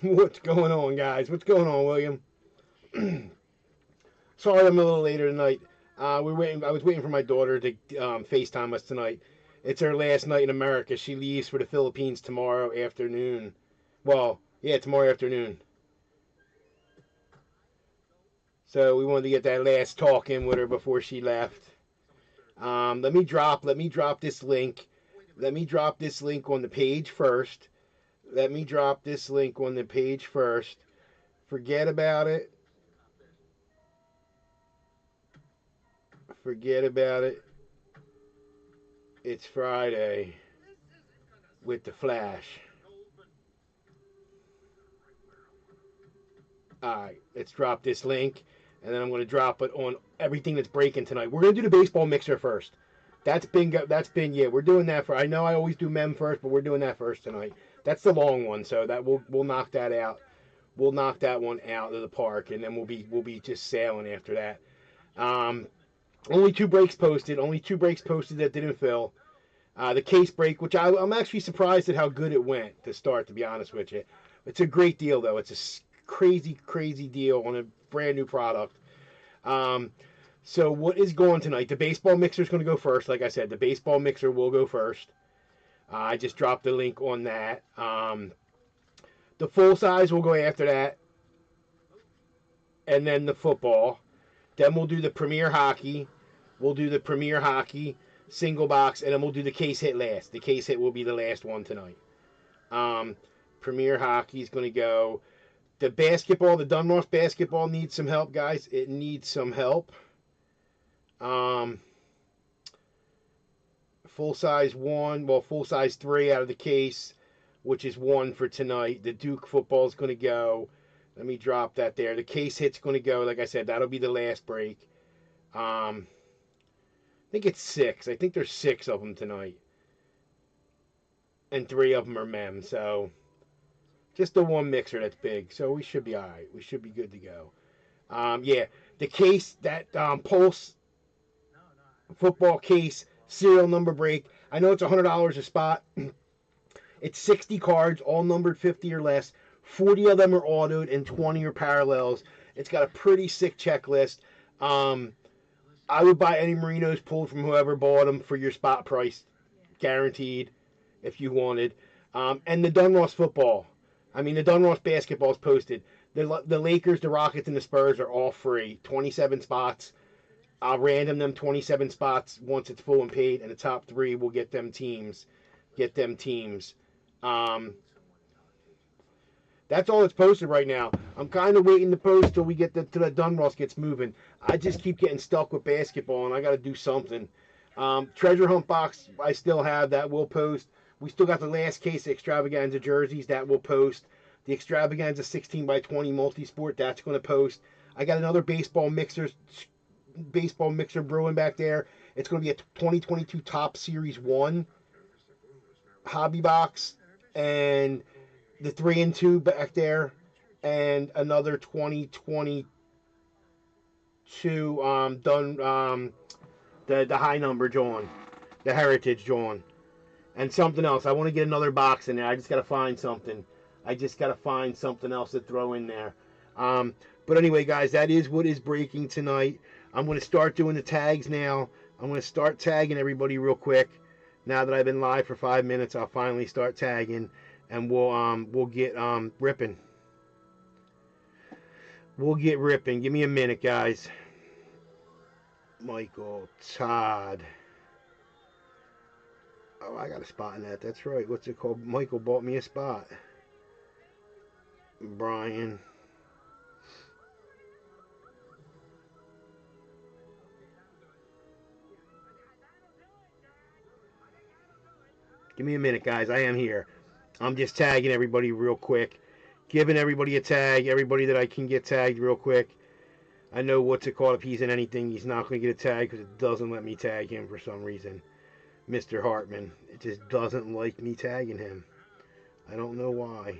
What's going on, guys? What's going on, William? Sorry, I'm a little later tonight. We're waiting. I was waiting for my daughter to FaceTime us tonight. It's her last night in America. She leaves for the Philippines tomorrow afternoon. Well, yeah, tomorrow afternoon. So we wanted to get that last talk in with her before she left. Let me drop this link. Let me drop this link on the page first. Let me drop this link on the page first. Forget about it. Forget about it. It's Friday with the Flash. Alright, let's drop this link, and then I'm going to drop it on everything that's breaking tonight. We're going to do the baseball mixer first. Yeah, we're doing that for. I know I always do mem first, but we're doing that first tonight. That's the long one, so that we'll knock that out. We'll knock that one out of the park, and then we'll be just sailing after that. Um, only two breaks posted. Only two breaks posted that didn't fill. The case break, which I'm actually surprised at how good it went to start. To be honest with you, it's a great deal though. It's a crazy, crazy deal on a brand new product. Um, so what is going tonight? The baseball mixer is going to go first. Like I said, the baseball mixer will go first. I just dropped the link on that. The full size will go after that, and then the football. Then we'll do the Premier Hockey. We'll do the Premier Hockey single box, and then we'll do the case hit last. The case hit will be the last one tonight. Um, Premier Hockey is going to go. The basketball, the Dunross basketball needs some help, guys. It needs some help. Um, full size one, well, full size three out of the case, which is one for tonight. The Duke football is going to go. Let me drop that there. The case hit's going to go. Like I said, that'll be the last break. I think it's six. I think there's six of them tonight, and three of them are mem. So just the one mixer that's big. So we should be all right. We should be good to go. Yeah, the case that Pulse football case serial number break. I know it's $100 a spot. It's 60 cards, all numbered 50 or less. 40 of them are autoed and 20 are parallels. It's got a pretty sick checklist. I would buy any Merinos pulled from whoever bought them for your spot price, guaranteed, if you wanted. And the Dunross football. I mean, the Dunross basketball is posted. The Lakers, the Rockets, and the Spurs are all free. 27 spots. I'll random them 27 spots once it's full and paid, and the top three will get them teams. Um, that's all that's posted right now. I'm kind of waiting to post till we get till the Dunross gets moving. I just keep getting stuck with basketball, and I got to do something. Treasure hunt box I still have that will post. We still got the last case of extravaganza jerseys that will post. The extravaganza 16 by 20 multi-sport that's going to post. I got another baseball mixer brewing back there. It's going to be a 2022 Top Series 1 hobby box, and the 3 and 2 back there, and another 2022 done the high number John, the heritage John, and something else. I want to get another box in there. I just got to find something. Else to throw in there. But anyway, guys, that is what is breaking tonight. I'm going to start doing the tags now. I'm going to start tagging everybody real quick. Now that I've been live for 5 minutes, I'll finally start tagging, and we'll get ripping. We'll get ripping. Give me a minute, guys. Michael Todd. Oh, I got a spot in that. That's right. What's it called? Michael bought me a spot. Brian. Give me a minute, guys. I am here. I'm just tagging everybody real quick. Giving everybody a tag. Everybody that I can get tagged real quick. I know what's it called. If he's in anything, he's not going to get a tag because it doesn't let me tag him for some reason. Mr. Hartman. It just doesn't like me tagging him. I don't know why.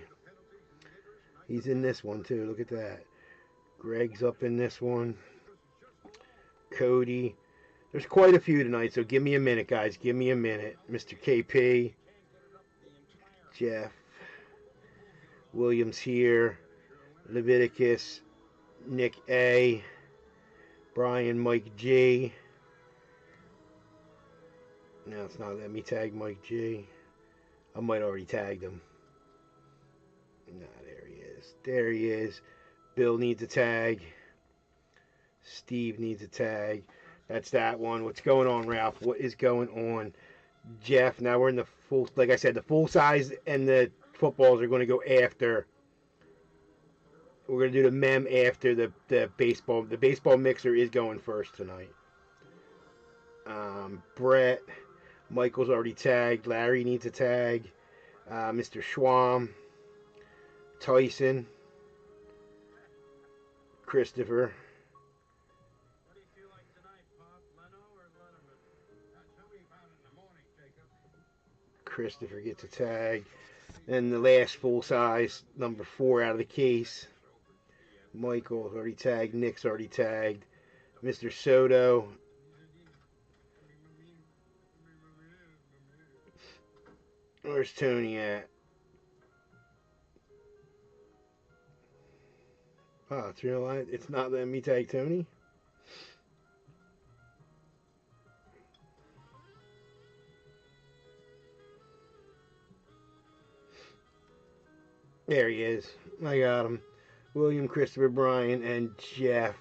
He's in this one too. Look at that. Greg's up in this one. Cody. There's quite a few tonight, so give me a minute, guys. Give me a minute. Mr. KP. Jeff. Williams here. Leviticus. Nick A. Brian, Mike G. Now it's not letting me tag Mike G. I might already tagged him. Nah, there he is. There he is. Bill needs a tag. Steve needs a tag. That's that one. What's going on, Ralph? What is going on? Jeff, now we're in the full, like I said, the full size and the footballs are going to go after. We're going to do the mem after the baseball. The baseball mixer is going first tonight. Brett. Michael's already tagged. Larry needs a tag. Mr. Schwam. Tyson. Christopher. Christopher gets a tag. And the last full size, number 4 out of the case. Michael's already tagged. Nick's already tagged. Mr. Soto. Where's Tony at? Oh, it's realized it's not letting me tag Tony. There he is. I got him. William, Christopher, Brian, and Jeff.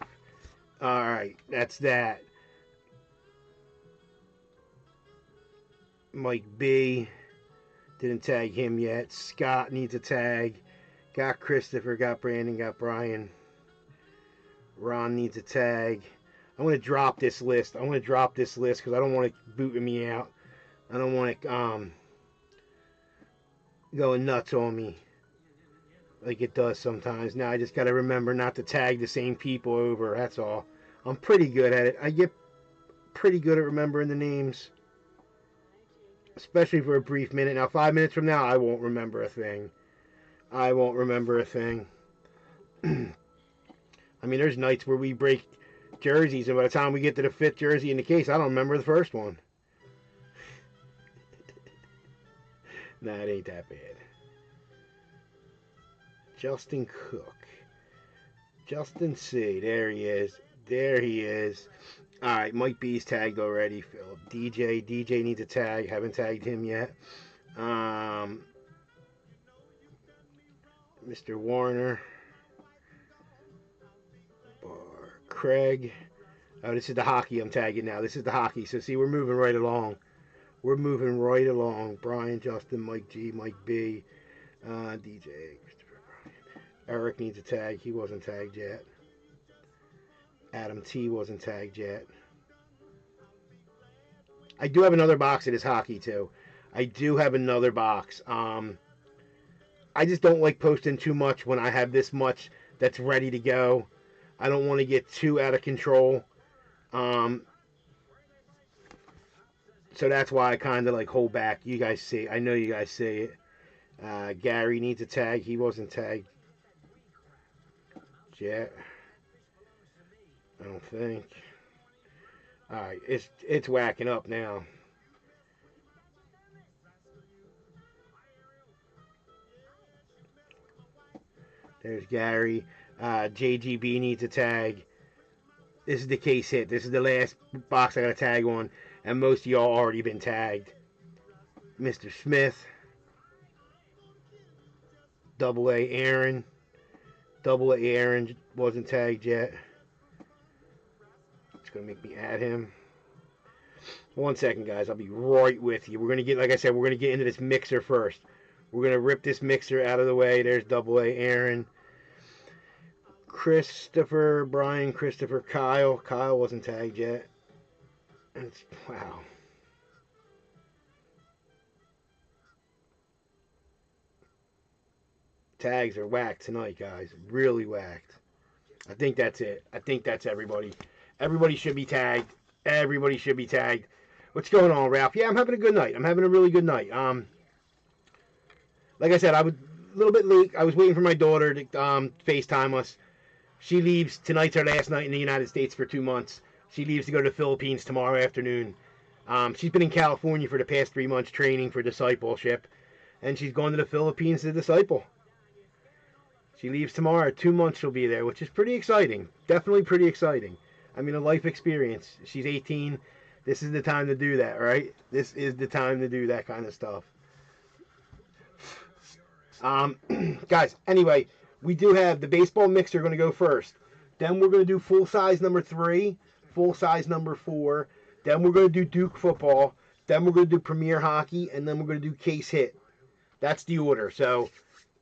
Alright, that's that. Mike B. Didn't tag him yet. Scott needs a tag. Got Christopher, got Brandon, got Brian. Ron needs a tag. I'm going to drop this list. I'm going to drop this list because I don't want it booting me out. I don't want it going nuts on me like it does sometimes. Now I just got to remember not to tag the same people over. That's all. I'm pretty good at it. I get pretty good at remembering the names, especially for a brief minute. Now 5 minutes from now, I won't remember a thing. I won't remember a thing. I mean, there's nights where we break jerseys, and by the time we get to the 5th jersey in the case, I don't remember the first one. Nah, it ain't that bad. Justin Cook. Justin C. There he is. There he is. Alright, Mike B's tagged already. Philip. DJ. DJ needs a tag. Haven't tagged him yet. Mr. Warner. Craig. Oh, this is the hockey I'm tagging now. This is the hockey. So, see, we're moving right along. We're moving right along. Brian, Justin, Mike G, Mike B, DJ, Christopher, Brian. Eric needs a tag. He wasn't tagged yet. Adam T wasn't tagged yet. I do have another box of this hockey, too. I do have another box. I just don't like posting too much when I have this much that's ready to go. I don't want to get too out of control. So that's why I kind of like hold back. You guys see, I know you guys see it. Gary needs a tag. He wasn't tagged yet. I don't think. All right, it's whacking up now. There's Gary. JGB needs a tag. This is the case hit. This is the last box I got to tag on. And most of y'all already been tagged. Mr. Smith. Double A Aaron. Double A Aaron wasn't tagged yet. It's going to make me add him. 1 second, guys. I'll be right with you. We're going to get, like I said, we're going to get into this mixer first. We're going to rip this mixer out of the way. There's Double A Aaron. Christopher, Brian, Christopher, Kyle. Kyle wasn't tagged yet. Wow. 1 second. Tags are whacked tonight, guys. Really whacked. I think that's it. I think that's everybody. Everybody should be tagged. Everybody should be tagged. What's going on, Ralph? Yeah, I'm having a good night. I'm having a really good night. Like I said, I was a little bit late. I was waiting for my daughter to FaceTime us. She leaves. Tonight's her last night in the United States for 2 months. She leaves to go to the Philippines tomorrow afternoon. She's been in California for the past 3 months training for discipleship, and she's going to the Philippines to disciple. She leaves tomorrow. 2 months she'll be there, which is pretty exciting. Definitely pretty exciting. I mean, a life experience. She's 18. This is the time to do that, right? This is the time to do that kind of stuff. Guys, anyway, we do have the baseball mixer going to go first. Then we're going to do full size number 3, full size number 4. Then we're going to do Duke football. Then we're going to do Premier hockey, and then we're going to do case hit. That's the order. So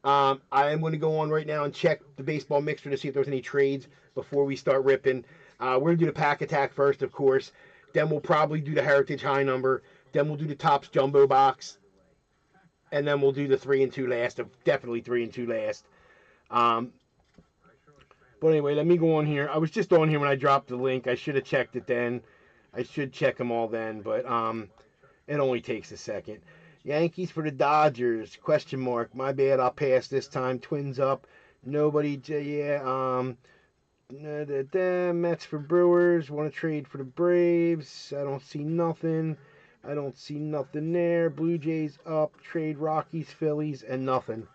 I am going to go on right now and check the baseball mixer to see if there's any trades before we start ripping. We're going to do the pack attack first, of course. Then we'll probably do the Heritage high number. Then we'll do the Topps jumbo box. And then we'll do the 3 and 2 last. Definitely 3 and 2 last. But anyway, let me go on here. I was just on here when I dropped the link. I should have checked it then. I should check them all then, but it only takes a second. Yankees for the Dodgers? Question mark. My bad. I'll pass this time. Twins up. Nobody. Yeah. Mets for Brewers. Want to trade for the Braves? I don't see nothing. I don't see nothing there. Blue Jays up. Trade Rockies, Phillies, and nothing.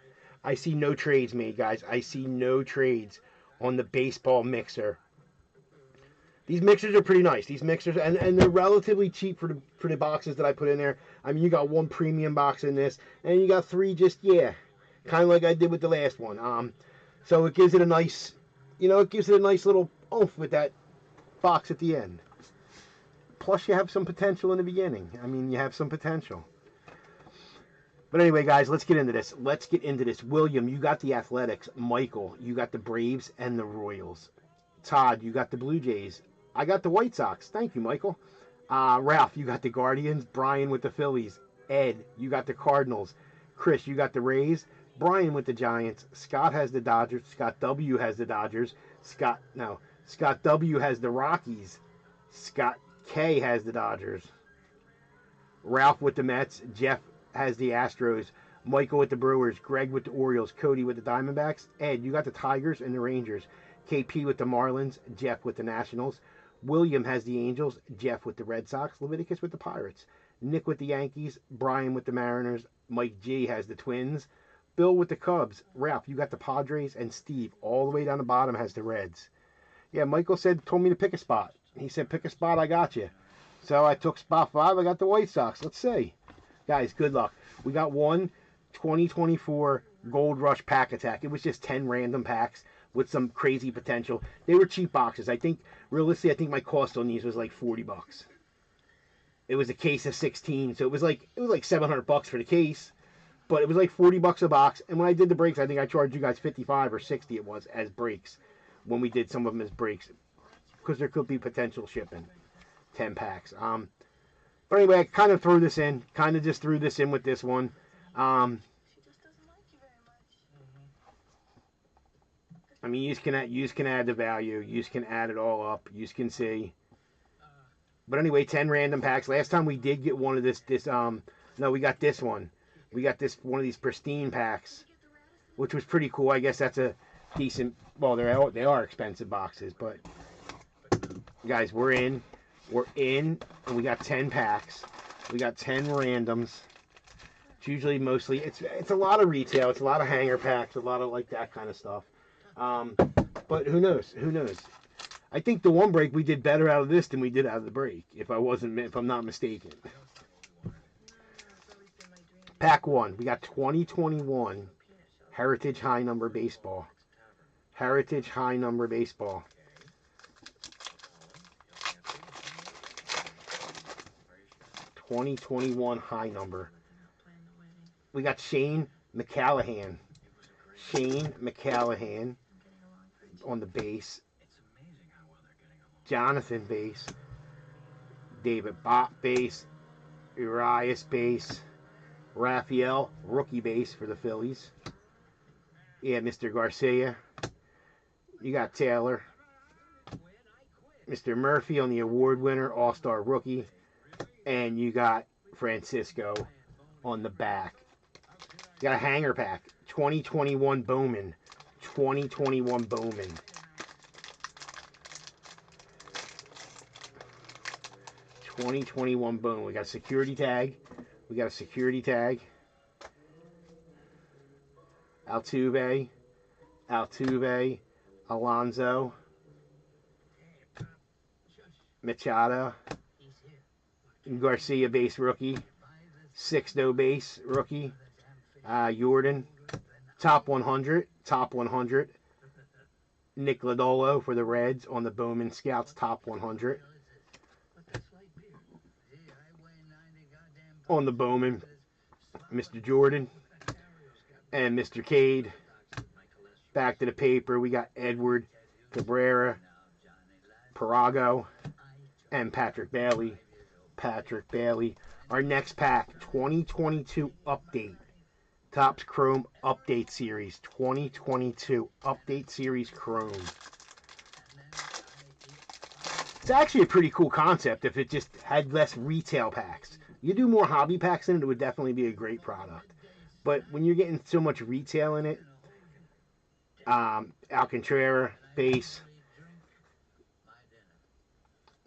I see no trades made, guys. I see no trades on the baseball mixer. These mixers are pretty nice. These mixers, and they're relatively cheap for the boxes that I put in there. I mean, you got 1 premium box in this, and you got 3 just, yeah, kind of like I did with the last one. So it gives it a nice, it gives it a nice little oomph with that box at the end. Plus, you have some potential in the beginning. I mean, you have some potential. But anyway, guys, let's get into this. Let's get into this. William, you got the Athletics. Michael, you got the Braves and the Royals. Todd, you got the Blue Jays. I got the White Sox. Thank you, Michael. Ralph, you got the Guardians. Brian with the Phillies. Ed, you got the Cardinals. Chris, you got the Rays. Brian with the Giants. Scott has the Dodgers. Scott W has the Dodgers. Scott W has the Rockies. Scott K has the Dodgers. Ralph with the Mets. Jeff has the Astros. Michael with the Brewers. Greg with the Orioles. Cody with the Diamondbacks. Ed, you got the Tigers and the Rangers. KP with the Marlins. Jeff with the Nationals. William has the Angels. Jeff with the Red Sox. Leviticus with the Pirates. Nick with the Yankees. Brian with the Mariners. Mike G has the Twins. Bill with the Cubs. Ralph, you got the Padres. And Steve, all the way down the bottom, has the Reds. Yeah, Michael told me to pick a spot. He said, pick a spot, I got you. So I took spot 5. I got the White Sox. Let's see. Guys, good luck. We got one 2024 Gold Rush pack attack. It was just 10 random packs with some crazy potential. They were cheap boxes. I think, realistically, I think my cost on these was like $40. It was a case of 16, so it was like $700 for the case, but it was like $40 a box. And when I did the breaks, I think I charged you guys 55 or 60 it was as breaks when we did some of them as breaks, because there could be potential shipping. 10 packs. But anyway, I kind of threw this in. Kind of just threw this in with this one. I mean, you can add the value. You can add it all up. You can see. But anyway, 10 random packs. Last time we did get one of no, we got this one. We got one of these pristine packs, which was pretty cool. I guess that's a decent, well, they are expensive boxes, but guys, we're in, and we got 10 packs. We got 10 randoms. It's usually mostly, it's a lot of retail. It's a lot of hanger packs, a lot of like that kind of stuff. But who knows? Who knows? I think the one break we did better out of this than we did out of the break, if I'm not mistaken. Pack 1, we got 2021 Heritage High Number Baseball. Heritage High Number Baseball. '21 high number. We got Shane McCallahan. Shane McCallahan on the base. Jonathan base. David Bott base. Urias base. Raphael rookie base for the Phillies. Yeah, Mr. Garcia. You got Taylor. Mr. Murphy on the award winner, All-Star rookie. And you got Francisco on the back. You got a hanger pack. 2021 Bowman. 2021 Bowman. 2021 Bowman. We got a security tag. We got a security tag. Altuve. Altuve. Alonso. Machado. Garcia base rookie. Sixto base rookie. Jordan. Top 100. Top 100. Nick Lodolo for the Reds on the Bowman Scouts Top 100. On the Bowman, Mr. Jordan and Mr. Cade. Back to the paper, we got Edward Cabrera, Parago, and Patrick Bailey. Patrick Bailey. Our next pack, 2022 update. Topps Chrome Update Series. 2022 Update Series Chrome. It's actually a pretty cool concept if it just had less retail packs. You do more hobby packs in it, it would definitely be a great product. But when you're getting so much retail in it, Alcantara, base,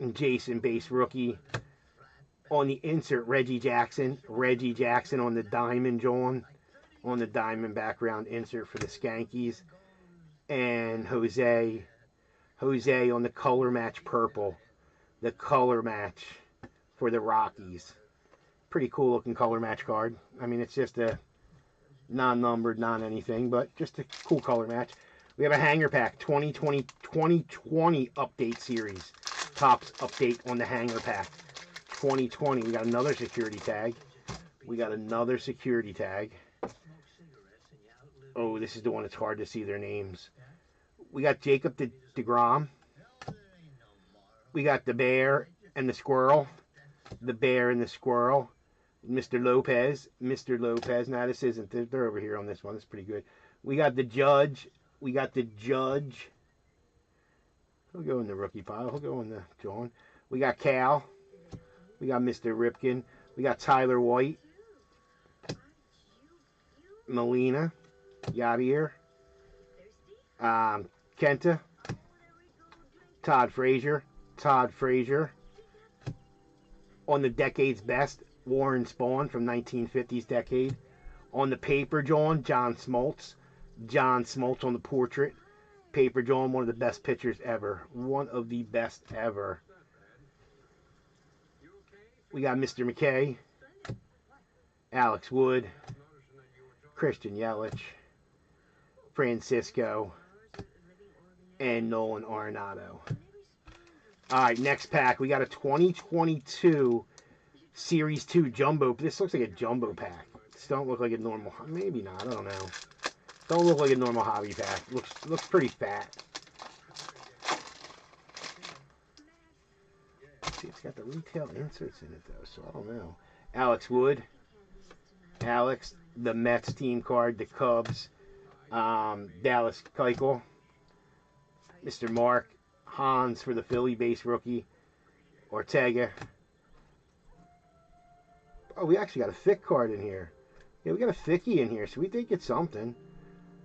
and Jason, base rookie. On the insert, Reggie Jackson. Reggie Jackson on the diamond, John. On the diamond background insert for the Skankies. And Jose on the color match purple. The color match for the Rockies. Pretty cool looking color match card. I mean, it's just a non-numbered, non-anything, but just a cool color match. We have a hanger pack, 2020 update series. Topps update on the hanger pack. 2020. We got another security tag. We got another security tag. Oh, this is the one that's hard to see their names. We got Jacob DeGrom. We got the bear and the squirrel. The bear and the squirrel. Mr. Lopez. Mr. Lopez. Now, this isn't. They're over here on this one. That's pretty good. We got the judge. We got the judge. He'll go in the rookie pile. He'll go in the John. We got Cal. We got Mr. Ripken. We got Tyler White. Molina. Yadier. Kenta. Todd Frazier. Todd Frazier. On the decade's best, Warren Spahn from 1950s decade. On the paper, John Smoltz. John Smoltz on the portrait. Paper John, one of the best pitchers ever. One of the best ever. We got Mr. McKay. Alex Wood. Christian Yelich. Francisco. And Nolan Arenado. Alright, next pack. We got a 2022 Series 2 Jumbo. This looks like a jumbo pack. This don't look like a normal... Maybe not. I don't know. Don't look like a normal hobby pack. Looks pretty fat. See, it's got the retail inserts in it, though, so I don't know. Alex Wood. Alex. The Mets team card. The Cubs. Dallas Keuchel. Mr. Mark. Hans for the Philly base rookie. Ortega. Oh, we actually got a thick card in here. Yeah, we got a thickie in here, so we did get something.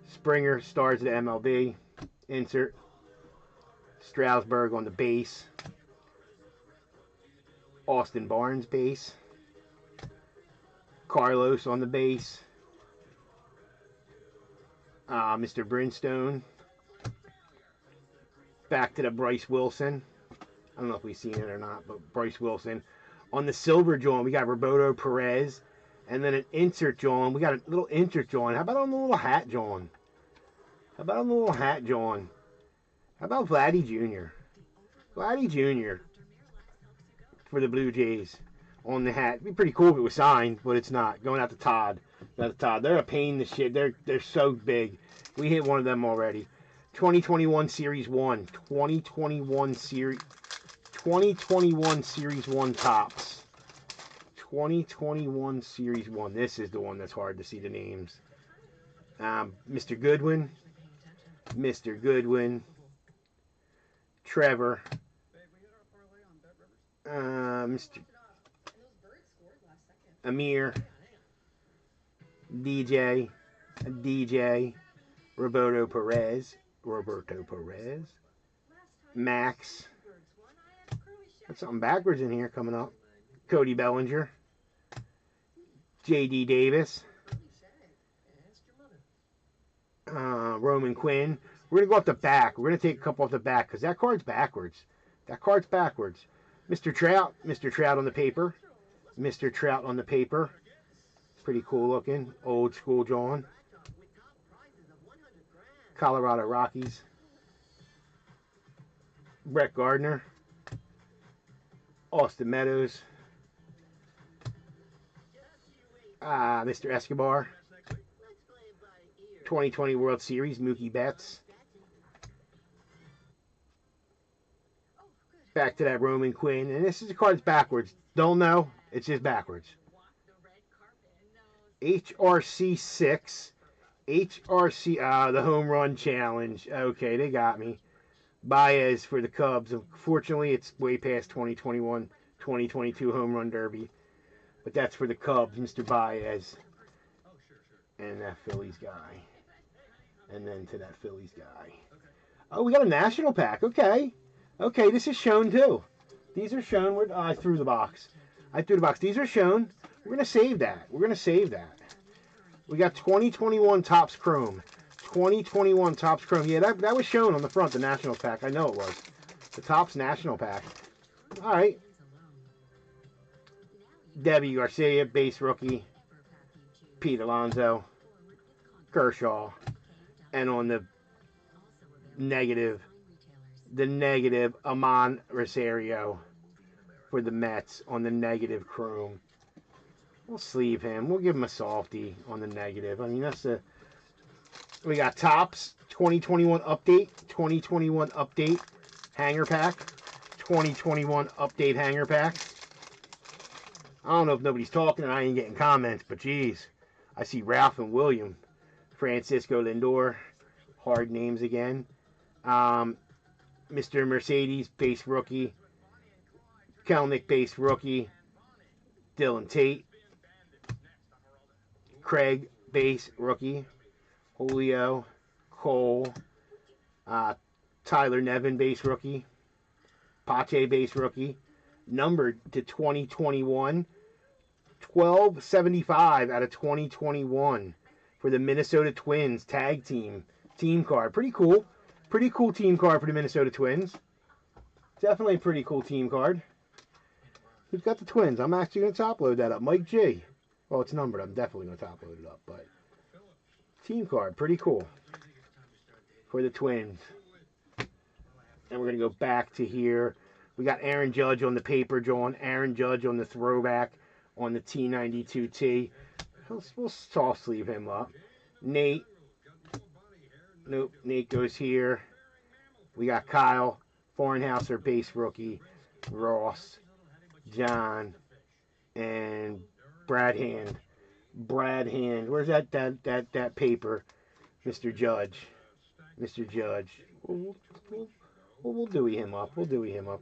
Springer, stars of the MLB. Insert. Strasburg on the base. Austin Barnes base. Carlos on the base. Mr. Brinstone. Back to the Bryce Wilson. I don't know if we've seen it or not, but Bryce Wilson. On the silver John, we got Roberto Perez. And then an insert John. We got a little insert John. How about on the little hat John? How about on the little hat John? How about Vladdy Jr.? Vladdy Jr. for the Blue Jays on the hat. It'd be pretty cool if it was signed, but it's not. Going out to Todd. They're a pain in the shit. They're so big. We hit one of them already. 2021 Series 1. 2021 Series 1 Topps. 2021 Series 1. This is the one that's hard to see the names. Mr. Goodwin. Mr. Goodwin. Trevor. Mr. Amir. DJ. Roberto Perez. Max. Got something backwards in here coming up. Cody Bellinger. J.D. Davis. Roman Quinn. We're going to go off the back. We're going to take a couple off the back because that card's backwards. Mr. Trout. Mr. Trout on the paper. Mr. Trout on the paper. Pretty cool looking. Old school John. Colorado Rockies. Brett Gardner. Austin Meadows. Mr. Escobar. 2020 World Series, Mookie Betts. Back to that Roman Quinn. And this is the card's backwards. Don't know. It's just backwards. HRC 6. HRC, the home run challenge. Okay, they got me. Baez for the Cubs. Unfortunately, it's way past 2021, 2022 home run derby. But that's for the Cubs, Mr. Baez. And that Phillies guy. And then to that Phillies guy. Oh, we got a national pack. Okay. Okay, this is shown too. These are shown. I threw the box. These are shown. We're going to save that. We got 2021 Topps Chrome. 2021 Topps Chrome. Yeah, that was shown on the front, the national pack. I know it was. The Topps national pack. All right. Debbie Garcia, base rookie. Pete Alonso. Kershaw. And on the negative, Amon Rosario for the Mets on the negative chrome. We'll sleeve him. We'll give him a softie on the negative. I mean, we got Topps 2021 update hanger pack. 2021 update hanger pack. I don't know if nobody's talking and I ain't getting comments, but geez, I see Ralph and William. Francisco Lindor, hard names again. Mr. Mercedes, base rookie. Kelnick, base rookie. Dylan Tate. Craig, base rookie. Julio, Cole. Tyler Nevin, base rookie. Pache, base rookie. Numbered to 2021. 1275 out of 2021. For the Minnesota Twins tag team card. Pretty cool team card for the Minnesota Twins. Definitely a pretty cool team card. Who's got the Twins? I'm actually going to top load that up. Mike G. Well, it's numbered. I'm definitely going to top load it up. But team card, pretty cool for the Twins. And we're going to go back to here. We got Aaron Judge on the paper, John. Aaron Judge on the throwback on the T92T. We'll soft sleeve him up. Nate. Nope. Nate goes here. We got Kyle. Farnhauser, base rookie. Ross. John. And Brad Hand. Where's that paper? Mr. Judge. We'll Dewey him up.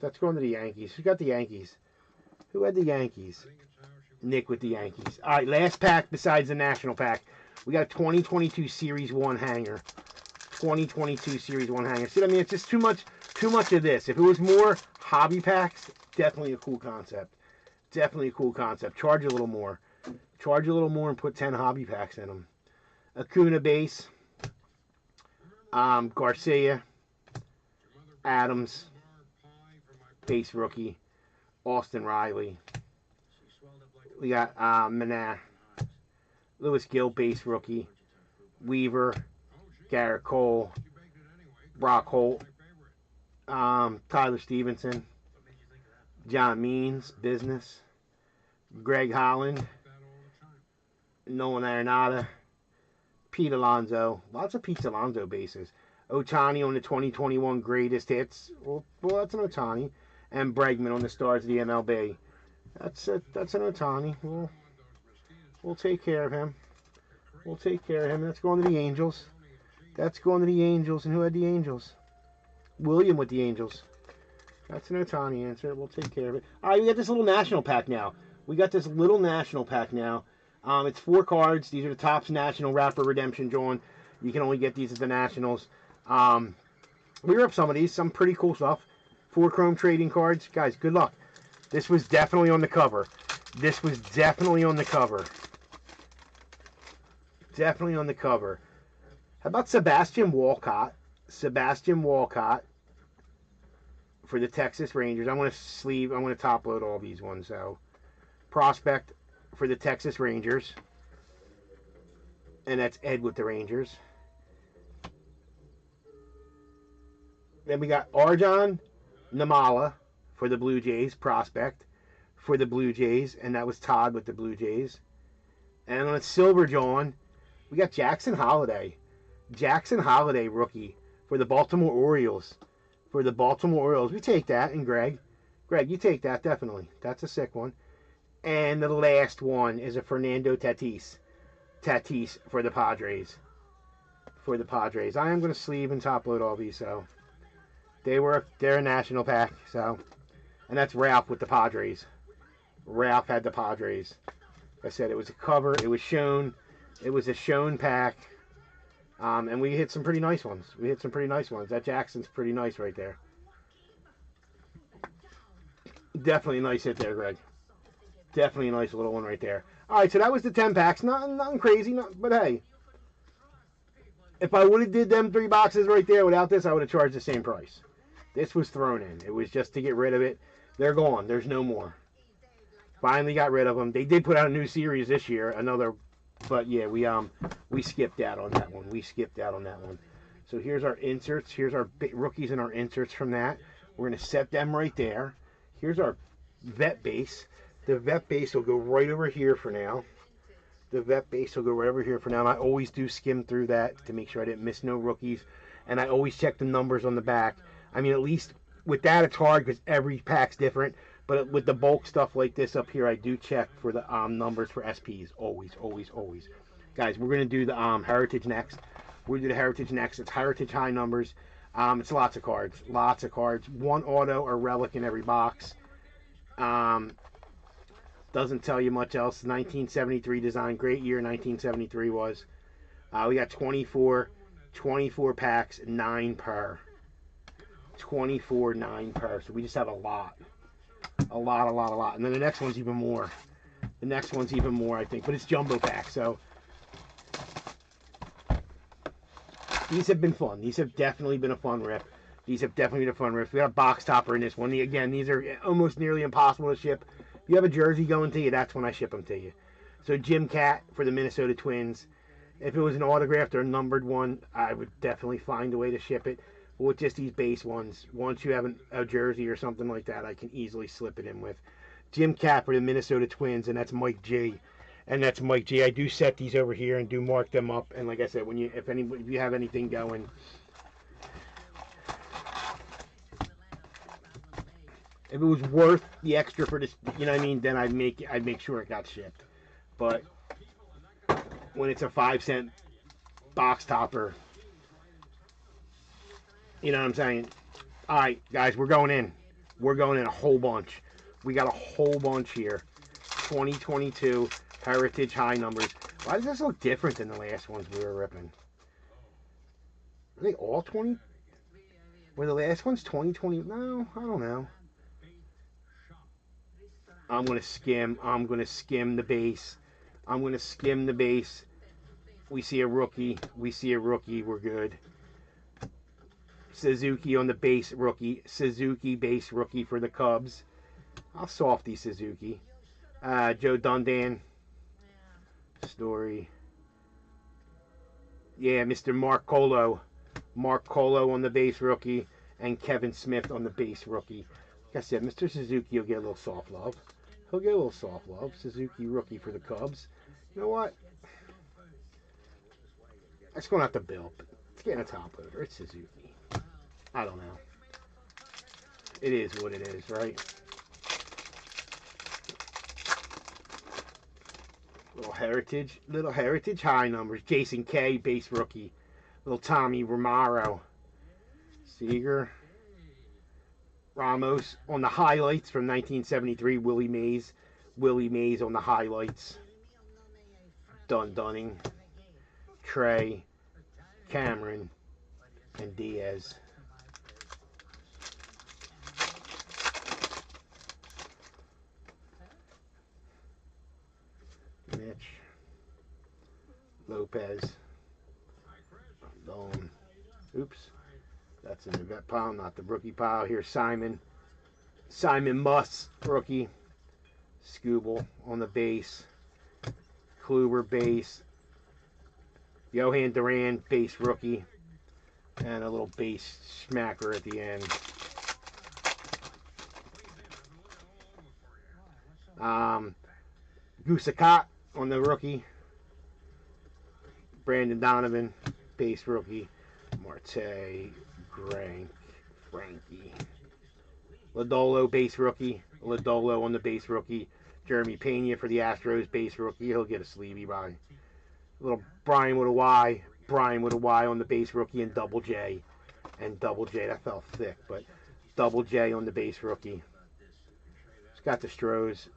That's going to the Yankees. Who got the Yankees? Who had the Yankees? Nick with the Yankees. All right, last pack besides the national pack. We got a 2022 Series 1 hanger. 2022 Series 1 hanger. See what I mean? It's just too much of this. If it was more hobby packs, definitely a cool concept. Charge a little more. And put 10 hobby packs in them. Acuna base. Garcia. Adams. Base rookie. Austin Riley. We got Manah. Lewis Gill, base rookie. Weaver. Garrett Cole. Brock Holt. Tyler Stevenson. John Means, business. Greg Holland. Nolan Arenado. Pete Alonso. Lots of Pete Alonso bases. Ohtani on the 2021 greatest hits. Well, that's an Ohtani. And Bregman on the stars of the MLB. That's an Ohtani. We'll take care of him. We'll take care of him. That's going to the Angels. That's going to the Angels. And who had the Angels? William with the Angels. That's an Otani answer. We'll take care of it. All right, we got this little national pack now. We got this little national pack now. It's 4 cards. These are the Topps National Wrapper Redemption drawn. You can only get these at the Nationals. We were up some of these. Some pretty cool stuff. 4 chrome trading cards. Guys, good luck. This was definitely on the cover. This was definitely on the cover. Definitely on the cover. How about Sebastian Walcott? Sebastian Walcott for the Texas Rangers. I'm going to top load all these ones. So, prospect for the Texas Rangers. And that's Ed with the Rangers. Then we got Arjon Nimmala for the Blue Jays, prospect for the Blue Jays, and that was Todd with the Blue Jays. And on Silver John, we got Jackson Holiday. Jackson Holiday, rookie for the Baltimore Orioles. For the Baltimore Orioles. We take that, and Greg, you take that, definitely. That's a sick one. And the last one is a Fernando Tatis. Tatis for the Padres. For the Padres. I am going to sleeve and top load all these, so... They're a national pack, so, and that's Ralph with the Padres. Ralph had the Padres. Like I said, it was a cover. It was shown. It was a shown pack, and we hit some pretty nice ones. That Jackson's pretty nice right there. Definitely a nice hit there, Greg. Definitely a nice little one right there. All right, so that was the 10 packs. Nothing crazy, but hey, if I would have did them 3 boxes right there without this, I would have charged the same price. This was thrown in. It was just to get rid of it. They're gone. There's no more. Finally got rid of them. They did put out a new series this year, but yeah, we skipped out on that one. So here's our inserts. Here's our rookies and our inserts from that. We're gonna set them right there. Here's our vet base. The vet base will go right over here for now. And I always do skim through that to make sure I didn't miss no rookies. And I always check the numbers on the back. I mean, at least with that, it's hard because every pack's different. But with the bulk stuff like this up here, I do check for the numbers for SPs. Always. Guys, we're going to do the Heritage next. We'll do the Heritage next. It's Heritage high numbers. It's lots of cards. 1 auto or relic in every box. Doesn't tell you much else. 1973 design. Great year 1973 was. We got 24 packs, 9 per. 24, 9 per. So we just have a lot. And then the next one's even more. I think. But it's jumbo pack. So these have been fun. These have definitely been a fun rip. We got a box topper in this one. Again, these are almost nearly impossible to ship. If you have a jersey going to you, that's when I ship them to you. So Jim Cat for the Minnesota Twins. If it was an autographed or numbered one, I would definitely find a way to ship it. But with just these base ones, once you have a jersey or something like that, I can easily slip it in with. Jim Cat for the Minnesota Twins, and that's Mike G. I do set these over here and do mark them up. And like I said, if you have anything going, if it was worth the extra for this, you know what I mean, then I'd make sure it got shipped. But when it's a 5-cent box topper, you know what I'm saying? All right, guys, we're going in a whole bunch. We got a whole bunch here. 2022 Heritage high numbers. Why does this look different than the last ones we were ripping? Are they all 20? Were the last ones 2020? No, I don't know. I'm going to skim the base. We see a rookie. We're good. Suzuki on the base rookie. Suzuki base rookie for the Cubs. I'll softy Suzuki. Joe Dundan. Story. Yeah, Mr. Mark Colo. On the base rookie. And Kevin Smith on the base rookie. Like I said, Mr. Suzuki will get a little soft love. Suzuki rookie for the Cubs. You know what? That's going out the bill. It's getting a top loader. It's Suzuki. I don't know. It is what it is, right? Little heritage high numbers. Jason K, base rookie. Little Tommy Romero. Seager. Ramos on the highlights from 1973. Willie Mays. Willie Mays on the highlights. Dunning. Trey. Cameron. And Diaz. Mitch. Lopez. Bone. Oops. That's in the vet pile, not the rookie pile. Here's Simon. Simon Muss, rookie. Scooble on the base. Kluber, base. Johan Duran, base rookie. And a little base smacker at the end. Gusakot on the rookie. Brandon Donovan, base rookie. Marte, Frankie. Lodolo, base rookie. Lodolo on the base rookie. Jeremy Pena for the Astros, base rookie. He'll get a sleevey by. Little Brian with a Y. Brian with a Y on the base rookie and Double J. And Double J, that fell thick, but Double J on the base rookie. It's got the Stros.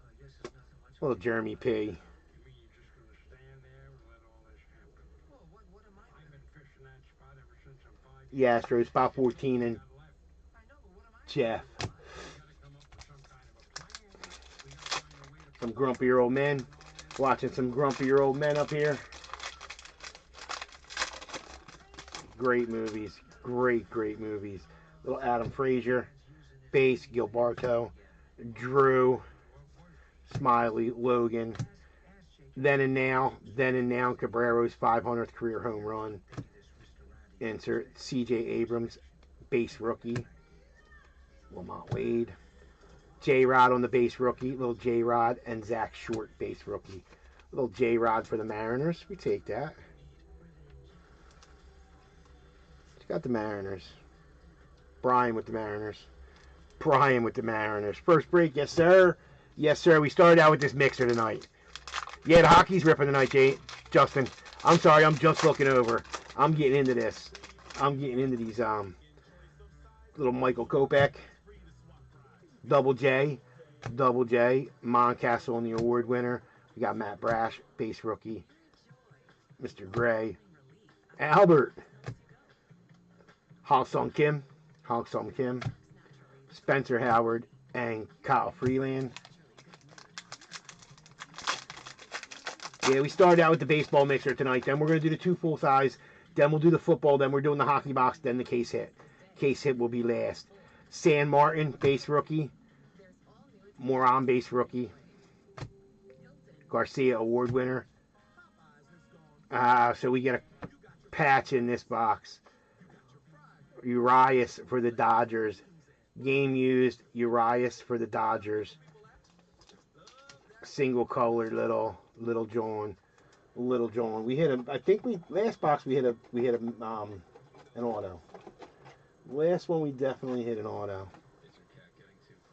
Little Jeremy P. The Astros, spot 14 and Jeff. Some grumpier old men. Watching some grumpier old men up here. Great movies. Great movies. Little Adam Frazier. Base, Gilberto. Drew. Smiley, Logan. Then and Now, Cabrero's 500th career home run. Insert C.J. Abrams, base rookie. Lamont Wade. J-Rod on the base rookie. Little J-Rod and Zach Short, base rookie. Little J-Rod for the Mariners. We take that. It's got the Mariners. Brian with the Mariners. First break, yes, sir. Yes, sir. We started out with this mixer tonight. Yeah, the hockey's ripping tonight, Justin. I'm sorry, I'm just looking over. I'm getting into this. I'm getting into these little Michael Kopech. Double J. Moncastle on the award winner. We got Matt Brash, base rookie. Mr. Gray. Albert. Ha-Sung Kim. Spencer Howard and Kyle Freeland. Yeah, we started out with the baseball mixer tonight. Then we're going to do the 2 full size. Then we'll do the football. Then we're doing the hockey box. Then the case hit. Case hit will be last. San Martin, base rookie. Moran, base rookie. Garcia, award winner. So we get a patch in this box. Urias for the Dodgers. Game used. Urias for the Dodgers. Single color, little John. We hit a. I think last box we hit an auto. Last one we definitely hit an auto.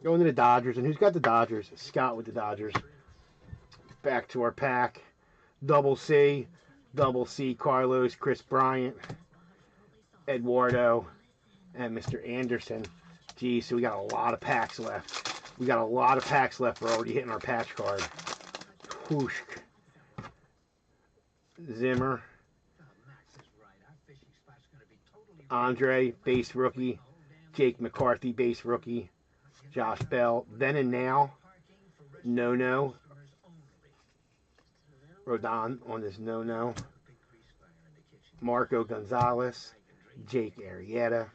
Going to the Dodgers, and who's got the Dodgers? Scott with the Dodgers. Back to our pack. Double C, Carlos, Chris Bryant, Eduardo, and Mr. Anderson. Geez, so we got a lot of packs left. We're already hitting our patch card. Whoosh. Zimmer. Andre, base rookie. Jake McCarthy, base rookie. Josh Bell. Then and Now. No. Rodon on this no. Marco Gonzalez. Jake Arrieta.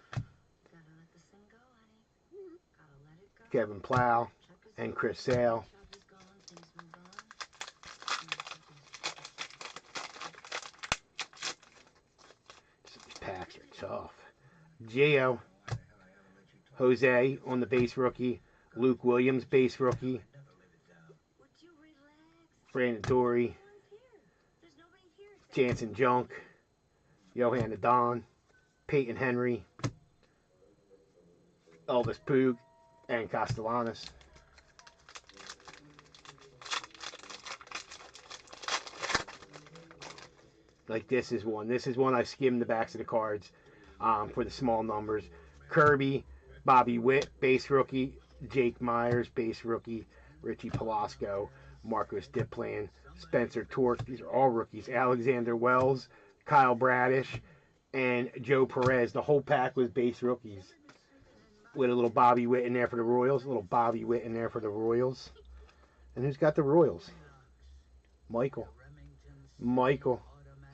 Kevin Plow and Chris Sale. These packs are tough. Gio. Jose on the base rookie. Luke Williams, base rookie. Brandon Dory. Jansen Junk. Johan Adon. Peyton Henry. Elvis Poog. And Castellanos. Like this is one. This is one I skimmed the backs of the cards for the small numbers. Kirby, Bobby Witt, base rookie. Jake Myers, base rookie. Richie Polasco, Marcos Diplan, Spencer Torque. These are all rookies. Alexander Wells, Kyle Bradish, and Joe Perez. The whole pack was base rookies. With a little Bobby Witt in there for the Royals. A little Bobby Witt in there for the Royals. And who's got the Royals? Michael. Michael.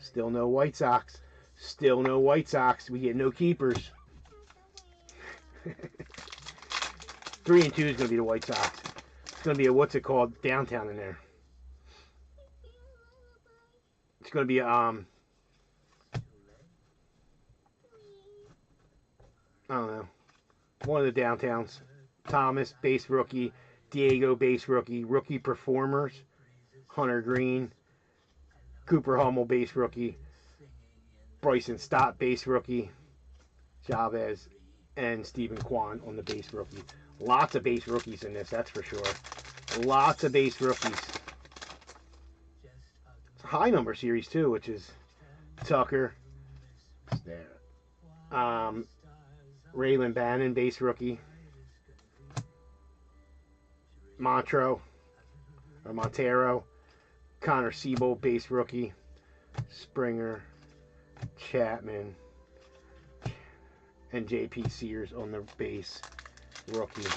Still no White Sox. Still no White Sox. We get no keepers. 3 and 2 is going to be the White Sox. It's going to be a, what's it called, downtown in there. It's going to be, I don't know. One of the downtowns. Thomas, base rookie. Diego, base rookie. Rookie performers. Hunter Green. Cooper Hummel, base rookie. Bryson Stott, base rookie. Chavez. And Stephen Kwan on the base rookie. Lots of base rookies in this, that's for sure. Lots of base rookies. It's a high number series too, which is Tucker. There. Raylan Bannon, base rookie. Montero. Connor Siebold, base rookie. Springer. Chapman. And J.P. Sears on the base rookie.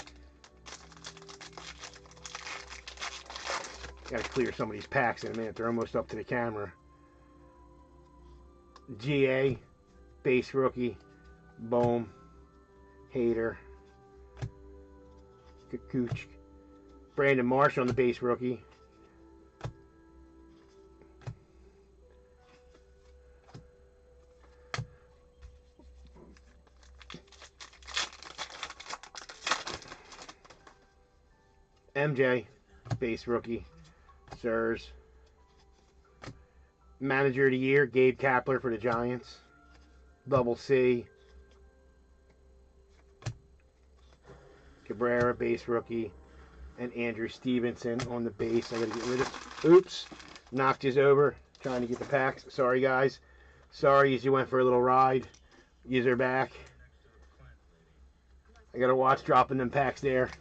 Gotta clear some of these packs in a minute. They're almost up to the camera. GA, base rookie. Bohm. Hader. Kukuch. Brandon Marsh on the base rookie. MJ, base rookie. Sirs. Manager of the Year, Gabe Kapler for the Giants. Double C. Cabrera, base rookie. And Andrew Stevenson on the base. I gotta get rid of. Oops. Knocked his over. Trying to get the packs. Sorry, guys. Sorry as you went for a little ride. Yous are back. I gotta watch dropping them packs there.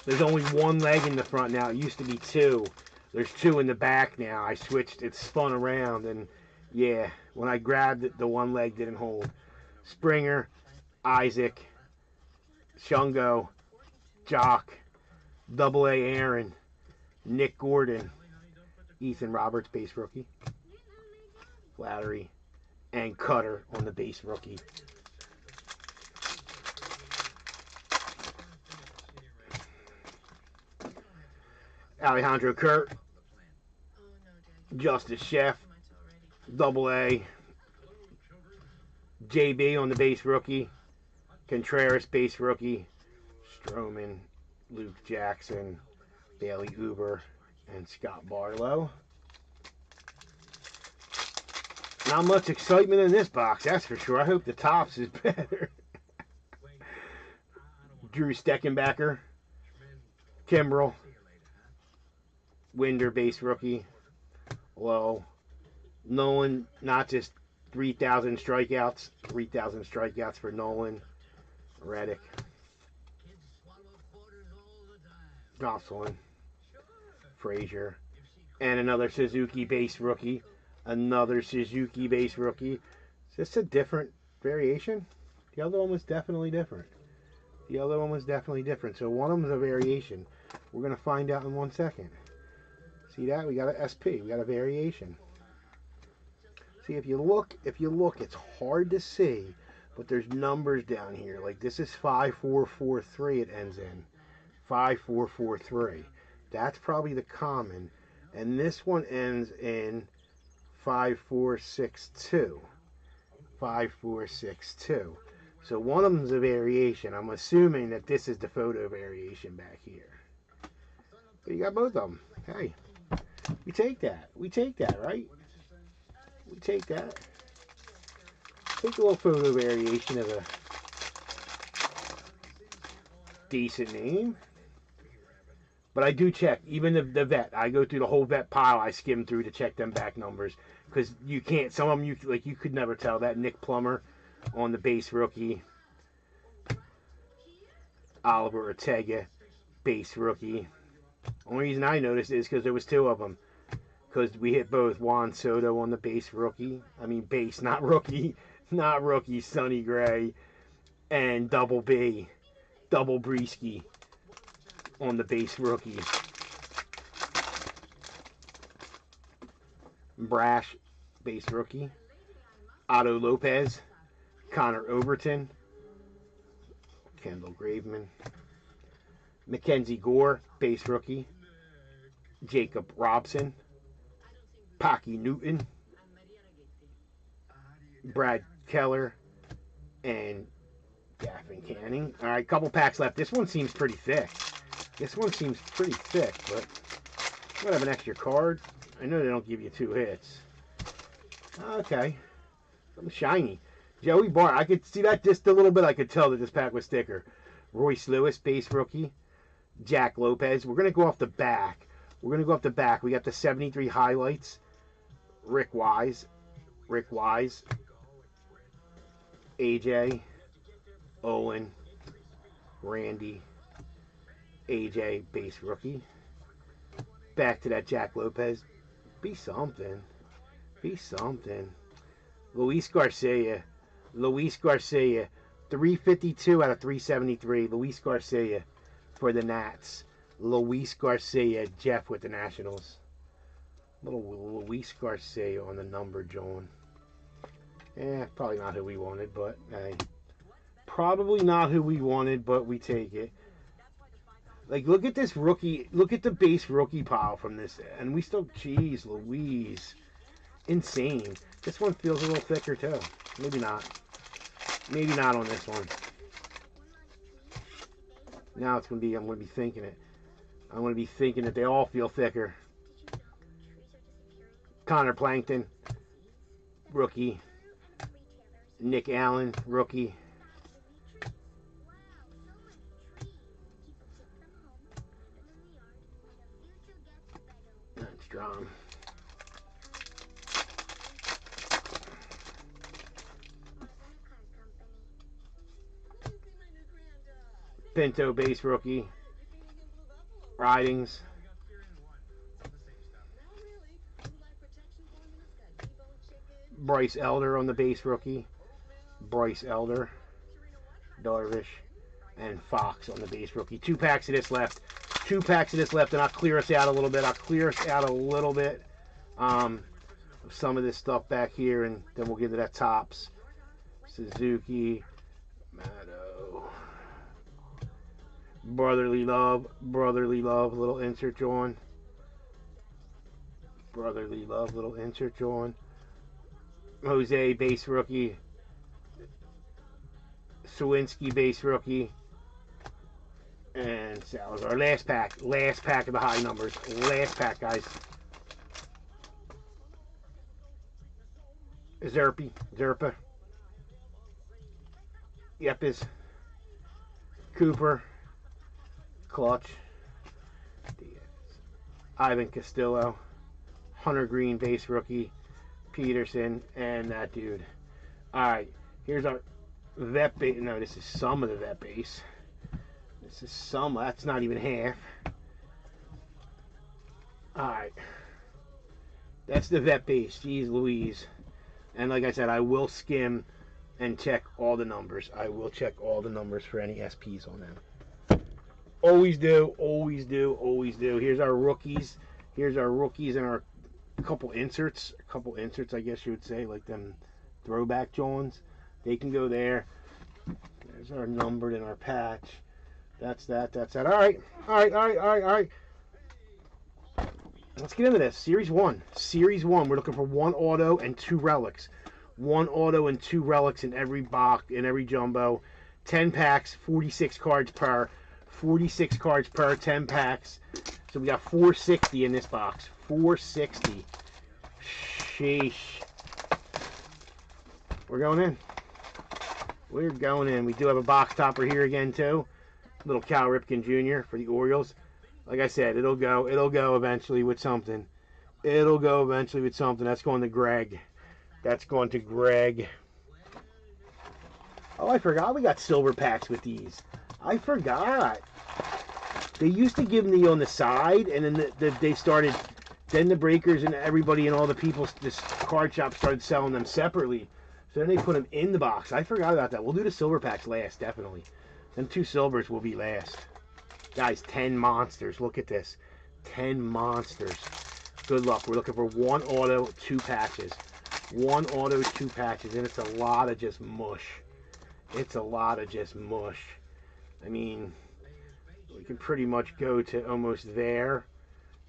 There's only one leg in the front now. It used to be two. There's two in the back now. I switched. It spun around. And, yeah, when I grabbed it, the one leg didn't hold. Springer, Isaac, Shungo, Jock, Double A Aaron, Nick Gordon, Ethan Roberts, base rookie, Flattery, and Cutter on the base rookie. Alejandro Kurt, Justice Chef, Double A, JB on the base rookie, Contreras base rookie, Stroman, Luke Jackson, Bailey Uber, and Scott Barlow. Not much excitement in this box, that's for sure. I hope the tops is better. Drew Steckenbacher, Kimbrel, Winder base rookie, Low, Nolan, not just 3,000 strikeouts, 3,000 strikeouts for Nolan, Reddick, Gosselin, Frazier, and another Suzuki base rookie. Another Suzuki base rookie. Is this a different variation? The other one was definitely different. The other one was definitely different. So one of them is a variation. We're going to find out in 1 second. See that? We got an SP. We got a variation. See, if you look, it's hard to see, but there's numbers down here. Like this is 5443 it ends in. 5443. That's probably the common. And this one ends in 5462. 5462. So one of them is a variation. I'm assuming that this is the photo variation back here. But you got both of them. Hey, we take that. We take that, right? We take that. Take a little photo variation of a decent name. But I do check, even the vet. I go through the whole vet pile. I skim through to check them back numbers. Because you can't, some of them, you could never tell. That Nick Plummer on the base rookie. Oliver Ortega, base rookie. Only reason I noticed is because there was 2 of them. Because we hit both Juan Soto on the base rookie. I mean base, not rookie. Not rookie, Sonny Gray. And Double B, Double Breesky on the base rookie. Brash, base rookie. Otto Lopez, Connor Overton, Kendall Graveman, Mackenzie Gore, base rookie. Jacob Robson, Pocky Newton, Brad Keller, and Gaffin Canning. All right, couple packs left. This one seems pretty thick. But I'm gonna have an extra card. I know they don't give you 2 hits. Okay, something shiny. Joey Bart. I could see that just a little bit. I could tell that this pack was thicker. Royce Lewis, base rookie. Jack Lopez. We're gonna go off the back. We got the 73 highlights. Rick Wise. AJ. Owen. Randy. AJ, base rookie. Back to that Jack Lopez. Be something. Luis Garcia. 352 out of 373. Luis Garcia for the Nats. Luis Garcia, Jeff with the Nationals. Little Luis Garcia on the number, John. Probably not who we wanted, but hey. Probably not who we wanted, but we take it. Like, look at this rookie. Look at the base rookie pile from this. And we still, geez, Louise. Insane. This one feels a little thicker, too. Maybe not. Maybe not on this one. Now it's going to be, I'm going to be thinking it. I'm going to be thinking that they all feel thicker. Connor Plankton, rookie. Nick Allen, rookie. That's drawn. Pinto, base rookie. Ridings. Bryce Elder on the base rookie. Bryce Elder. Darvish. And Fox on the base rookie. 2 packs of this left. And I'll clear us out a little bit. Of some of this stuff back here, and then we'll get to that Topps. Suzuki. Matto. Brotherly Love, little insert John. Jose, base rookie. Sawinski, base rookie. And Salazar. Last pack of the high numbers. Last pack, guys. Zerpa. Yepes. Cooper. Clutch. Ivan Castillo. Hunter Green, base rookie. Peterson, and that dude. Alright, here's our vet base. No, this is some of the vet base. This is some. That's not even half. Alright. That's the vet base. Jeez Louise. And like I said, I will skim and check all the numbers. I will check all the numbers for any SPs on them. Always do. Here's our rookies. And our couple inserts, I guess you would say, like them throwback Johns. They can go there. There's our numbered in our patch. That's that. All right. Let's get into this. Series 1. We're looking for 1 auto and 2 relics. 1 auto and 2 relics in every box, in every jumbo. 10 packs, 46 cards per. 10 packs. So we got 460 in this box. 460. Sheesh. We're going in. We do have a box topper here again, too. Little Cal Ripken Jr. for the Orioles. Like I said, it'll go eventually with something. It'll go eventually with something. That's going to Greg. That's going to Greg. Oh, I forgot we got silver packs with these. I forgot. They used to give them the on the side, and then they started. Then the breakers and everybody and all the people, this card shop started selling them separately. So then they put them in the box. I forgot about that. We'll do the silver packs last, definitely. Then 2 silvers will be last. Guys, 10 monsters. Look at this. 10 monsters. Good luck. We're looking for 1 auto, 2 patches. 1 auto, 2 patches. And it's a lot of just mush. It's a lot of just mush. I mean, we can pretty much go to almost there.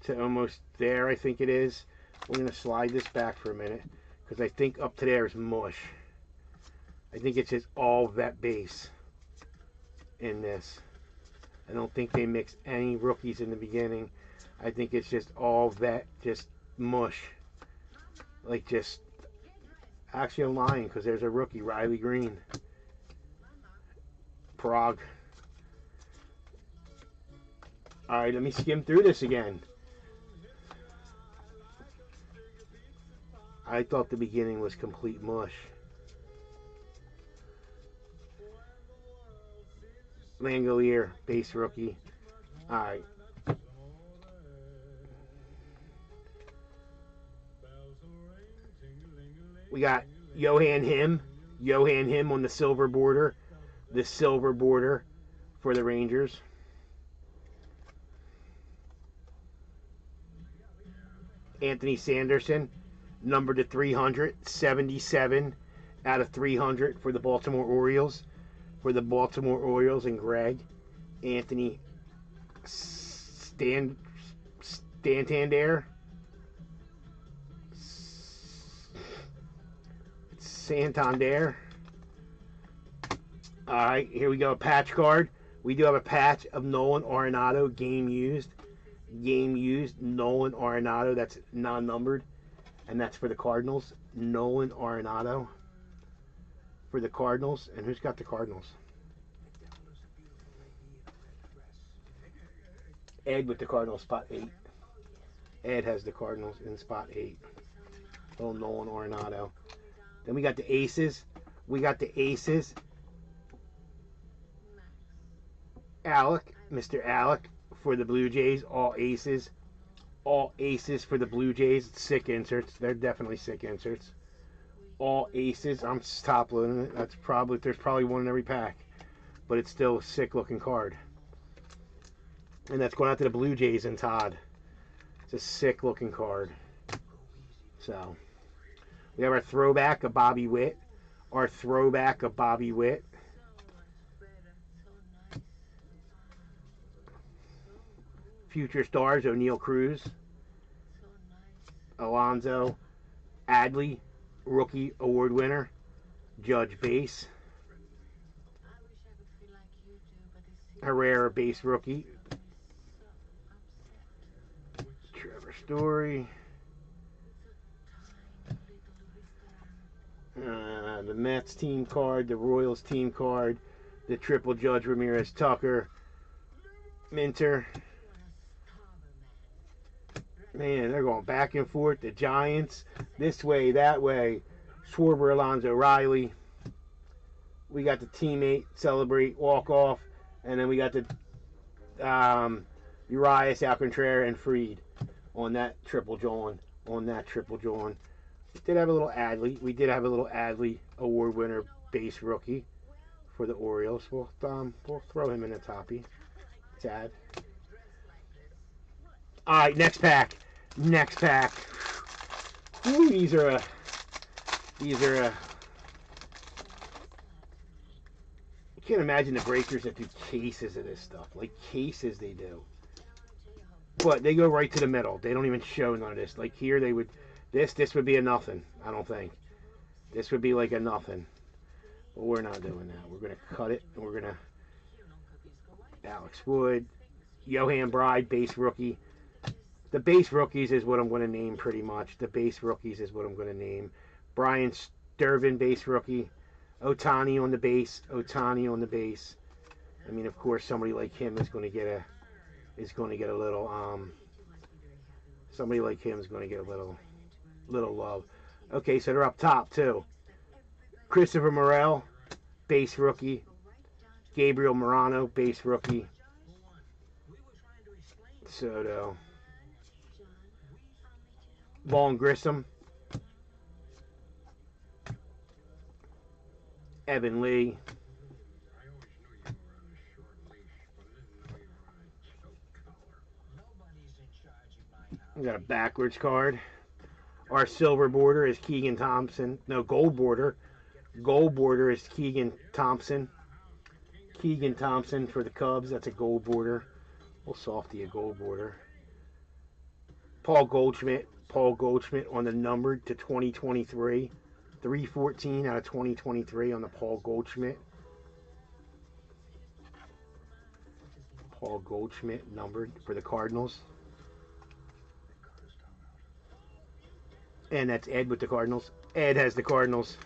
To almost there, I think it is. We're going to slide this back for a minute. Because I think up to there is mush. I think it's just all vet base in this. I don't think they mix any rookies in the beginning. I think it's just all vet, just mush. Like just... Actually, I'm lying because there's a rookie, Riley Green. Prague. Alright, let me skim through this again. I thought the beginning was complete mush. Langolier, base rookie. Alright. We got Johan Him on the silver border. The silver border for the Rangers. Anthony Sanderson, number to 300, 77 out of 300 for the Baltimore Orioles. For the Baltimore Orioles and Greg. Anthony Santander. Santander. Alright, here we go. Patch card. We do have a patch of Nolan Arenado, game used. Game used, Nolan Arenado. That's non-numbered. And that's for the Cardinals. Nolan Arenado for the Cardinals. And who's got the Cardinals? Ed with the Cardinals, spot 8. Ed has the Cardinals in spot 8. Little Nolan Arenado. Then we got the Aces. We got the Aces. Alec, Mr. Alec for the Blue Jays. All Aces. All Aces for the Blue Jays. Sick inserts. They're definitely sick inserts. All Aces. I'm top loading it. That's probably, there's probably one in every pack. But it's still a sick looking card. And that's going out to the Blue Jays and Todd. It's a sick looking card. So, we have our throwback of Bobby Witt. Our throwback of Bobby Witt. Future stars, O'Neal Cruz. Alonzo Adley, rookie award winner. Judge base. Herrera base rookie. Trevor Story. The Mets team card, the Royals team card, the triple Judge Ramirez Tucker. Minter. Man, they're going back and forth. The Giants, this way, that way. Schwarber, Alonzo, Riley. We got the teammate, celebrate, walk off. And then we got the Urias, Alcantara, and Freed on that triple John. On that triple John. We did have a little Adley. We did have a little Adley award winner base rookie for the Orioles. We'll throw him in the toppy. Sad. All right, next pack. Next pack. Ooh, these are I can't imagine the breakers that do cases of this stuff. Like cases they do. But they go right to the middle. They don't even show none of this. Like here they would, this would be a nothing, I don't think. This would be like a nothing. But we're not doing that. We're going to cut it. And we're going to, Alex Wood, Johan Bride, base rookie. The base rookies is what I'm going to name pretty much. The base rookies is what I'm going to name. Brian Sturvin, base rookie. Otani on the base. Otani on the base. I mean, of course, somebody like him is going to get is going to get a little somebody like him is going to get a little love. Okay, so they're up top too. Christopher Morel, base rookie. Gabriel Morano, base rookie. Soto. Vaughn Grissom. Evan Lee. We got a backwards card. Our silver border is Keegan Thompson. No, gold border. Gold border is Keegan Thompson. Keegan Thompson for the Cubs. That's a gold border. We'll softy a gold border. Paul Goldschmidt. Paul Goldschmidt on the numbered to 2023. 314 out of 2023 on the Paul Goldschmidt. Paul Goldschmidt numbered for the Cardinals. And that's Ed with the Cardinals. Ed has the Cardinals.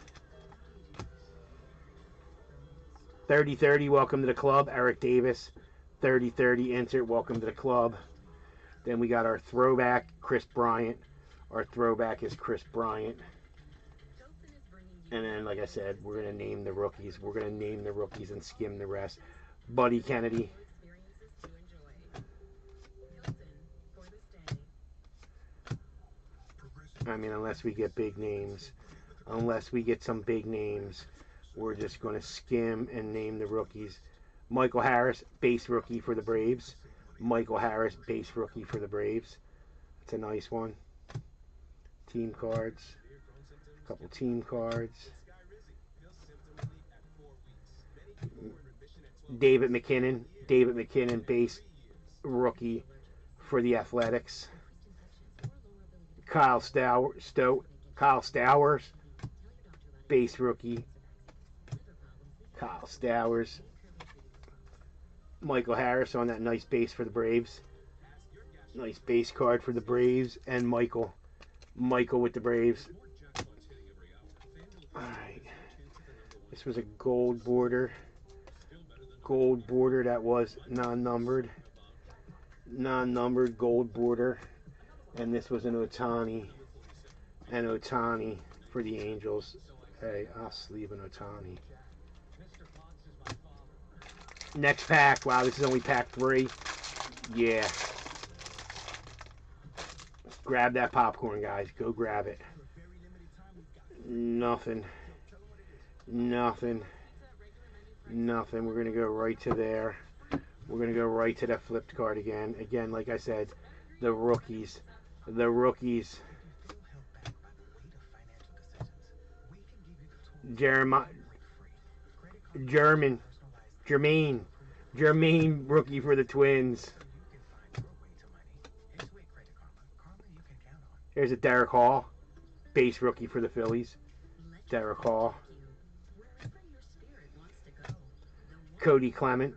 30-30, welcome to the club. Eric Davis. 30-30 insert, welcome to the club. Then we got our throwback, Chris Bryant. Our throwback is Chris Bryant. And then, like I said, we're going to name the rookies. We're going to name the rookies and skim the rest. Buddy Kennedy. I mean, unless we get big names. Unless we get some big names, we're just going to skim and name the rookies. Michael Harris, base rookie for the Braves. Michael Harris, base rookie for the Braves. That's a nice one. Team cards. A couple team cards. David McKinnon. David McKinnon, base rookie for the Athletics. Kyle Stowers, base rookie. Kyle Stowers. Michael Harris on that nice base for the Braves. Nice base card for the Braves. And Michael with the Braves. Alright. This was a gold border. Gold border that was non-numbered. Non-numbered gold border. And this was an Ohtani. An Ohtani for the Angels. Hey, I'll sleeve an Ohtani. Next pack. Wow, this is only pack 3. Yeah. Grab that popcorn, guys. Go grab it. Nothing. Nothing. Nothing. We're going to go right to there. We're going to go right to that flipped card again. Again, like I said, the rookies. The rookies. Jermaine, rookie for the Twins. Here's a Derek Hall, base rookie for the Phillies. Derek Hall. Cody Clement,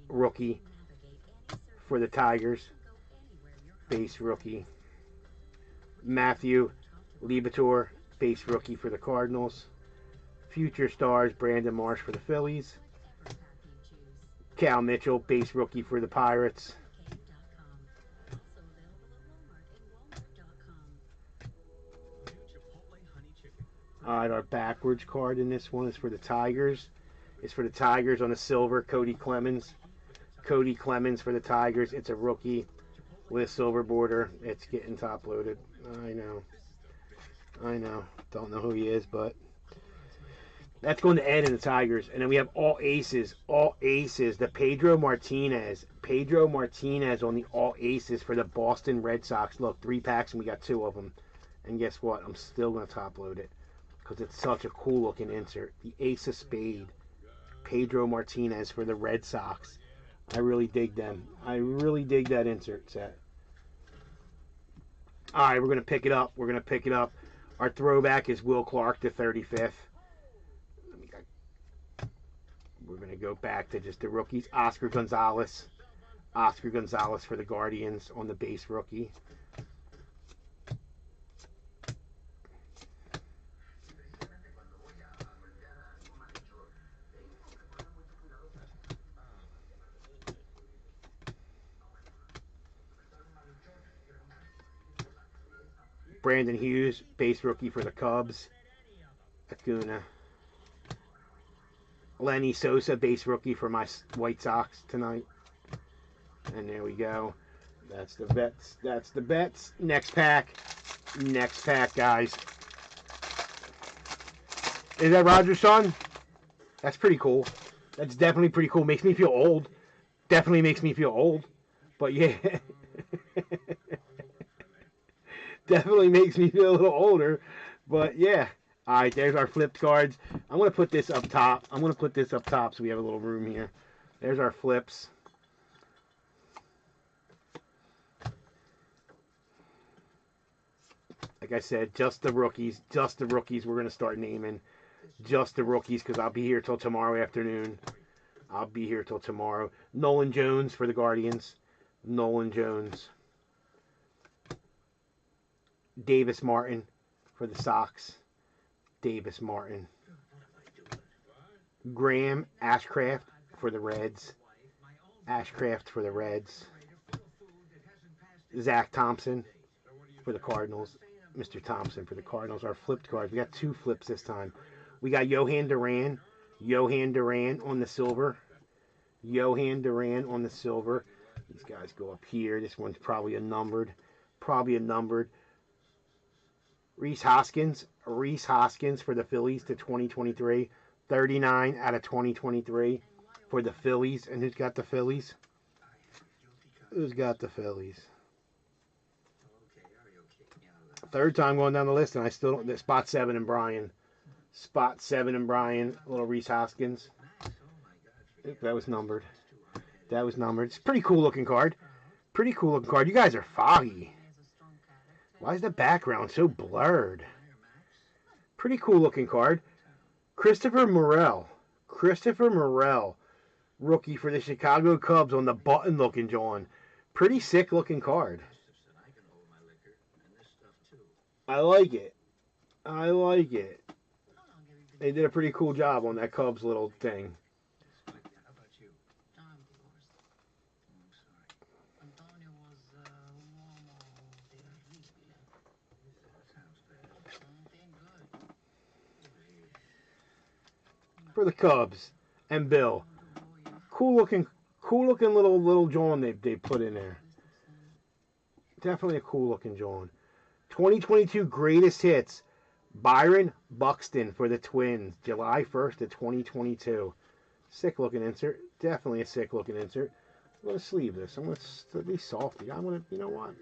rookie for the Tigers. Base rookie. Matthew Liberatore, base rookie for the Cardinals. Future stars, Brandon Marsh for the Phillies. Cal Mitchell, base rookie for the Pirates. Alright, our backwards card in this one is for the Tigers. It's for the Tigers on a silver, Cody Clemens. Cody Clemens for the Tigers. It's a rookie with a silver border. It's getting top loaded. I know. Don't know who he is, but that's going to Ed and the Tigers. And then we have all aces. All aces. The Pedro Martinez. Pedro Martinez on the all aces for the Boston Red Sox. Look, 3 packs and we got 2 of them. And guess what? I'm still going to top load it because it's such a cool looking insert. The Ace of Spade. Pedro Martinez for the Red Sox. I really dig them. I really dig that insert set. Alright, we're going to pick it up. We're going to pick it up. Our throwback is Will Clark to 35th. We're going to go back to just the rookies. Oscar Gonzalez. Oscar Gonzalez for the Guardians on the base rookie. Brandon Hughes, base rookie for the Cubs. Acuna. Lenny Sosa, base rookie for my White Sox tonight. And there we go. That's the bets. That's the bets. Next pack. Next pack, guys. Is that Roger's son? That's pretty cool. That's definitely pretty cool. Makes me feel old. Definitely makes me feel old. But yeah. Definitely makes me feel a little older. But yeah. Alright, there's our flipped cards. I'm going to put this up top. I'm going to put this up top so we have a little room here. There's our flips. Like I said, just the rookies. Just the rookies we're going to start naming. Just the rookies, because I'll be here till tomorrow afternoon. I'll be here till tomorrow. Nolan Jones for the Guardians. Nolan Jones. Davis Martin for the Sox. Davis Martin. Graham Ashcraft for the Reds. Ashcraft for the Reds. Zach Thompson for the Cardinals. Mr. Thompson for the Cardinals. Our flipped cards. We got two flips this time. We got Johan Duran. Johan Duran on the silver. Johan Duran on the silver. These guys go up here. This one's probably a numbered. Probably a numbered. Rhys Hoskins. Rhys Hoskins for the Phillies to 2023. 39 out of 2023 for the Phillies. And who's got the Phillies? Who's got the Phillies? Third time going down the list, and I still don't. Spot 7 and Brian. Spot 7 and Brian. Little Rhys Hoskins. That was numbered. That was numbered. It's a pretty cool looking card. Pretty cool looking card. You guys are foggy. Why is the background so blurred? Pretty cool looking card. Christopher Morel. Christopher Morel. Rookie for the Chicago Cubs on the button looking John. Pretty sick looking card. I like it. I like it. They did a pretty cool job on that Cubs little thing. For the Cubs and Bill. Cool looking little John they put in there. Definitely a cool looking John. 2022 greatest hits. Byron Buxton for the Twins. July 1st of 2022. Sick looking insert. Definitely a sick looking insert. I'm going to sleeve this. I'm going to at least softy it. I'm going to, you know what?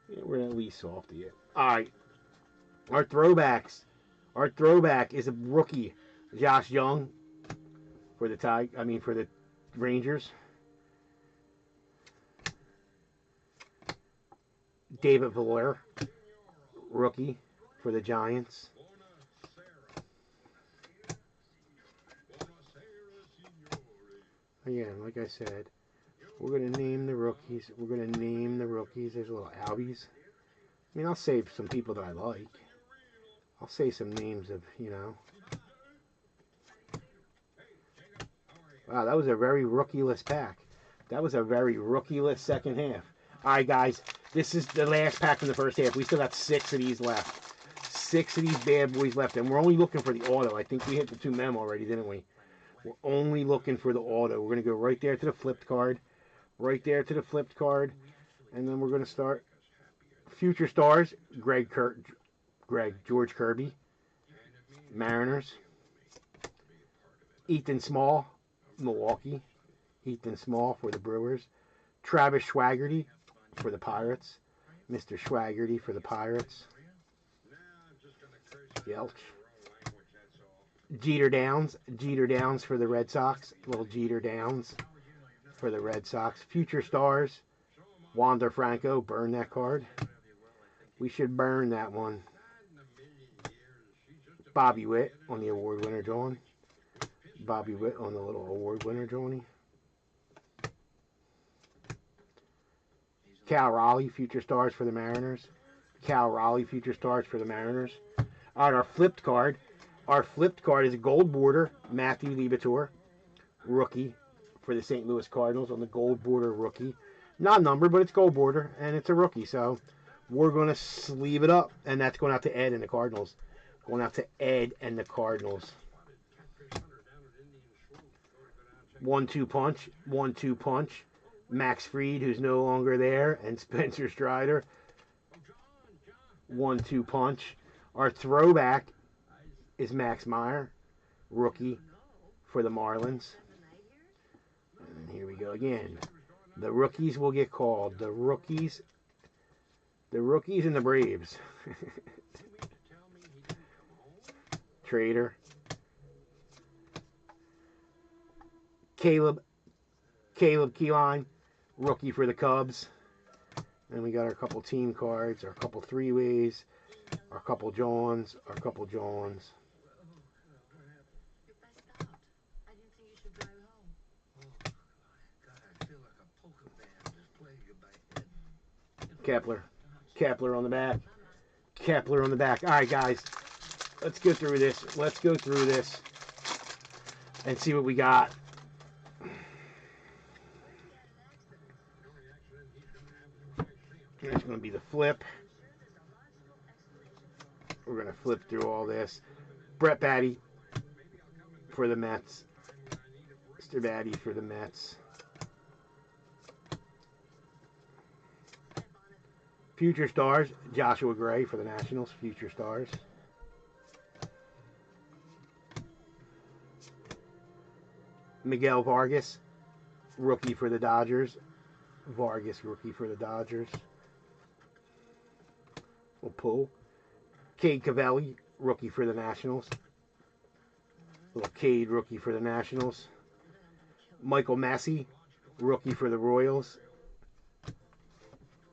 Yeah, we're going to at least softy it. Alright. Our throwbacks. Our throwback is a rookie. Josh Young for the for the Rangers. David Valera, rookie for the Giants. Again, like I said, we're going to name the rookies. We're going to name the rookies. There's a little Albies. I mean, I'll save some people that I like. I'll say some names of, you know. Wow, that was a very rookie-less pack. That was a very rookie-less second half. All right, guys. This is the last pack from the first half. We still got 6 of these left. 6 of these bad boys left. And we're only looking for the auto. I think we hit the 2 mem already, didn't we? We're only looking for the auto. We're going to go right there to the flipped card. Right there to the flipped card. And then we're going to start Future Stars. George Kirby. Mariners. Ethan Small. Milwaukee. Ethan Small for the Brewers. Travis Schwaggerty for the Pirates. Mr. Schwaggerty for the Pirates. Yelch. Jeter Downs. Jeter Downs for the Red Sox. Little Jeter Downs for the Red Sox. Future Stars. Wander Franco. Burn that card. We should burn that one. Bobby Witt on the award winner drawing. Bobby Witt on the little award winner drawing. Cal Raleigh, Future Stars for the Mariners. Cal Raleigh, Future Stars for the Mariners. All right, our flipped card. Our flipped card is a gold border, Matthew Liberatore, rookie for the St. Louis Cardinals on the gold border rookie. Not numbered, but it's gold border, and it's a rookie. So We're going to sleeve it up, and that's going out to Ed and the Cardinals. Going out to Ed and the Cardinals. 1-2 punch. 1-2 punch. Max Fried, who's no longer there, and Spencer Strider. 1-2 punch. Our throwback is Max Meyer, rookie for the Marlins. And here we go again. The rookies will get called. The rookies and the Braves. Trader. Caleb Keyline, rookie for the Cubs. And we got our couple team cards, our couple three-ways, our couple Johns, our couple Johns. Kepler on the back. Kepler on the back. All right, guys. Let's go through this. Let's go through this and see what we got. There's going to be the flip. We're going to flip through all this. Brett Batty for the Mets. Mr. Batty for the Mets. Future Stars, Joshua Gray for the Nationals. Future Stars. Miguel Vargas, rookie for the Dodgers. Vargas, rookie for the Dodgers. We'll pull. Cade Cavalli, rookie for the Nationals. Little Cade, rookie for the Nationals. Michael Massey, rookie for the Royals.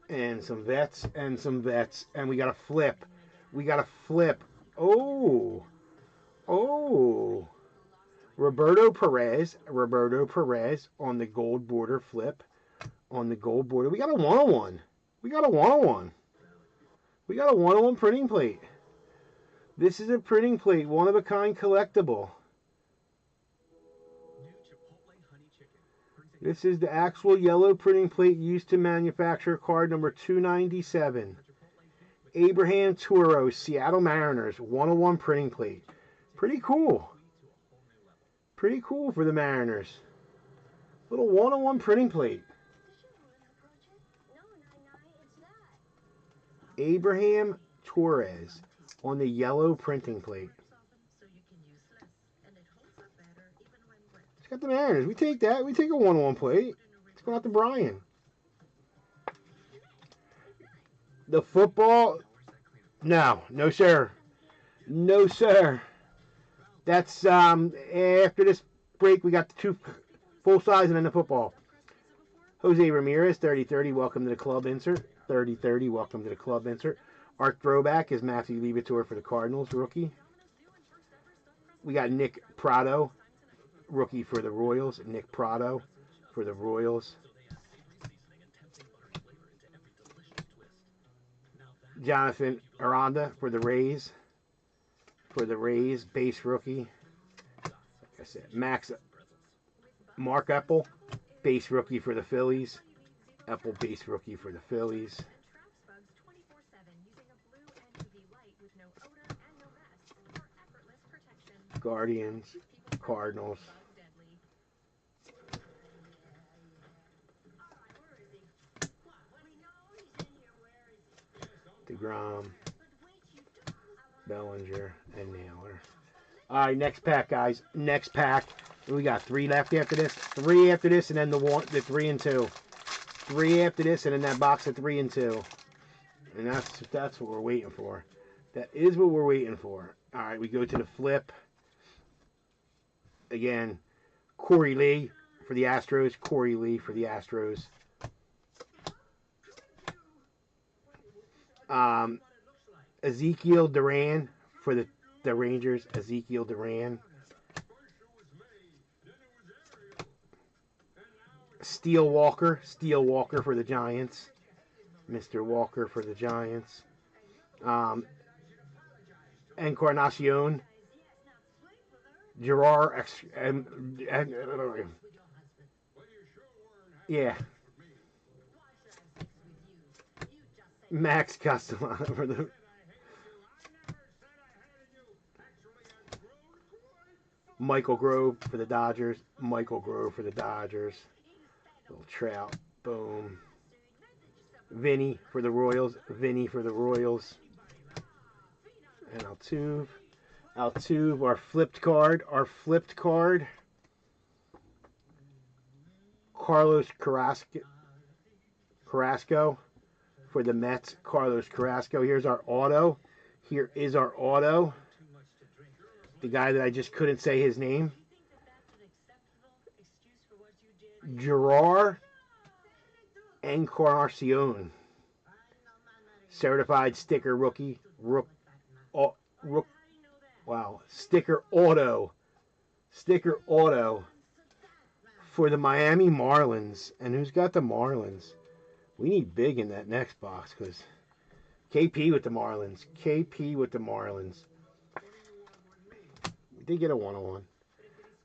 And some vets, and some vets. And we got a flip. We got a flip. Oh. Oh. Roberto Perez on the gold border flip. On the gold border. We got a 101. We got a 101. We got a 101 printing plate. This is a printing plate, one-of-a-kind collectible. This is the actual yellow printing plate used to manufacture card number 297. Abraham Toro, Seattle Mariners, 101 printing plate. Pretty cool. Pretty cool for the Mariners. Little 101 printing plate. Abraham Torres on the yellow printing plate. It's got the Mariners. We take that. We take a 101 plate. It's going out to Brian. The football. No sir. No sir. That's after this break we got the 2 full size and then the football. Jose Ramirez, 30-30, welcome to the club insert. 30-30, welcome to the club insert. Our throwback is Matthew Liberatore for the Cardinals, rookie. We got Nick Prado, rookie for the Royals. Nick Prado for the Royals. Jonathan Aranda for the Rays. For the Rays, base rookie. Like I said, Mark Epple, base rookie for the Phillies. Epple, base rookie for the Phillies. Guardians, Cardinals. DeGrom, Bellinger, and Naylor. All right, next pack, guys. Next pack. We got 3 left after this. 3 after this, and then the 3 and 2. 3 after this, and then that box of 3 and 2. And that's what we're waiting for. That is what we're waiting for. All right, we go to the flip. Again, Corey Lee for the Astros. Corey Lee for the Astros. Ezekiel Duran for the Rangers. Ezekiel Duran. Steele Walker for the Giants. Mr. Walker for the Giants. Encarnacion. Gerard. Yeah. Max Castellano for the Michael Grove for the Dodgers. Michael Grove for the Dodgers. Little Trout. Boom. Vinny for the Royals. Vinny for the Royals. And Altuve. Altuve, our flipped card. Our flipped card. Carlos Carrasco for the Mets. Carlos Carrasco. Here's our auto. Here is our auto. The guy that I just couldn't say his name. Gerard Encarnacion. Certified sticker rookie. Wow. Sticker auto. Sticker auto for the Miami Marlins. And who's got the Marlins? We need big in that next box because KP with the Marlins. KP with the Marlins. We did get a 1-on-1.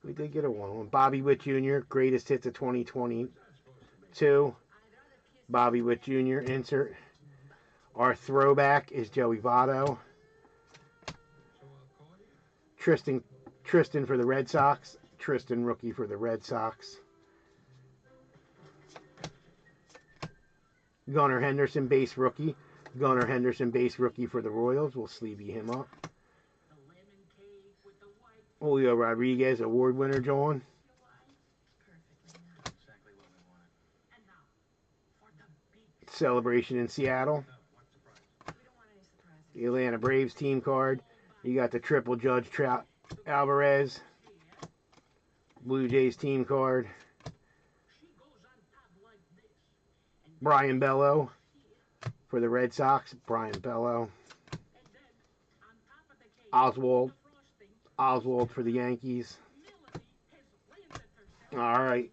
We did get a 1-on-1. Bobby Witt Jr., greatest hits of 2022. Bobby Witt Jr. insert. Our throwback is Joey Votto. Tristan for the Red Sox. Tristan rookie for the Red Sox. Gunnar Henderson base rookie. Gunnar Henderson base rookie for the Royals. We'll sleevey him up. Julio Rodriguez award winner, John. Celebration in Seattle. The Atlanta Braves team card. You got the triple Judge Trout Alvarez. Blue Jays team card. Brian Bello for the Red Sox. Brian Bello. Oswald for the Yankees. All right.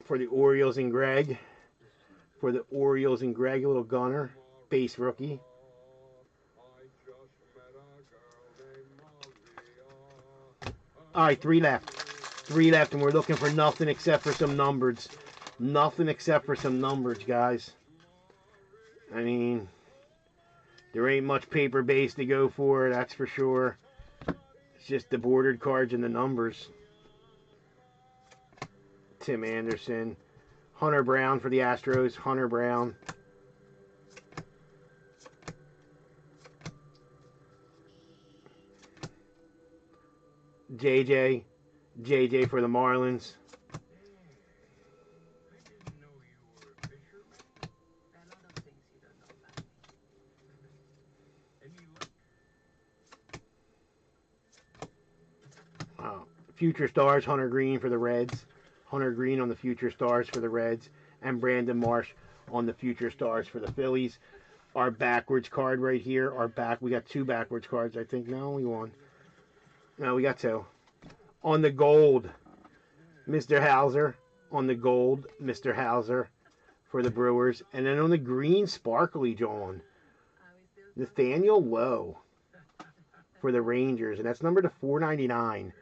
For the Orioles and Greg. For the Orioles and Greg, a little Gunner. Base rookie. All right, 3 left. 3 left, and we're looking for nothing except for some numbers. Nothing except for some numbers, guys. I mean, there ain't much paper base to go for, that's for sure. It's just the bordered cards and the numbers. Tim Anderson. Hunter Brown for the Astros. Hunter Brown. JJ for the Marlins. Future Stars, Hunter Green for the Reds. Hunter Green on the Future Stars for the Reds. And Brandon Marsh on the Future Stars for the Phillies. Our backwards card right here. We got 2 backwards cards, I think. No, only 1. No, we got 2. On the gold, Mr. Hauser. On the gold, Mr. Hauser for the Brewers. And then on the green, sparkly, John, Nathaniel Lowe for the Rangers. And that's numbered to 499.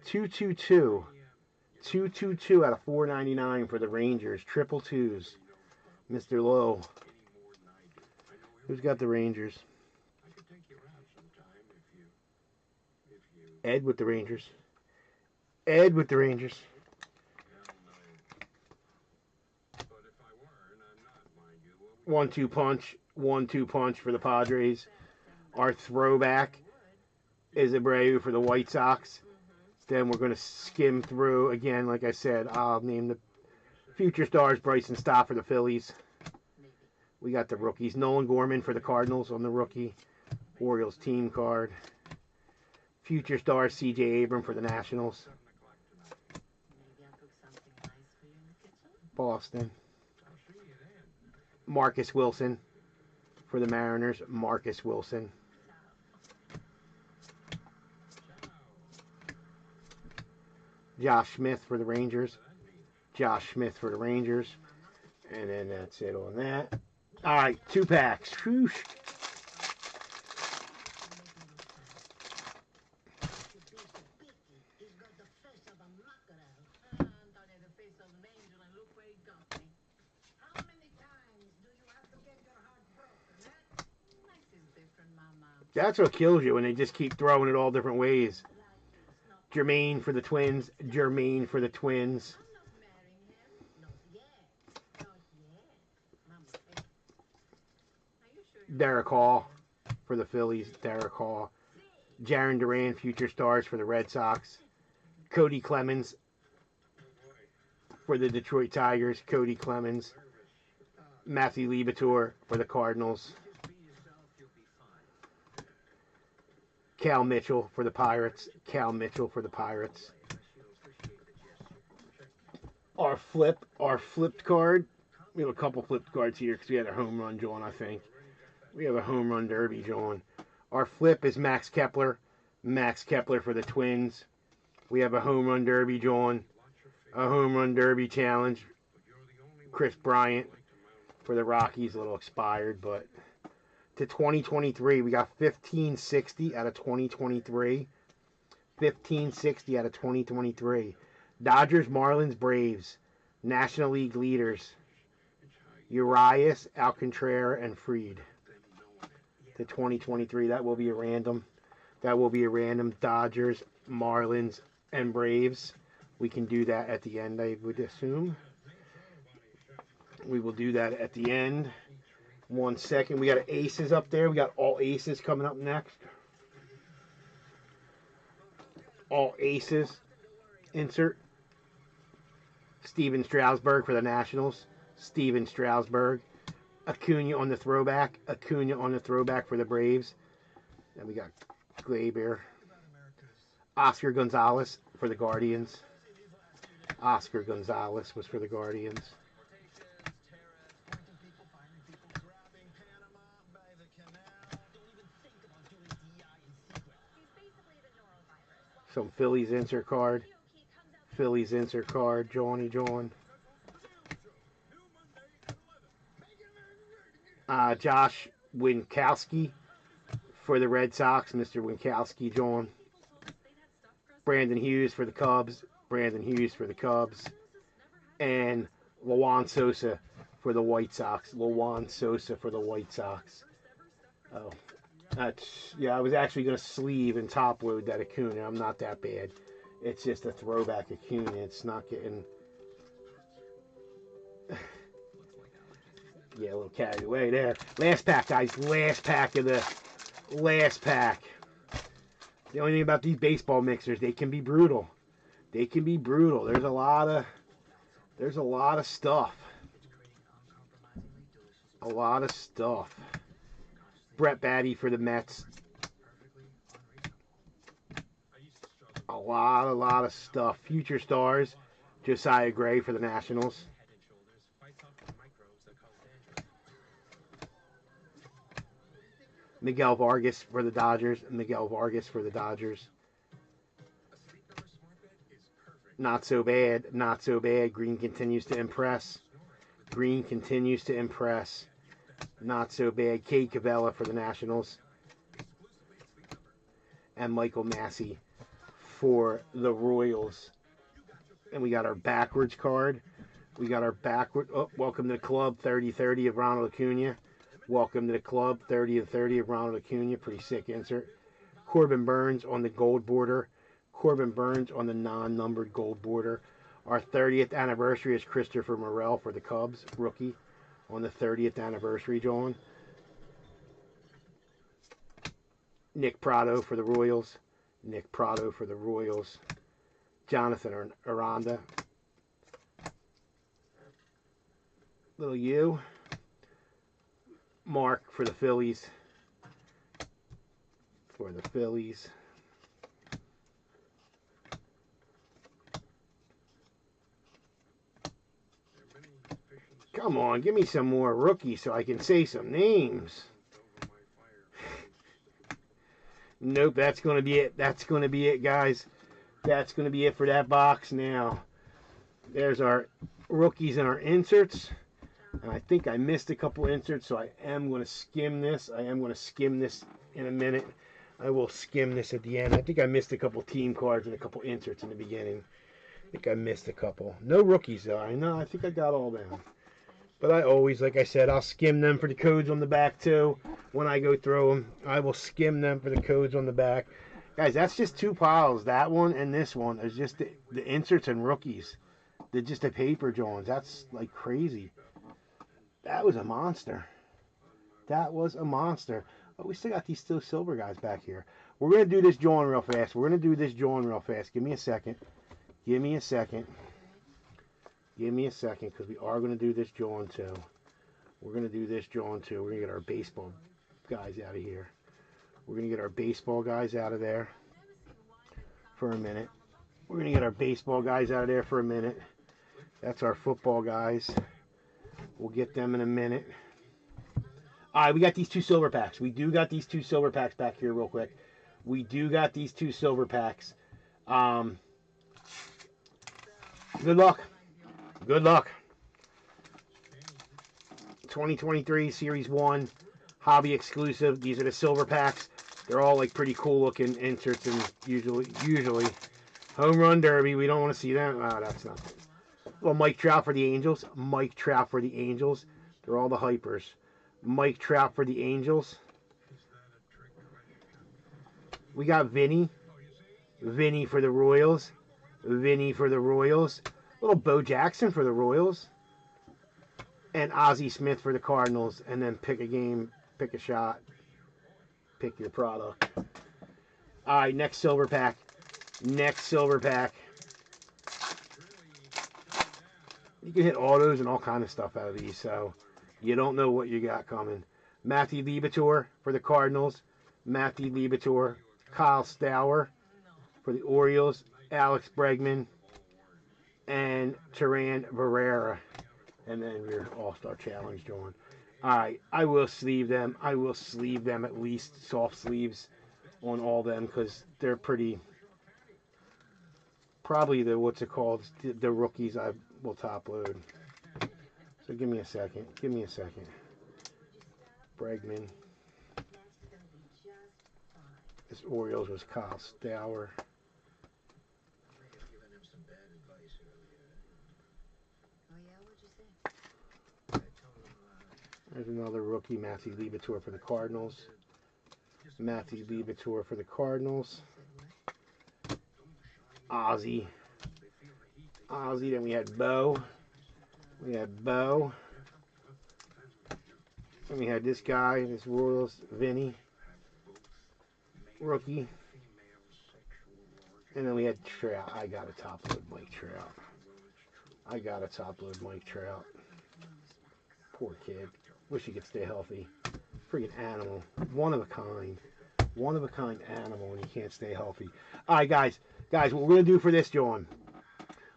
222. 222 out of 499 for the Rangers. Triple twos. Mr. Lowe. Who's got the Rangers? Ed with the Rangers. Ed with the Rangers. One-two punch. 1-2 punch for the Padres. Our throwback is Abreu for the White Sox. Then we're going to skim through again. Like I said, I'll name the Future Stars. Bryson Stott for the Phillies. We got the rookies. Nolan Gorman for the Cardinals on the rookie. Orioles team card. Future Stars. C.J. Abram for the Nationals. Boston. Marcus Wilson for the Mariners. Marcus Wilson. Josh Smith for the Rangers. Josh Smith for the Rangers. And then that's it on that. All right, 2 packs. Whoosh. That's what kills you when they just keep throwing it all different ways. Jermaine for the Twins. Jermaine for the Twins. Derek Hall for the Phillies. Derek Hall. Jarren Duran, future stars for the Red Sox. Cody Clemens for the Detroit Tigers. Cody Clemens. Matthew Liberatore for the Cardinals. Cal Mitchell for the Pirates. Cal Mitchell for the Pirates. Our flipped card. We have a couple flipped cards here because we had a home run drawn, I think. We have a home run derby drawn. Our flip is Max Kepler. Max Kepler for the Twins. We have a home run derby drawn. A home run derby challenge. Chris Bryant for the Rockies. A little expired, but to 2023, we got 1560 out of 2023. 1560 out of 2023. Dodgers, Marlins, Braves. National League leaders. Urias, Alcantara, and Fried. To 2023, that will be a random. That will be a random. Dodgers, Marlins, and Braves. We can do that at the end, I would assume. We will do that at the end. 1 second. We got aces up there. We got all aces coming up next. All aces. Insert. Steven Strasburg for the Nationals. Steven Strasburg. Acuna on the throwback. Acuna on the throwback for the Braves. Then we got Glaber. Oscar Gonzalez for the Guardians. Oscar Gonzalez was for the Guardians. Some Phillies insert card. Phillies insert card. Johnny John. Josh Winkowski for the Red Sox. Mr. Winkowski, John. Brandon Hughes for the Cubs. Brandon Hughes for the Cubs. And Luan Sosa for the White Sox. Luan Sosa for the White Sox. Oh, yeah, I was actually going to sleeve and top load that Acuna. I'm not that bad. It's just a throwback Acuna. It's not getting... Yeah, a little carried away there. Last pack, guys. Last pack of the... Last pack. The only thing about these baseball mixers, they can be brutal. They can be brutal. There's a lot of stuff. A lot of stuff. Brett Baty for the Mets. A lot of stuff. Future stars. Josiah Gray for the Nationals. Miguel Vargas for the Dodgers. Miguel Vargas for the Dodgers. Not so bad. Not so bad. Green continues to impress. Green continues to impress. Not so bad. Cade Cavella for the Nationals. And Michael Massey for the Royals. And we got our backwards card. We got our backward. Oh, welcome to the club. 30-30 of Ronald Acuna. Welcome to the club. 30-30 of Ronald Acuna. Pretty sick insert. Corbin Burns on the gold border. Corbin Burns on the non-numbered gold border. Our 30th anniversary is Christopher Morel for the Cubs. Rookie. On the 30th anniversary, John. Nick Prado for the Royals. Nick Prado for the Royals. Jonathan Aranda. Little U. Mark for the Phillies. For the Phillies. Come on, give me some more rookies so I can say some names. Nope, that's going to be it. That's going to be it, guys. That's going to be it for that box now. There's our rookies and our inserts. And I think I missed a couple inserts, so I am going to skim this. I am going to skim this in a minute. I will skim this at the end. I think I missed a couple team cards and a couple inserts in the beginning. I think I missed a couple. No rookies, though. I know. I think I got all them. But I always, like I said, I'll skim them for the codes on the back too. When I go through them, I will skim them for the codes on the back. Guys, that's just 2 piles. That one and this one is just the inserts and rookies. They're just the paper Johns. That's like crazy. That was a monster. That was a monster. But we still got these still silver guys back here. We're going to do this John real fast. We're going to do this John real fast. Give me a second. Give me a second. Give me a second, because we are going to do this John too. We're going to do this John too. We're going to get our baseball guys out of here. We're going to get our baseball guys out of there for a minute. We're going to get our baseball guys out of there for a minute. That's our football guys. We'll get them in a minute. All right, we got these 2 silver packs. We do got these 2 silver packs back here real quick. We do got these 2 silver packs. Good luck. Good luck. 2023 Series 1 hobby exclusive. These are the silver packs. They're all like pretty cool looking inserts, and usually home run derby. We don't want to see them. Oh, that's not good. Well, Mike Trout for the Angels. Mike Trout for the Angels. They're all the hypers. Mike Trout for the Angels. We got Vinny. Vinny for the Royals. Vinny for the Royals. Little Bo Jackson for the Royals. And Ozzie Smith for the Cardinals. And then pick a game, pick a shot, pick your product. All right, next silver pack. Next silver pack. You can hit autos and all kind of stuff out of these, so you don't know what you got coming. Matthew Liberatore for the Cardinals. Matthew Liberatore. Kyle Stauer for the Orioles. Alex Bregman. And Teran Barrera. And then your All-Star Challenge, John. Alright, I will sleeve them. I will sleeve them, at least soft sleeves on all them, because they're pretty... Probably the, what's it called, the rookies I will top load. So give me a second. Give me a second. Bregman. This Orioles was Kyle Stauer. There's another rookie, Matthew Liberatore for the Cardinals. Matthew Liberatore for the Cardinals. Ozzie. Ozzie. Then we had Bo. We had Bo. Then we had this guy, this Royals, Vinny. Rookie. And then we had Trout. I got to top load Mike Trout. I got to top load Mike Trout. Poor kid. Wish he could stay healthy. Freaking animal. One of a kind. One of a kind animal, and he can't stay healthy. All right, guys. Guys, what we're going to do for this, John.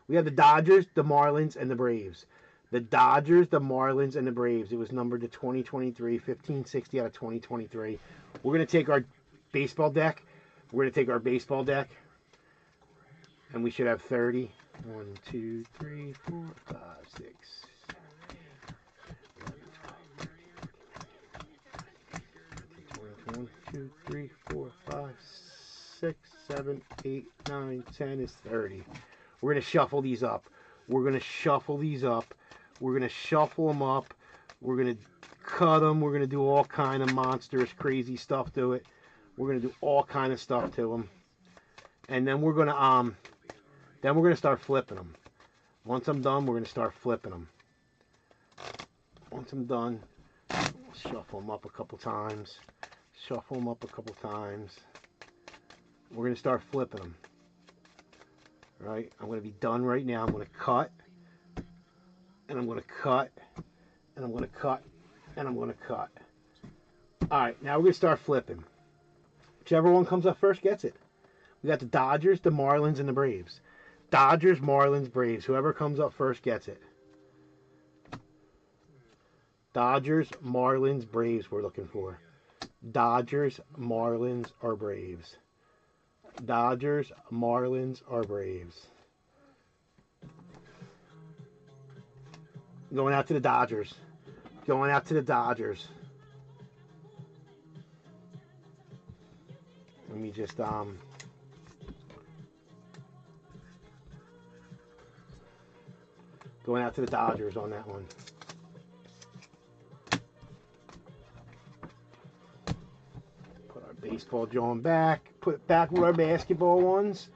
We have the Dodgers, the Marlins, and the Braves. The Dodgers, the Marlins, and the Braves. It was numbered to 2023, 1560 out of 2023. We're going to take our baseball deck. We're going to take our baseball deck. And we should have 30. 1, 2, 3, 4, 5, 6, 1, 2, 3, 4, 5, 6, 7, 8, 9, 10 is 30. We're going to shuffle these up. We're going to shuffle these up. We're going to shuffle them up. We're going to cut them. We're going to do all kind of monstrous, crazy stuff to it. We're going to do all kind of stuff to them. And then we're going to start flipping them. Once I'm done, we're going to start flipping them. Once I'm done, we'll shuffle them up a couple times. Shuffle them up a couple times. We're going to start flipping them. All right, I'm going to be done right now. I'm going to cut, and I'm going to cut, and I'm going to cut, and I'm going to cut. All right, now we're going to start flipping. Whichever one comes up first gets it. We got the Dodgers, the Marlins, and the Braves. Dodgers, Marlins, Braves. Whoever comes up first gets it. Dodgers, Marlins, Braves we're looking for. Dodgers, Marlins, or Braves. Dodgers, Marlins, or Braves. Going out to the Dodgers. Going out to the Dodgers. Let me just going out to the Dodgers on that one. Baseball John back. Put it back with our basketball ones.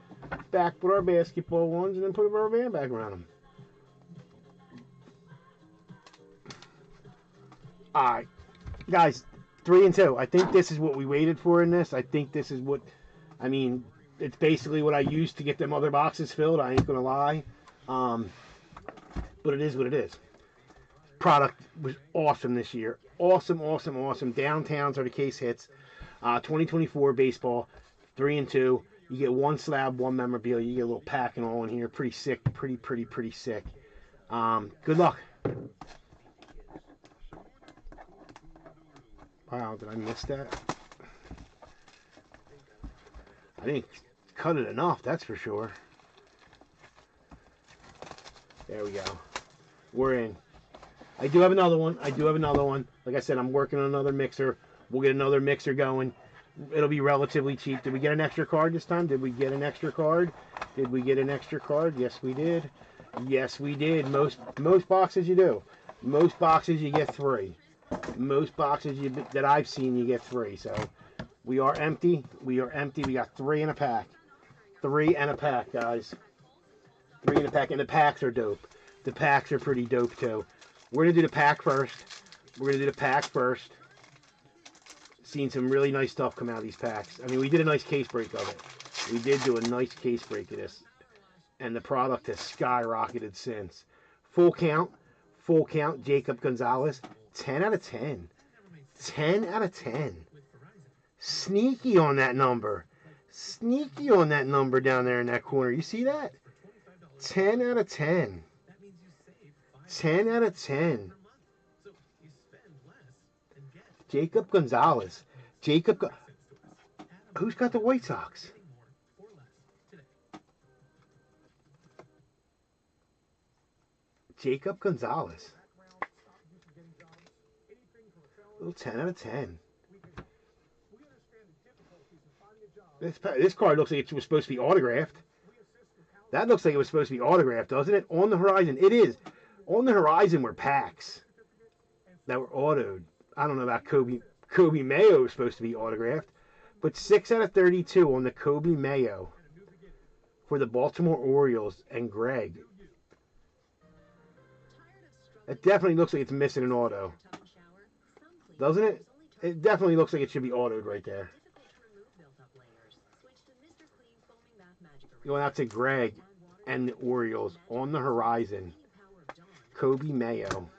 Back with our basketball ones, and then put a rubber band back around them. Alright. Guys, 3 and 2. I think this is what we waited for in this. I think this is what, I mean, it's basically what I used to get them other boxes filled. I ain't gonna lie. But it is what it is. Product was awesome this year. Awesome. Downtowns are the case hits. 2024 baseball, 3 and 2. You get 1 slab, 1 memorabilia. You get a little pack and all in here. Pretty sick. Pretty sick. Good luck. Wow, did I miss that? I didn't cut it enough, that's for sure. There we go. We're in. I do have another one. Like I said, I'm working on another mixer. We'll get another mixer going. It'll be relatively cheap. Did we get an extra card this time? Did we get an extra card? Yes, we did. Most boxes you do. Most boxes you get 3. Most boxes that I've seen, you get 3. So we are empty. We got 3 in a pack. 3 in a pack, guys. 3 in a pack. And the packs are dope. The packs are pretty dope, too. We're going to do the pack first. Seen some really nice stuff come out of these packs. I mean, we did a nice case break of it. We did do a nice case break of this. And the product has skyrocketed since. Full count, Jacob Gonzalez. 10 out of 10. 10 out of 10. Sneaky on that number. Down there in that corner. You see that? 10 out of 10. 10 out of 10. Jacob Gonzalez. Who's got the White Sox? Jacob Gonzalez. Little 10 out of 10. This card looks like it was supposed to be autographed. That looks like it was supposed to be autographed, doesn't it? On the horizon. It is. On the horizon were packs that were autoed. I don't know about Kobe Mayo was supposed to be autographed. But 6 out of 32 on the Kobe Mayo for the Baltimore Orioles and Greg. It definitely looks like it's missing an auto. Doesn't it? It definitely looks like it should be autoed right there. Going out to Greg and the Orioles on the horizon. Kobe Mayo.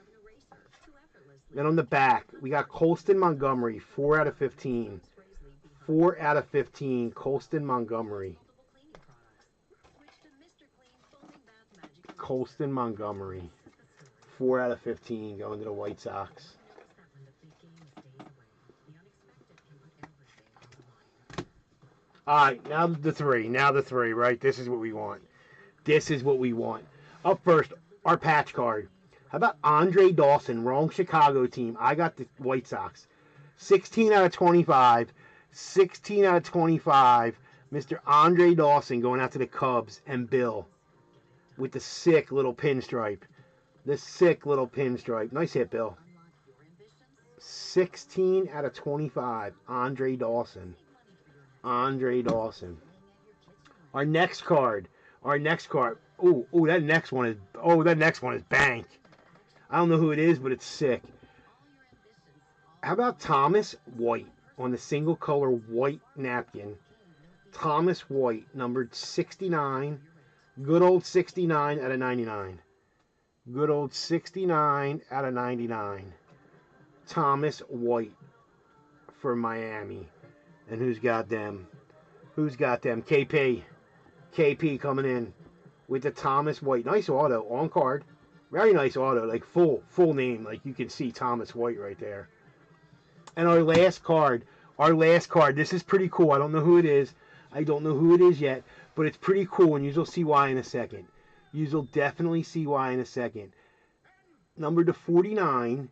Then on the back, we got Colston Montgomery, 4 out of 15. 4 out of 15, Colston Montgomery. Colston Montgomery. 4 out of 15 going to the White Sox. Alright, now the three, right? This is what we want. Up first, our patch card. How about Andre Dawson? Wrong Chicago team. I got the White Sox. 16 out of 25. 16 out of 25. Mr. Andre Dawson going out to the Cubs and Bill with the sick little pinstripe. Nice hit, Bill. 16 out of 25. Andre Dawson. Our next card. Ooh, that next one is bank. I don't know who it is, but it's sick. How about Thomas White on the single color white napkin? Thomas White, numbered 69. Good old 69 out of 99. Good old 69 out of 99. Thomas White for Miami. And who's got them? KP coming in with the Thomas White. Nice auto on card. Very nice auto. Like full name. Like you can see Thomas White right there. And our last card. This is pretty cool. I don't know who it is. I don't know who it is yet. But it's pretty cool. And you'll see why in a second. You'll definitely see why in a second. Number to 49.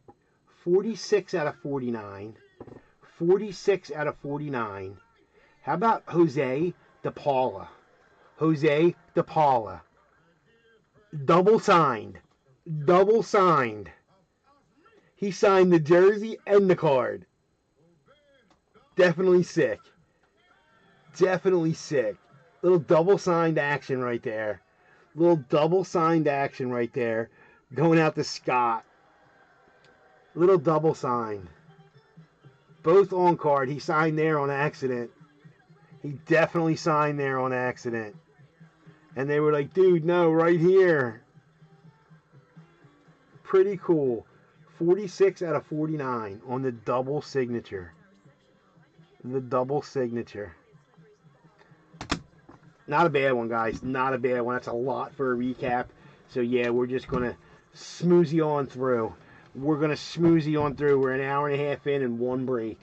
46 out of 49. 46 out of 49. How about Jose DePaula? Double signed. He signed the jersey and the card. Definitely sick. Definitely sick. Little double signed action right there. Little double signed action right there. Going out to Scott. Little double signed. Both on card. He signed there on accident. He definitely signed there on accident. And they were like, dude, no, right here. Pretty cool. 46 out of 49 on the double signature. The double signature. Not a bad one, guys. Not a bad one. That's a lot for a recap. So, yeah, we're just going to smoothie on through. We're going to smoothie on through. We're an hour and a half in and one break.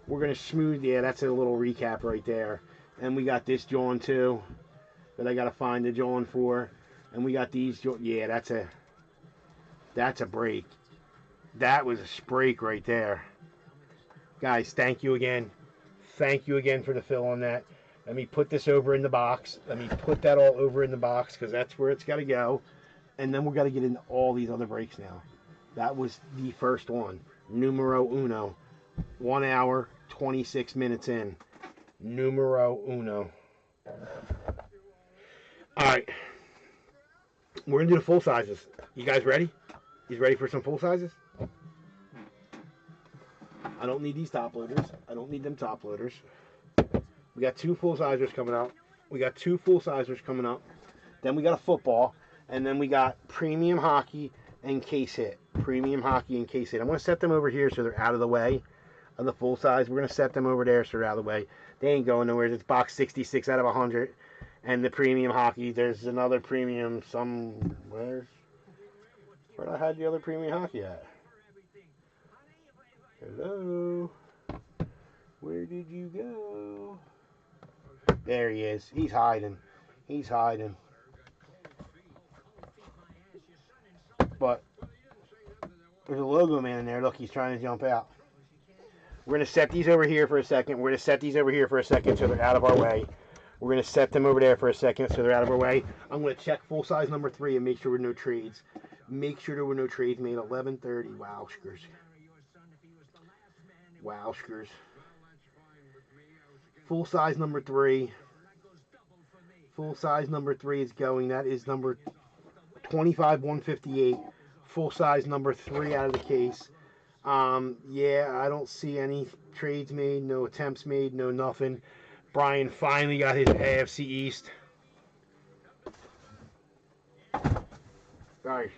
We're going to smooth. Yeah, that's a little recap right there. And we got this John, too, that I got to find the John for. And we got these. Yeah, that's a break. That was a break right there. Guys, thank you again. Thank you again for the fill on that. Let me put this over in the box. Let me put that all over in the box because that's where it's got to go. And then we've got to get into all these other breaks now. That was the first one. Numero uno. 1 hour, 26 minutes in. Numero uno. All right. We're going to do the full sizes. You guys ready? You ready for some full sizes? I don't need these top loaders. I don't need them top loaders. We got two full sizers coming up. Then we got a football. And then we got premium hockey and case hit. I'm going to set them over here so they're out of the way of the full size. We're going to set them over there so they're out of the way. They ain't going nowhere. It's box 66 out of 100. And the premium hockey, there's another premium somewhere. Where I had the other premium hockey at? Hello? Where did you go? There he is. He's hiding. But there's a logo man in there. Look, he's trying to jump out. We're going to set these over here for a second. So they're out of our way. We're going to set them over there for a second so they're out of our way. I'm going to check full size number 3 and make sure there were no trades. Make sure there were no trades made. 11:30. Wowskers. Full size number 3. Full size number 3 is going. That is number 25/158. Full size number 3 out of the case. Yeah, I don't see any trades made, no attempts made, no nothing. Brian finally got his AFC East. Guys.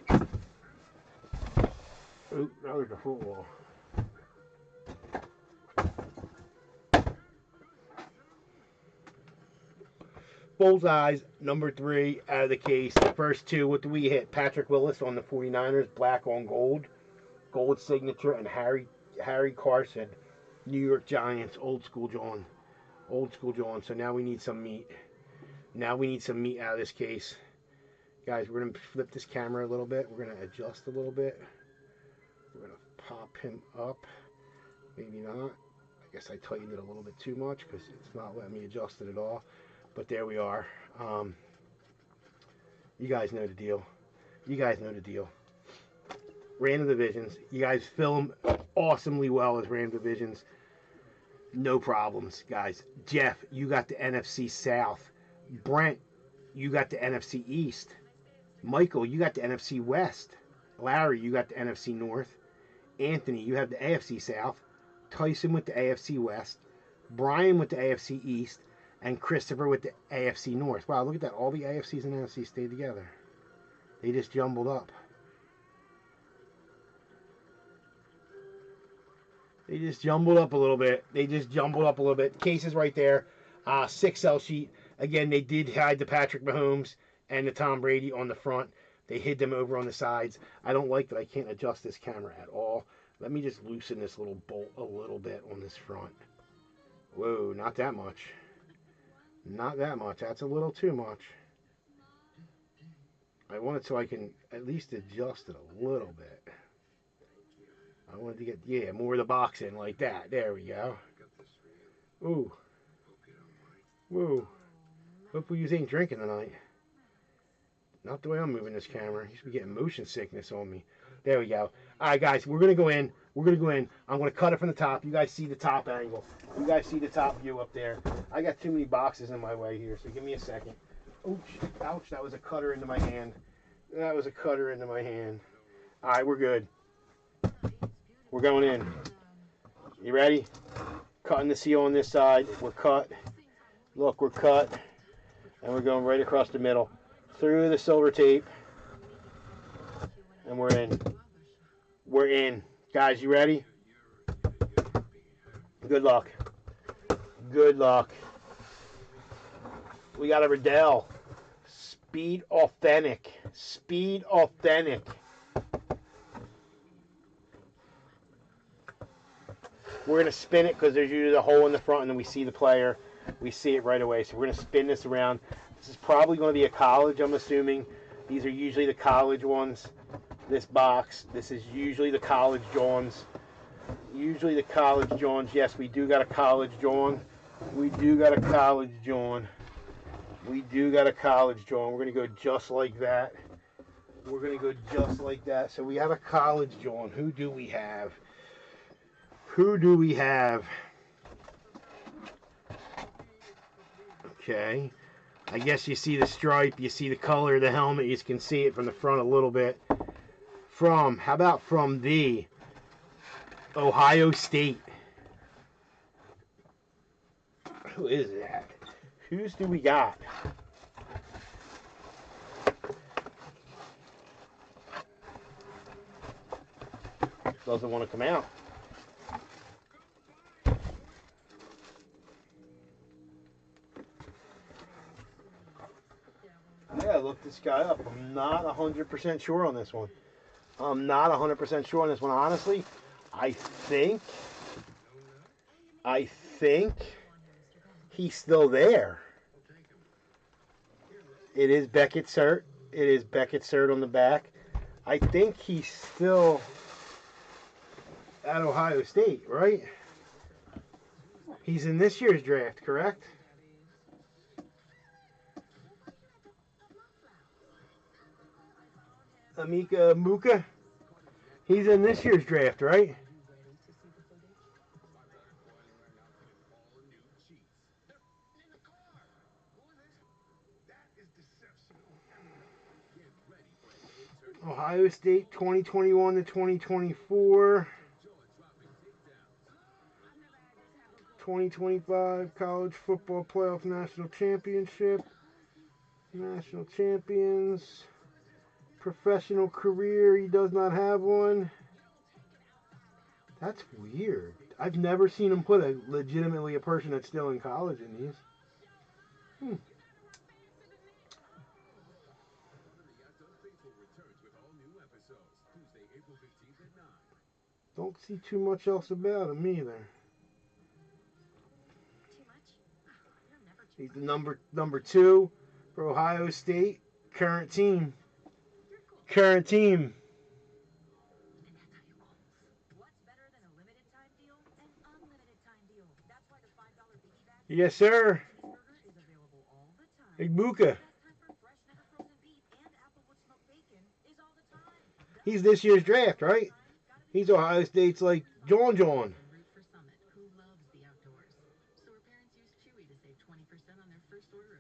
Oop, that was the football. Bullseyes, number 3 out of the case. The first two, what do we hit? Patrick Willis on the 49ers, black on gold. Gold signature, and Harry Carson, New York Giants, old school John. So now we need some meat. Out of this case. Guys, we're going to flip this camera a little bit. We're going to adjust a little bit. We're going to pop him up. Maybe not. I guess I tightened it a little bit too much because it's not letting me adjust it at all. But there we are. You guys know the deal. Random divisions. You guys film awesomely well as random divisions. No problems, guys. Jeff, you got the NFC South. Brent, you got the NFC East. Michael, you got the NFC West. Larry, you got the NFC North. Anthony, you have the AFC South. Tyson with the AFC West. Brian with the AFC East. And Christopher with the AFC North. Wow, look at that. All the AFCs and NFCs stayed together. They just jumbled up. They just jumbled up a little bit. Cases right there. 6 cell sheet. Again, they did hide the Patrick Mahomes and the Tom Brady on the front. They hid them over on the sides. I don't like that I can't adjust this camera at all. Let me just loosen this little bolt a little bit on this front. Whoa, not that much. That's a little too much. I want it so I can at least adjust it a little bit. I wanted to get, more of the box in like that. There we go. Ooh. Whoa. Hopefully you ain't drinking tonight. Not the way I'm moving this camera. He's getting motion sickness on me. There we go. All right, guys, we're gonna go in. We're gonna go in. I'm gonna cut it from the top. You guys see the top angle. You guys see the top view up there. I got too many boxes in my way here, so give me a second. Ouch! Ouch! That was a cutter into my hand. That was a cutter into my hand. All right, we're good. We're going in. You ready? Cutting the seal on this side. We're cut. Look, we're cut, and we're going right across the middle through the silver tape, and we're in. We're in. Guys, you ready? Good luck. Good luck. We got a Riddell. Speed Authentic. Speed Authentic. We're going to spin it because there's usually a hole in the front and then we see the player. We see it right away. So we're going to spin this around. This is probably going to be a college, I'm assuming. These are usually the college ones. This box. This is usually the college Johns. Usually the college Johns. Yes, we do got a college John. We do got a college John. We do got a college John. We're going to go just like that. We're going to go just like that. So we have a college John. Who do we have? Who do we have? Okay. I guess you see the stripe. You see the color of the helmet. You can see it from the front a little bit. How about from the Ohio State? Who is that? Whose do we got? Doesn't want to come out. Yeah, look this guy up. I'm not 100% sure on this one. I'm not 100% sure on this one. Honestly, I think he's still there. It is Beckett cert. It is Beckett cert on the back. I think he's still at Ohio State, right? He's in this year's draft, correct? Amika Muka. He's in this year's draft, right? Ohio State 2021 to 2024. 2025 College Football Playoff National Championship. National Champions. Professional career, he does not have one. That's weird. I've never seen him put legitimately a person that's still in college in these. Don't see too much else about him either. He's the number 2 for Ohio State. Current team. Current team. Yes, sir. Igbuka. He's this year's draft, right? He's Ohio State's like John.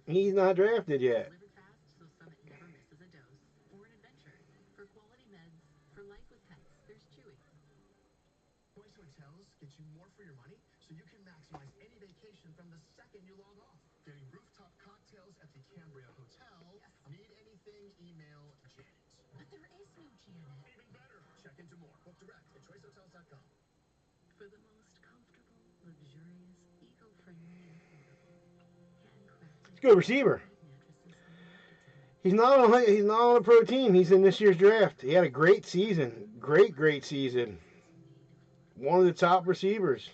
He's not drafted yet. Good receiver. He's not on a pro team. He's in this year's draft. He had a great season. Great season. One of the top receivers.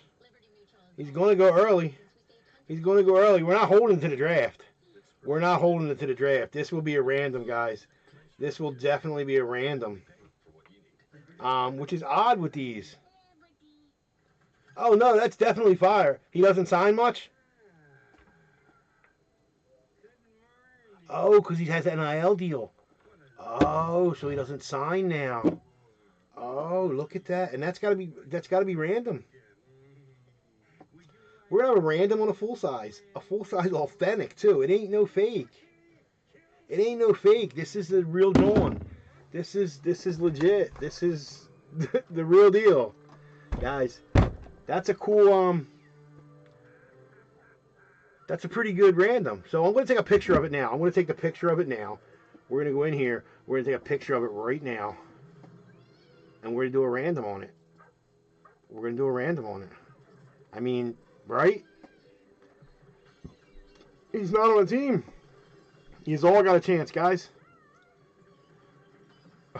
He's going to go early. We're not holding to the draft. This will be a random, guys. This will definitely be a random. Which is odd with these. Oh, no, that's definitely fire. He doesn't sign much? Oh, because he has an NIL deal. Oh, so he doesn't sign now. Oh, look at that. And that's gotta be random. We're gonna have a random on a full size. A full size authentic too. It ain't no fake. It ain't no fake. This is the real Dawn. This is legit. This is the real deal. Guys, that's a cool that's a pretty good random. So I'm gonna take a picture of it now. I'm gonna take the picture of it now. We're gonna go in here. We're gonna take a picture of it right now. And we're gonna do a random on it. We're gonna do a random on it. I mean, right? He's not on the team. He's all got a chance, guys.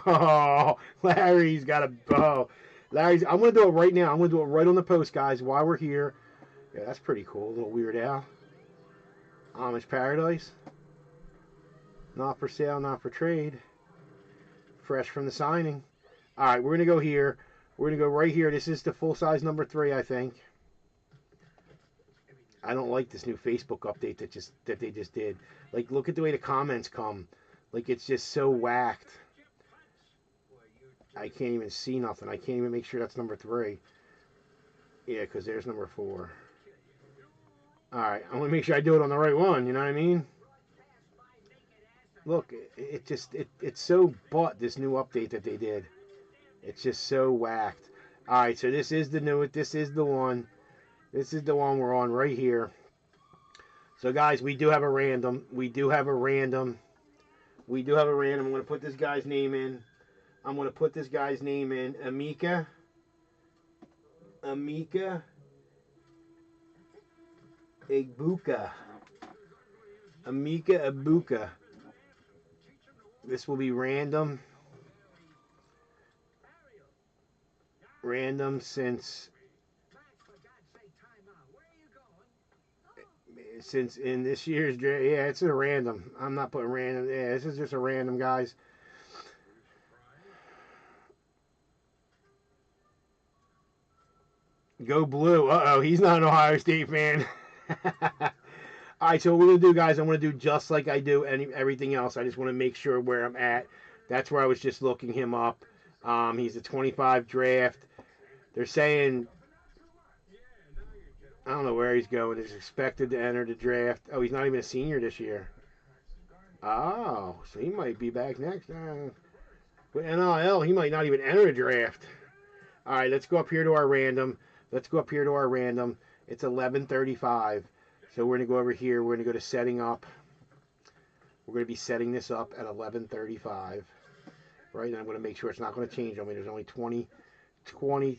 Oh, Larry's got a. Oh, Larry's. I'm gonna do it right now. I'm gonna do it right on the post, guys. While we're here. Yeah, that's pretty cool. A little Weird Al. Amish Paradise. Not for sale, not for trade. Fresh from the signing. All right, we're gonna go here. We're gonna go right here. This is the full size number 3, I think. I don't like this new Facebook update that they just did. Like, look at the way the comments come. Like, it's just so whacked. I can't even see nothing. I can't even make sure that's number 3. Yeah, because there's number 4. Alright, I want to make sure I do it on the right one, you know what I mean? Look, it's so butt, this new update that they did. It's just so whacked. Alright, so this is the one. This is the one we're on right here. So, guys, we do have a random. We do have a random. I'm going to put this guy's name in. Amika. Ibuka. This will be random. Random since in this year's draft. Yeah, it's a random. I'm not putting random. Yeah, this is just a random, guys. Go Blue. Uh-oh, he's not an Ohio State fan. All right, so what we're going to do, guys, I'm going to do just like I do everything else. I just want to make sure where I'm at. That's where I was just looking him up. He's a 25 draft. They're saying, I don't know where he's going. He's expected to enter the draft. Oh, he's not even a senior this year. Oh, so he might be back next. With NIL, he might not even enter a draft. All right, let's go up here to our random. It's 11:35. So we're going to go over here. We're going to go to setting up. We're going to be setting this up at 11:35. Right, and I'm going to make sure it's not going to change on me. There's only 20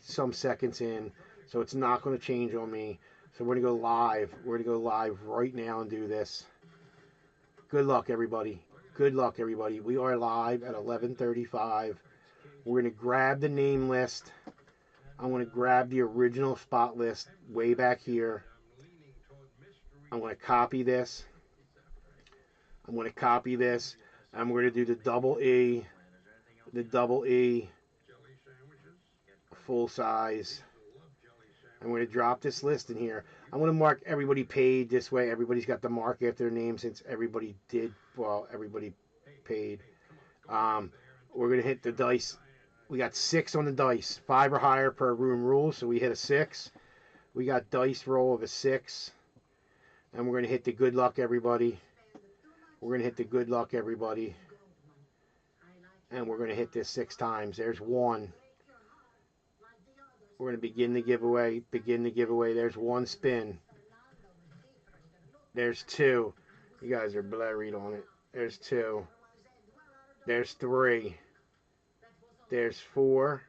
some seconds in, so it's not going to change on me. So we're going to go live. We're going to go live right now and do this. Good luck, everybody. We are live at 11:35. We're going to grab the name list. I'm going to grab the original spot list way back here. I'm going to copy this. I'm going to do the double E full size. I'm going to drop this list in here. I'm going to mark everybody paid this way. Everybody's got the mark after their name since everybody paid. We're going to hit the dice. We got 6 on the dice. 5 or higher per room rule, so we hit a 6. We got dice roll of a 6. And we're going to hit the good luck, everybody. And we're going to hit this 6 times. There's 1. We're going to begin the giveaway. There's 1 spin. There's 2. You guys are blurried on it. There's 2. There's 3. There's 4.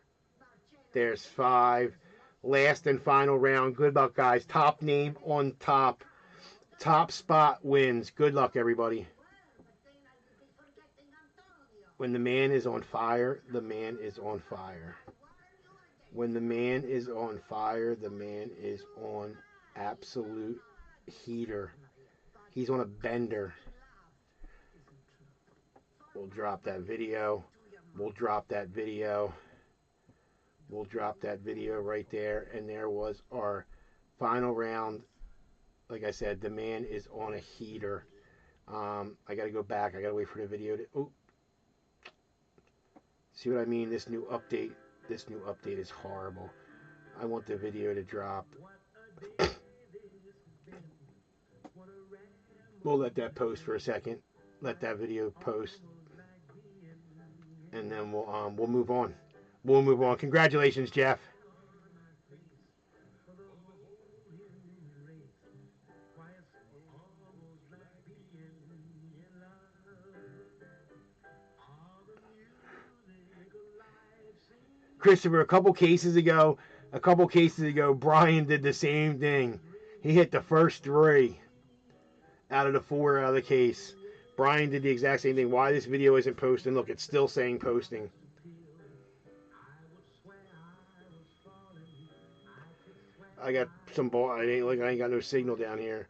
There's 5. Last and final round. Good luck, guys. Top name on top. Top spot wins. Good luck, everybody. When the man is on fire, the man is on fire. When the man is on fire, the man is on absolute heater. He's on a bender. We'll drop that video. We'll drop that video right there. And there was our final round. Like I said, the man is on a heater. I got to go back. I got to wait for the video to... Oh, See what I mean? This new update is horrible. I want the video to drop. We'll let that post for a second. Let that video post, and then we'll move on. We'll move on. Congratulations, Jeff. Christopher, a couple cases ago, Brian did the same thing. He hit the first 3 out of the 4 out of the case. Brian did the exact same thing. Why this video isn't posting? Look, it's still saying posting. I got some ball. I ain't got no signal down here.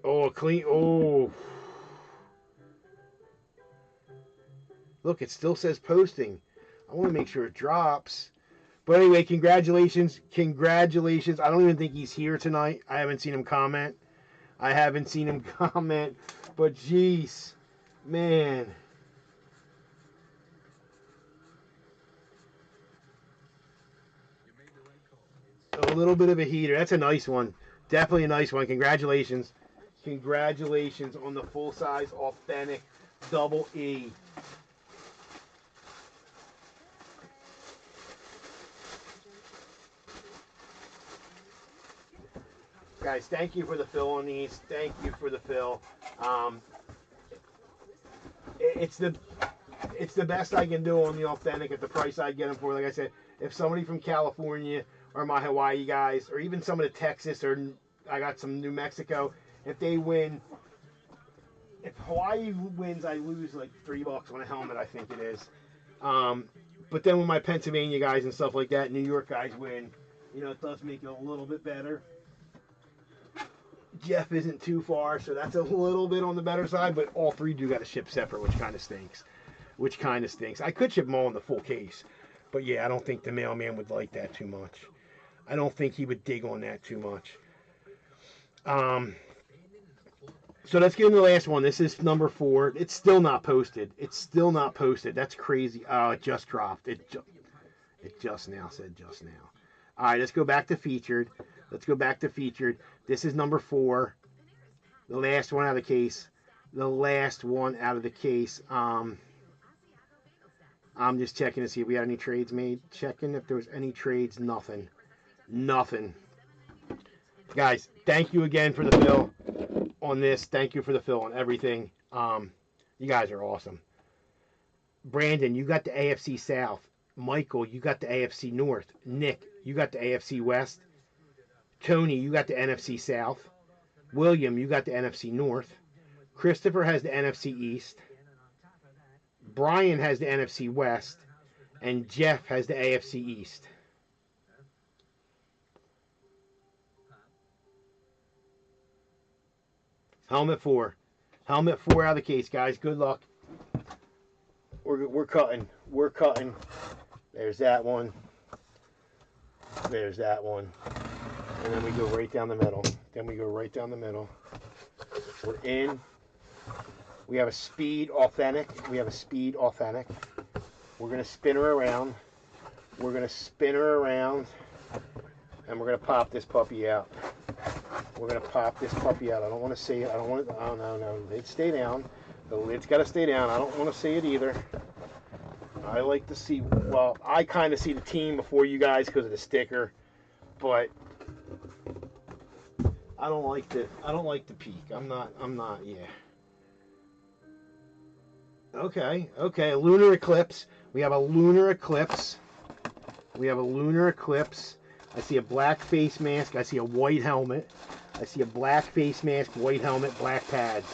Oh, clean. Oh. Look, it still says posting. I want to make sure it drops. But anyway, congratulations. Congratulations. I don't even think he's here tonight. I haven't seen him comment. But jeez, man. A little bit of a heater. That's a nice one. Definitely a nice one. Congratulations. Congratulations on the full-size, authentic double E. Guys, thank you for the fill on these. Thank you for the fill. It's the best I can do on the authentic at the price I get them for. Like I said, if somebody from California or my Hawaii guys, or even some of the Texas, or I got some New Mexico, if they win, if Hawaii wins, I lose like $3 on a helmet, I think it is. But then when my Pennsylvania guys and stuff like that, New York guys win, you know, it does make it a little bit better. Jeff isn't too far, so that's a little bit on the better side, but all 3 do got to ship separate, which kind of stinks. I could ship them all in the full case, but yeah, I don't think the mailman would like that too much. I don't think he would dig on that too much. So let's get into the last one. This is number 4. It's still not posted. That's crazy. Oh, it just dropped. It just now said just now. All right, let's go back to featured. This is number 4. The last one out of the case. I'm just checking to see if we had any trades made. Checking if there was any trades. Nothing. Guys, thank you again for the fill on this. Thank you for the fill on everything. You guys are awesome. Brandon, you got the AFC South. Michael, you got the AFC North. Nick, you got the AFC West. Tony, you got the NFC South. William, you got the NFC North. Christopher has the NFC East. Brian has the NFC West. And Jeff has the AFC East. Helmet 4. Helmet 4 out of the case, guys. Good luck. We're cutting. There's that one. And then we go right down the middle. We're in. We have a speed authentic. We're going to spin her around. And we're going to pop this puppy out. I don't want to see it. Oh, no. It'd stay down. The lid's got to stay down. I don't want to see it either. I like to see, well, I kind of see the team before you guys because of the sticker, but I don't like the peak. I'm not, yeah. Okay, lunar eclipse. We have a lunar eclipse. I see a black face mask. I see a white helmet. I see a black face mask, white helmet, black pads.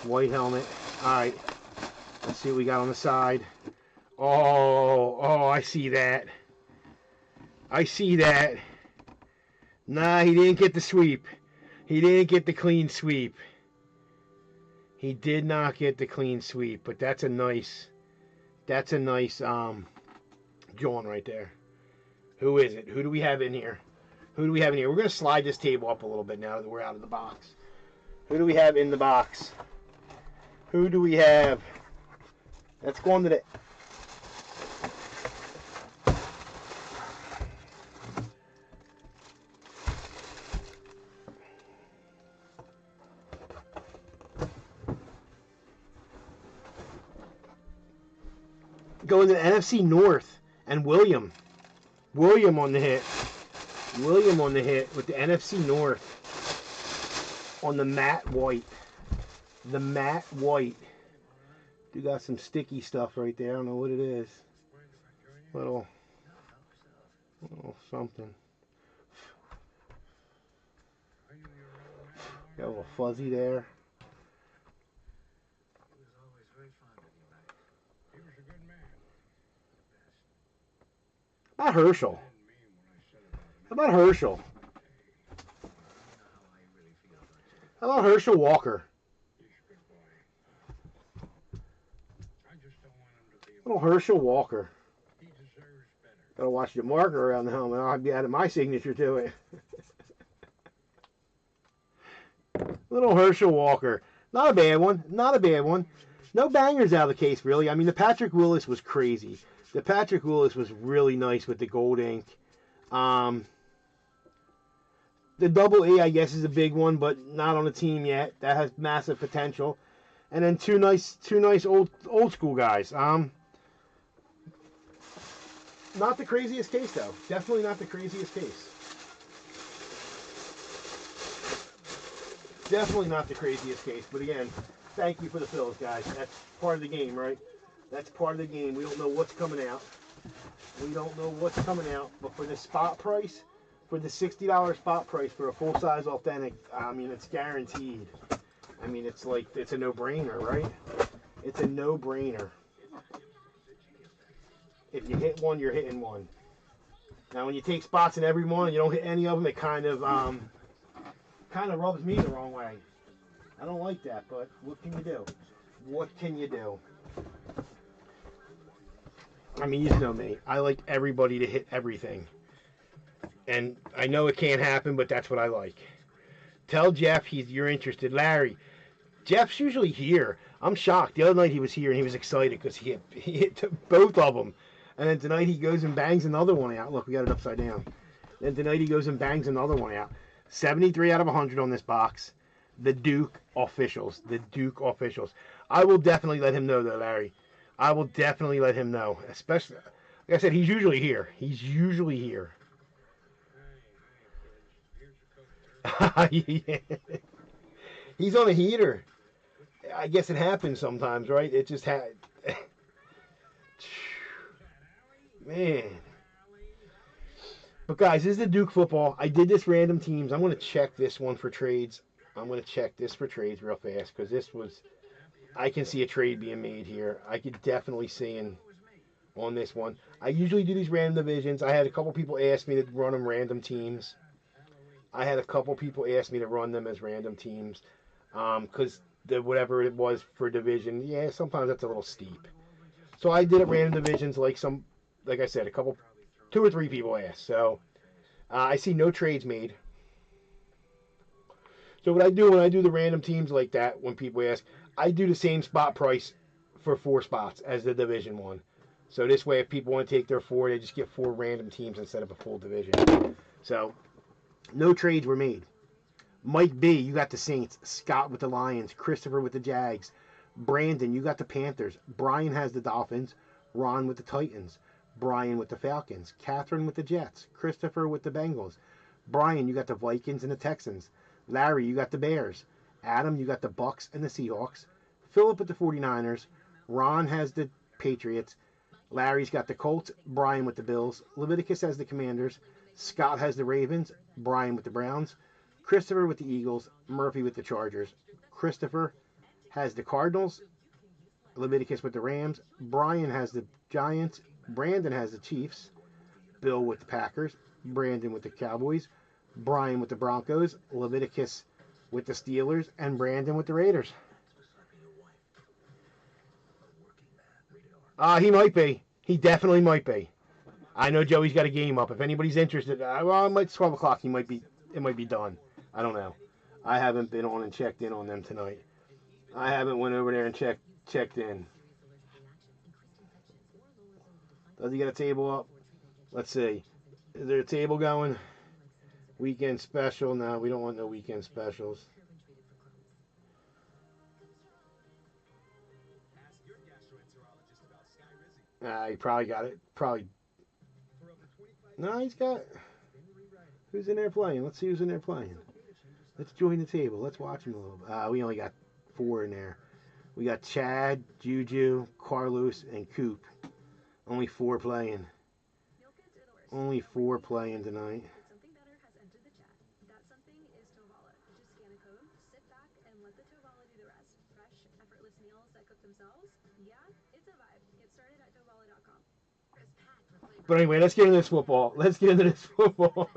White helmet. Alright. Let's see what we got on the side. Oh, I see that. Nah, he didn't get the sweep. He didn't get the clean sweep. He did not get the clean sweep, but that's a nice John right there. Who is it? Who do we have in here? We're going to slide this table up a little bit now that we're out of the box. Who do we have in the box? Who do we have? Let's go on to the... Going to the NFC North and William. William on the hit. William on the hit with the NFC North. On the matte white. The matte white. You got some sticky stuff right there. I don't know what it is. Little something. Got a little fuzzy there. How about Herschel? How about Herschel? How about Herschel Walker? Little Herschel Walker. Gotta watch the marker around the helmet. I'll be adding my signature to it. Little Herschel Walker. Not a bad one. Not a bad one. No bangers out of the case, really. I mean, the Patrick Willis was crazy. The Patrick Willis was really nice with the gold ink. The double A, I guess, is a big one, but not on the team yet. That has massive potential. And then two nice old school guys. Not the craziest case, though. Definitely not the craziest case. Definitely not the craziest case. But again, thank you for the fills, guys. That's part of the game, right? That's part of the game. We don't know what's coming out. We don't know what's coming out. But for the spot price, for the $60 spot price for a full-size authentic, I mean, it's guaranteed. I mean, it's like, it's a no-brainer, right? It's a no-brainer. If you hit one, you're hitting one. Now, when you take spots in every one and you don't hit any of them, it kind of rubs me the wrong way. I don't like that, but what can you do? What can you do? I mean, you know me. I like everybody to hit everything. And I know it can't happen, but that's what I like. Tell Jeff you're interested. Larry, Jeff's usually here. I'm shocked. The other night he was here and he was excited because he hit both of them. And then tonight he goes and bangs another one out. Look, we got it upside down. Then tonight he goes and bangs another one out. 73 out of 100 on this box. The Duke officials. The Duke officials. I will definitely let him know, though, Larry. I will definitely let him know. Especially, like I said, he's usually here. He's usually here. Yeah. He's on a heater. I guess it happens sometimes, right? It just had. Man. But guys, this is the Duke football. I did this random teams. I'm going to check this one for trades. I'm going to check this for trades real fast because this was. I can see a trade being made here. I could definitely see on this one. I usually do these random divisions. I had a couple people ask me to run them random teams. I had a couple people ask me to run them as random teams because whatever it was for division, yeah, sometimes that's a little steep. So I did it random divisions like I said, two or three people asked. So I see no trades made. So what I do when I do the random teams like that, when people ask, I do the same spot price for 4 spots as the division one. So this way, if people want to take their 4, they just get 4 random teams instead of a full division. So no trades were made. Mike B, you got the Saints. Scott with the Lions. Christopher with the Jags. Brandon, you got the Panthers. Brian has the Dolphins. Ron with the Titans. Brian with the Falcons. Catherine with the Jets. Christopher with the Bengals. Brian, you got the Vikings and the Texans. Larry, you got the Bears. Adam, you got the Bucks and the Seahawks. Philip with the 49ers. Ron has the Patriots. Larry's got the Colts. Brian with the Bills. Leviticus has the Commanders. Scott has the Ravens. Brian with the Browns. Christopher with the Eagles. Murphy with the Chargers. Christopher has the Cardinals. Leviticus with the Rams. Brian has the Giants. Brandon has the Chiefs. Bill with the Packers. Brandon with the Cowboys. Brian with the Broncos. Leviticus with the Steelers. And Brandon with the Raiders. He might be. He definitely might be. I know Joey's got a game up. If anybody's interested, well, it's 12 o'clock. It might be done. I don't know. I haven't been on and checked in on them tonight. I haven't went over there and checked in. Does he got a table up? Let's see. Is there a table going? Weekend special? No, we don't want no weekend specials. He probably got it. Probably. No, he's got. Who's in there playing? Let's see who's in there playing. Let's join the table. Let's watch him a little bit. We only got 4 in there. We got Chad, Juju, Carlos, and Coop. Only 4 playing. Only 4 playing tonight. But anyway, let's get into this football. Let's get into this football.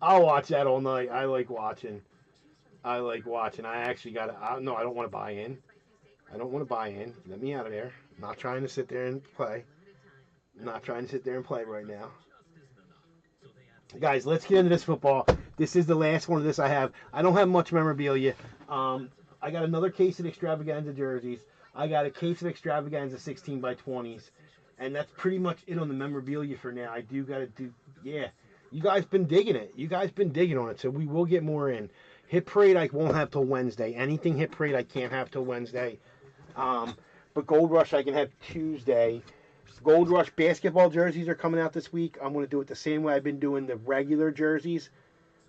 I'll watch that all night. I like watching. I actually got to. No, I don't want to buy in. I don't want to buy in. Let me out of there. I'm not trying to sit there and play. I'm not trying to sit there and play right now. Guys, let's get into this football. This is the last one of this I have. I don't have much memorabilia. I got another case of extravaganza jerseys. I got a case of extravaganza 16 by 20s. And that's pretty much it on the memorabilia for now. I do got to do, yeah. You guys been digging it. You guys been digging on it, so we will get more in. Hit Parade I won't have till Wednesday. Anything Hit Parade I can't have till Wednesday. But Gold Rush I can have Tuesday. Gold Rush basketball jerseys are coming out this week. I'm going to do it the same way I've been doing the regular jerseys.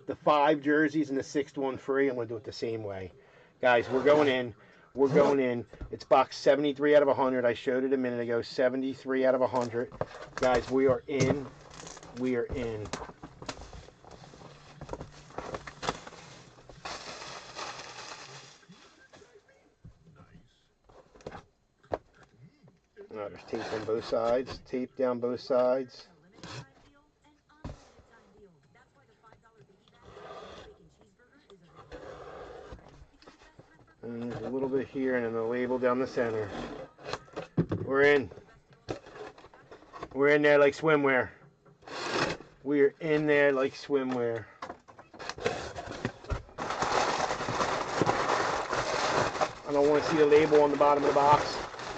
The 5 jerseys and the 6th one free. I'm going to do it the same way. Guys, we're going in. We're going in. It's box 73 out of 100. I showed it a minute ago. 73 out of 100. Guys, we are in. We are in. Oh, there's tape on both sides. Tape down both sides. And there's a little bit here and then the label down the center. We're in. We're in there like swimwear. We're in there like swimwear. I don't want to see the label on the bottom of the box.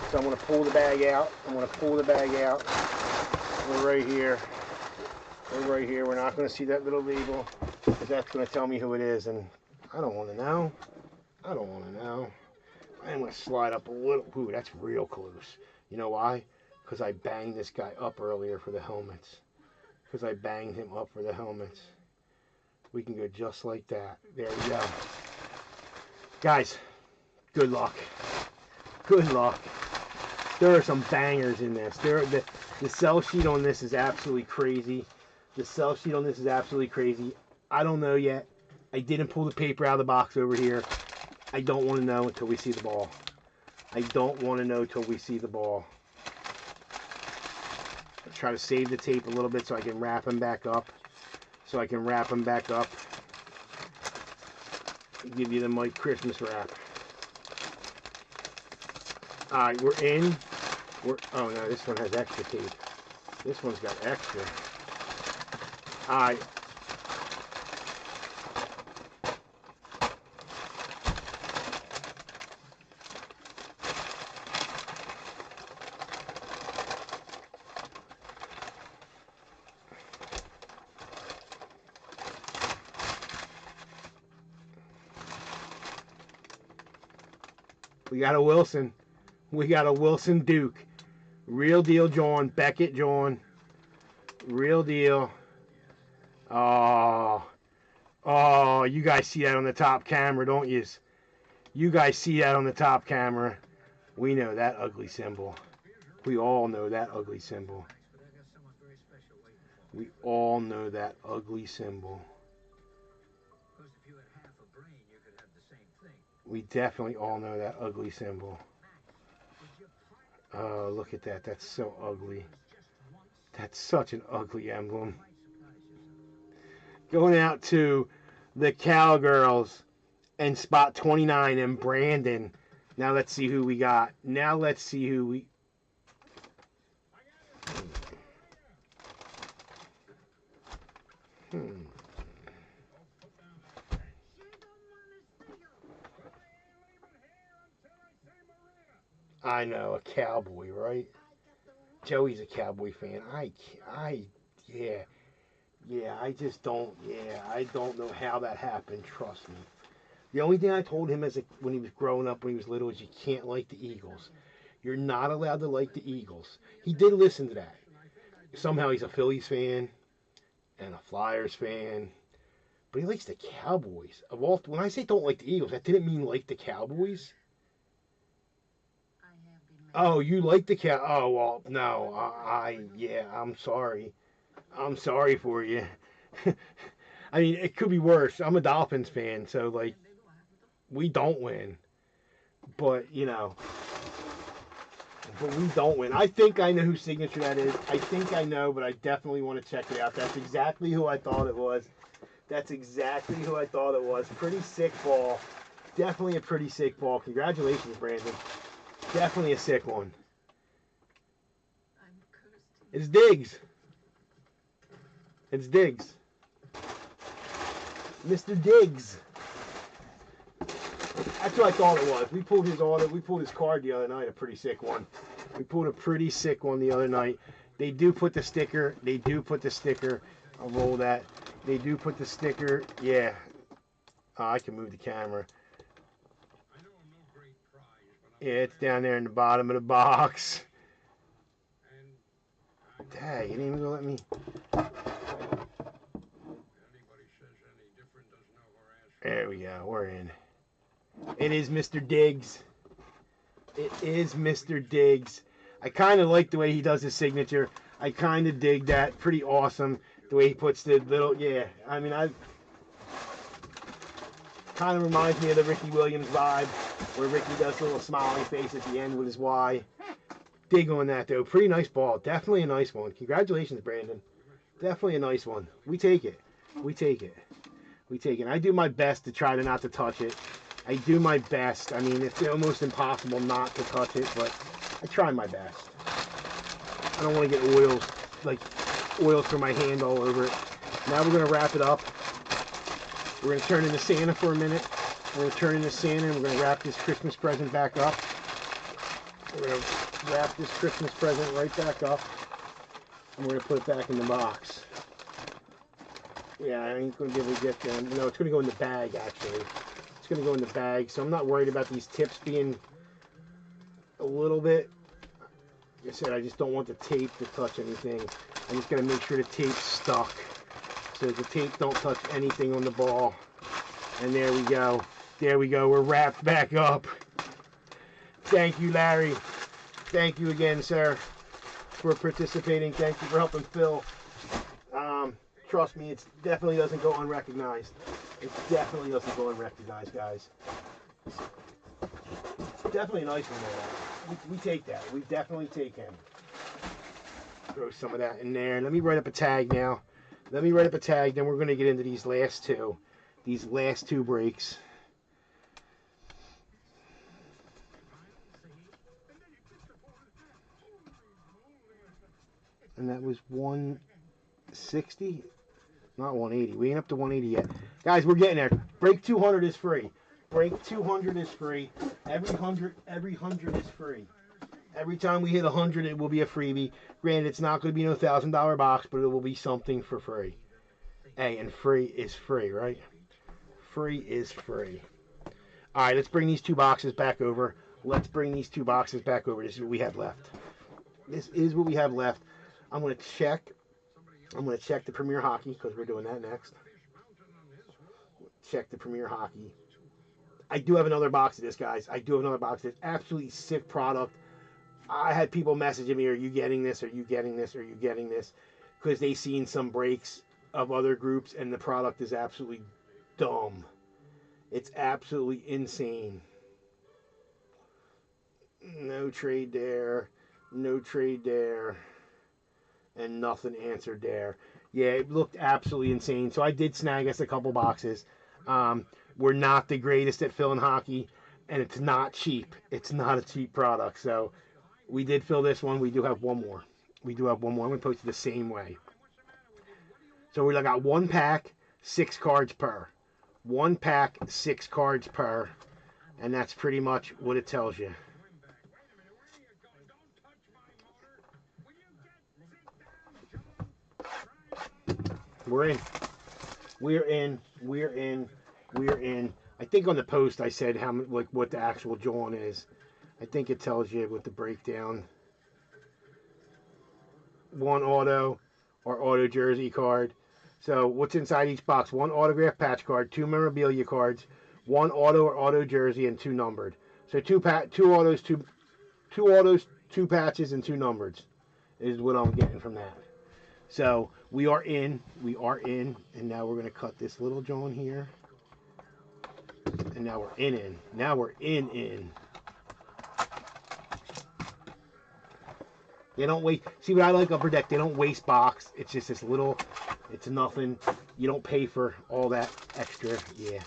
So I'm going to pull the bag out. We're right here. We're not going to see that little label because that's going to tell me who it is. And I don't want to know. I'm going to slide up a little. Ooh, that's real close. You know why? Because I banged this guy up earlier for the helmets. We can go just like that. There we go. Guys, good luck. There are some bangers in this. The sell sheet on this is absolutely crazy. I don't know yet. I didn't pull the paper out of the box over here. I don't want to know until we see the ball. I'll try to save the tape a little bit so I can wrap him back up. Give you the Mike Christmas wrap. Alright, we're in. Oh no, this one has extra tape. This one's got extra. Alright. We got a Wilson Duke. Real deal, John. Beckett, John. Real deal. Oh, you guys see that on the top camera, don't you? We know that ugly symbol. We all know that ugly symbol. We definitely all know that ugly symbol. Oh, look at that. That's so ugly. That's such an ugly emblem. Going out to the Cowgirls and spot 29 and Brandon. Now let's see who we got. I know, a Cowboy, right? Joey's a Cowboy fan. Yeah, I just don't, I don't know how that happened, trust me. The only thing I told him when he was growing up, when he was little, is you can't like the Eagles. You're not allowed to like the Eagles. He did listen to that. Somehow he's a Phillies fan and a Flyers fan, but he likes the Cowboys. When I say don't like the Eagles, that didn't mean like the Cowboys. Oh, you like the Cow? Oh well, no. Yeah, I'm sorry. I'm sorry for you. I mean, it could be worse. I'm a Dolphins fan, so like, we don't win, but we don't win. I think I know whose signature that is. I think I know, but I definitely want to check it out. That's exactly who I thought it was. That's exactly who I thought it was. Pretty sick ball. Definitely a pretty sick ball. Congratulations, Brandon. Definitely a sick one. It's Diggs. It's Diggs. Mr. Diggs. That's what I thought it was. We pulled his card the other night, a pretty sick one. We pulled a pretty sick one the other night. They do put the sticker. I'll roll that. They do put the sticker. Yeah. I can move the camera. Yeah, it's down there in the bottom of the box. Dang, you didn't even let me. There we go. We're in. It is Mr. Diggs. It is Mr. Diggs. I kind of like the way he does his signature. I kind of dig that. Pretty awesome. The way he puts the little, I mean, kind of reminds me of the Ricky Williams vibe, where Ricky does a little smiley face at the end with his Y. Dig on that, though. Pretty nice ball. Definitely a nice one. Congratulations, Brandon. Definitely a nice one. We take it. We take it. We take it. I do my best to try not to touch it. I do my best. I mean, it's almost impossible not to touch it, but I try my best. I don't want to get oils from my hand all over it. Now we're going to wrap it up. We're going to turn into Santa for a minute. We're going to turn into Santa, and we're going to wrap this Christmas present back up. We're going to wrap this Christmas present right back up, and we're going to put it back in the box. Yeah, I ain't going to be able to get them. No, it's going to go in the bag, actually. It's going to go in the bag, so I'm not worried about these tips being a little bit. Like I said, I just don't want the tape to touch anything. I'm just going to make sure the tape's stuck, so the tape don't touch anything on the ball. And there we go. There we go. We're wrapped back up. Thank you, Larry. Thank you again, sir, for participating. Thank you for helping Phil. Trust me, it definitely doesn't go unrecognized. It definitely doesn't go unrecognized, guys. Definitely a nice one there. We take that. We definitely take him. Throw some of that in there. Let me write up a tag now. Let me write up a tag, then we're going to get into these last two. These last two breaks. And that was 160? Not 180. We ain't up to 180 yet. Guys, we're getting there. Break 200 is free. Break 200 is free. Every 100 is free. Every time we hit 100, it will be a freebie. Granted, it's not going to be no $1,000 box, but it will be something for free. Hey, and free is free, right? Free is free. All right, let's bring these two boxes back over. Let's bring these two boxes back over. This is what we have left. This is what we have left. I'm going to check the Premier Hockey, because we're doing that next. Check the Premier Hockey. I do have another box of this, guys. I do have another box of this. Absolutely sick product. I had people messaging me, are you getting this? Are you getting this? Are you getting this? Because they seen some breaks of other groups, and the product is absolutely dumb. It's absolutely insane. No trade there. No trade there. And nothing answered there. Yeah, it looked absolutely insane. So I did snag us a couple boxes. We're not the greatest at filling hockey, and it's not cheap. It's not a cheap product. So we did fill this one. We do have one more. We do have one more. I'm going to post it the same way. So we got one pack, 6 cards per. One pack, 6 cards per. And that's pretty much what it tells you. We're in. We're in. We're in. We're in. I think on the post I said how like what the actual drawing is. I think it tells you with the breakdown. One auto or auto jersey card. So what's inside each box? One autograph patch card, two memorabilia cards, one auto or auto jersey, and two numbered. So two autos, two patches, and two numbered is what I'm getting from that. So we are in, and now we're gonna cut this little joint here, and now we're in. Now we're in. They don't waste. See what I like Upper Deck? They don't waste box. It's just this little. It's nothing. You don't pay for all that extra. Yeah.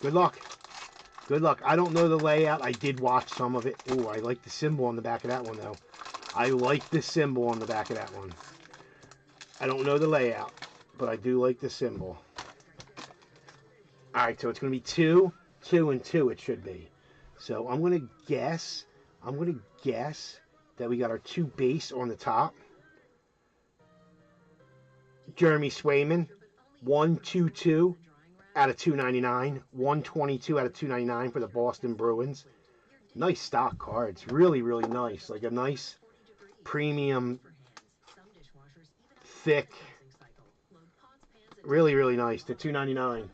Good luck. Good luck. I don't know the layout. I did watch some of it. Oh, I like the symbol on the back of that one though. I like the symbol on the back of that one. I don't know the layout, but I do like the symbol. All right, so it's going to be 2, 2, and 2. It should be. So I'm going to guess that we got our 2 base on the top. Jeremy Swayman, 122 out of 299. 122 out of 299 for the Boston Bruins. Nice stock cards. Really, really nice. Like a nice premium, thick. Really, really nice. The 299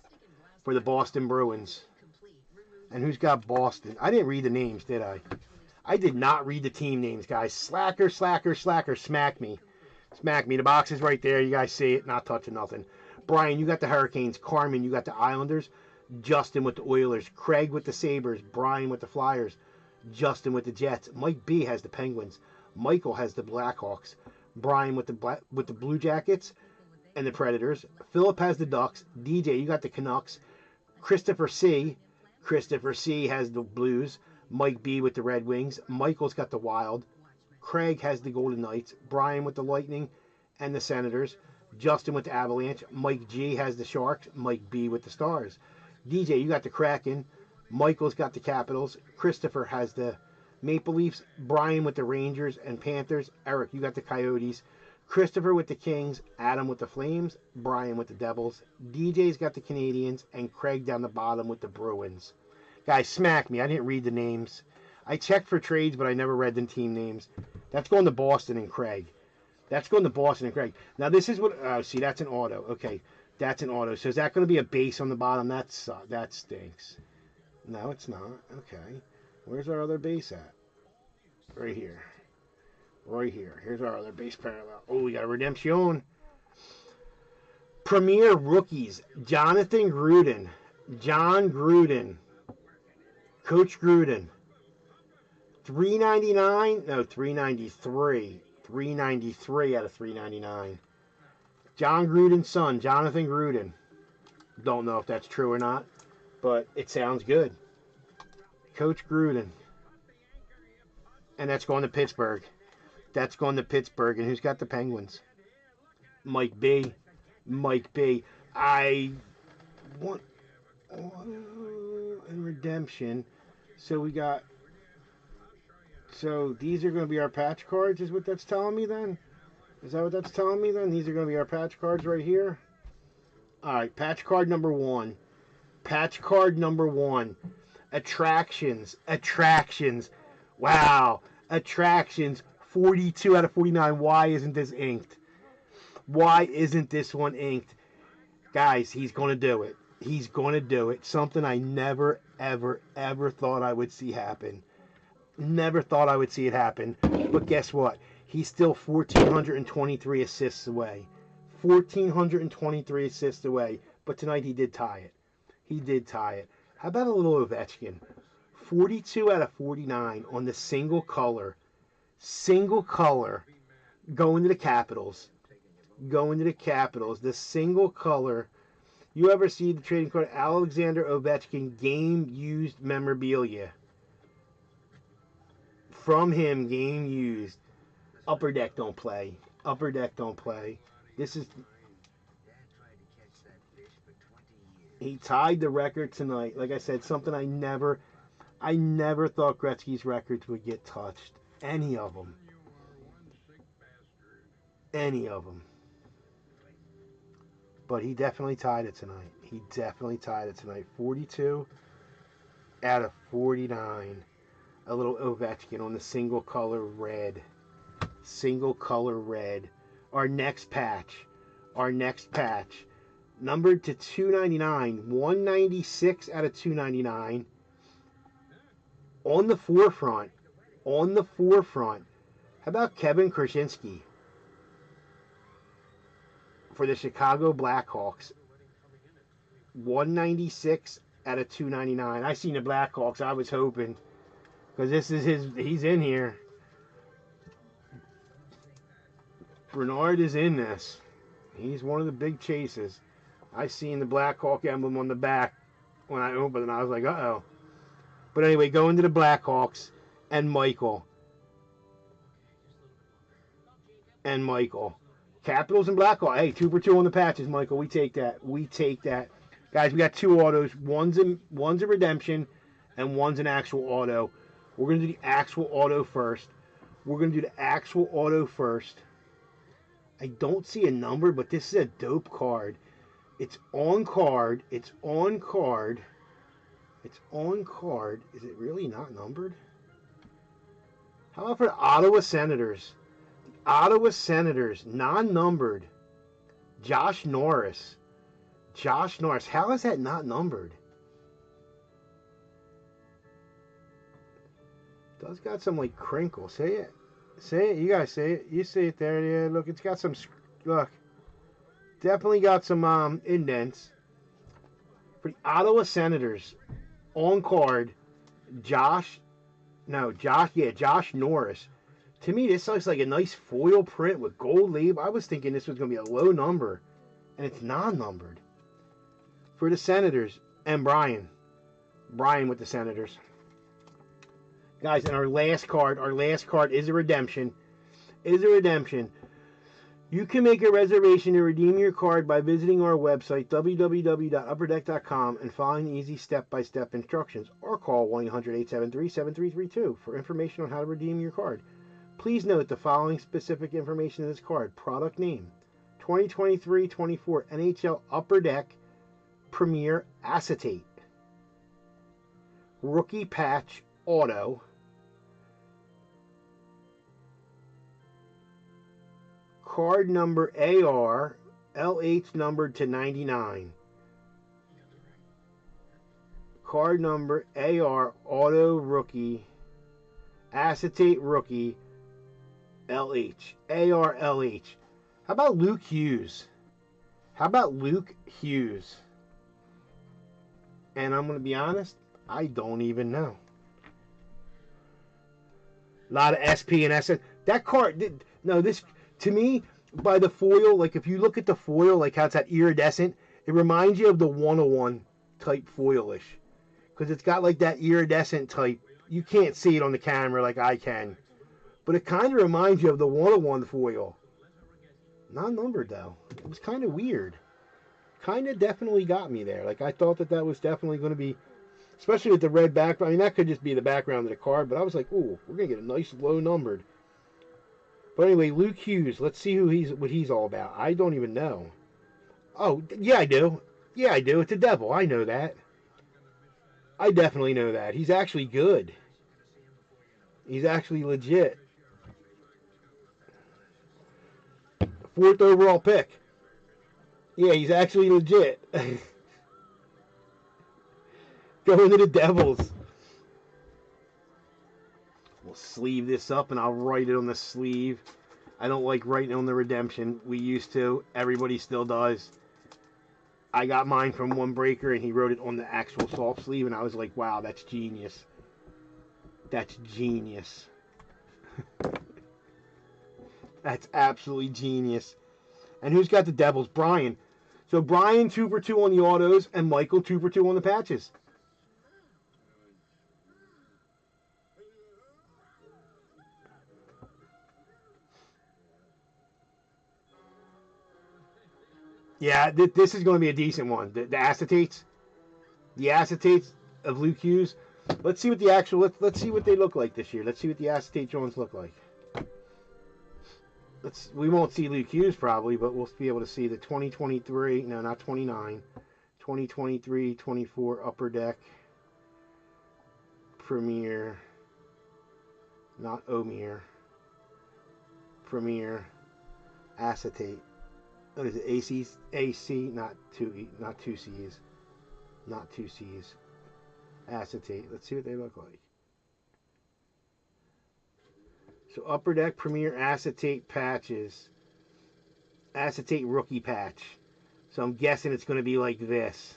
for the Boston Bruins. And who's got Boston? I didn't read the names, did I? I did not read the team names, guys. Slacker. Smack me. Smack me. The box is right there. You guys see it. Not touching nothing. Brian, you got the Hurricanes. Carmen, you got the Islanders. Justin with the Oilers. Craig with the Sabres. Brian with the Flyers. Justin with the Jets. Mike B has the Penguins. Michael has the Blackhawks. Brian with the Blue Jackets and the Predators. Philip has the Ducks. DJ, you got the Canucks. Christopher C has the Blues. Mike B with the Red Wings. Michael's got the Wild. Craig has the Golden Knights. Brian with the Lightning and the Senators. Justin with the Avalanche. Mike G has the Sharks. Mike B with the Stars. DJ, you got the Kraken. Michael's got the Capitals. Christopher has the Maple Leafs. Brian with the Rangers and Panthers. Eric, you got the Coyotes. Christopher with the Kings. Adam with the Flames. Brian with the Devils. DJ's got the Canadians. And Craig down the bottom with the Bruins. Guys, smack me. I didn't read the names. I checked for trades, but I never read the team names. That's going to Boston and Craig. Now, this is what... Oh, see, that's an auto. Okay, that's an auto. So is that going to be a base on the bottom? That stinks. No, it's not. Okay. Where's our other base at? Right here. Here's our other base parallel. Oh, we got a redemption. Premier rookies. Jonathan Gruden. John Gruden. Coach Gruden. 399? No, 393. 393 out of 399. John Gruden's son, Jonathan Gruden. Don't know if that's true or not, but it sounds good. Coach Gruden. And that's going to Pittsburgh. And who's got the Penguins? Mike B. I want auto and redemption. So we got... So these are going to be our patch cards, is what that's telling me then? Is that what that's telling me then? These are going to be our patch cards right here. All right, patch card number 1. Attractions. Wow. Attractions. 42 out of 49. Why isn't this inked? Why isn't this one inked? Guys, he's going to do it. Something I never, ever, ever thought I would see happen. Never thought I would see it happen. But guess what? He's still 1,423 assists away. 1,423 assists away. But tonight he did tie it. How about a little Ovechkin? 42 out of 49 on the single color. Going to the Capitals. The single color. You ever see the trading card? Alexander Ovechkin game used memorabilia. From him, game used. Upper Deck don't play. This is... He tied the record tonight. Like I said, something I never thought Gretzky's records would get touched. Any of them. Any of them. But he definitely tied it tonight. He definitely tied it tonight. 42 out of 49. A little Ovechkin on the single color red. Single color red. Our next patch. Our next patch. Numbered to 299. 196 out of 299. On the forefront. On the forefront. How about Kevin Krasinski for the Chicago Blackhawks? 196 out of 299. I seen the Blackhawks. I was hoping, because this is his. He's in here. Bernard is in this. He's one of the big chases. I seen the Blackhawk emblem on the back when I opened it. And I was like, uh-oh. But anyway, going to the Blackhawks and Michael. And Michael. Capitals and Blackhawks. Hey, 2 for 2 on the patches, Michael. We take that. We take that. Guys, we got 2 autos. One's a redemption and one's an actual auto. We're going to do the actual auto first. We're going to do the actual auto first. I don't see a number, but this is a dope card. It's on card. It's on card. It's on card. Is it really not numbered? How about for the Ottawa Senators? The Ottawa Senators, non-numbered. Josh Norris. Josh Norris. How is that not numbered? Does got some like crinkle. Say it. Say it. You guys say it. You see it there. Yeah, look, it's got some. Look. Definitely got some indents. For the Ottawa Senators, on card, Josh Norris. To me, this looks like a nice foil print with gold leaf. I was thinking this was going to be a low number, and it's non-numbered. For the Senators, and Brian with the Senators. Guys, and our last card is a redemption. You can make a reservation to redeem your card by visiting our website, www.upperdeck.com, and following the easy step-by-step instructions, or call 1-800-873-7332 for information on how to redeem your card. Please note the following specific information in this card. Product name, 2023-24 NHL Upper Deck Premier Acetate. Rookie Patch Auto. Card number AR, LH numbered to 99. Card number AR, Auto Rookie, Acetate Rookie, LH. AR, LH. How about Luke Hughes? And I'm going to be honest, I don't even know. A lot of SP and SS. That card, no, this, to me, by the foil, like if you look at the foil, like how it's that iridescent, it reminds you of the 101 type foilish. Because it's got like that iridescent type. You can't see it on the camera like I can. But it kind of reminds you of the 101 foil. Not numbered though. It was kind of weird. Kind of definitely got me there. Like I thought that was definitely going to be, especially with the red background. I mean, that could just be the background of the card, but I was like, ooh, we're going to get a nice low numbered. But anyway, Luke Hughes, let's see what he's all about. I don't even know. Oh, yeah, I do. Yeah, I do. It's a devil. I know that. I definitely know that. He's actually good. He's actually legit. 4th overall pick. Yeah, he's actually legit. Going to the Devils. We'll sleeve this up and I'll write it on the sleeve. I don't like writing on the redemption. We used to. Everybody still does. I got mine from one breaker and he wrote it on the actual soft sleeve and I was like, wow, that's genius. That's genius. That's absolutely genius. And who's got the Devils? Brian. So Brian 2 for 2 on the autos and Michael 2 for 2 on the patches. Yeah, this is going to be a decent one. The acetates. The acetates of Luke Hughes. Let's see what the actual, let's see what they look like this year. Let's see what the acetate Jones look like. We won't see Luke Hughes probably, but we'll be able to see the 2023, no, not 29, 2023, 24 Upper Deck Premier, not Omier, Premier Acetate. What is it? AC, not two C's, not two C's. Acetate. Let's see what they look like. So Upper Deck Premier Acetate patches. Acetate rookie patch. So I'm guessing it's going to be like this.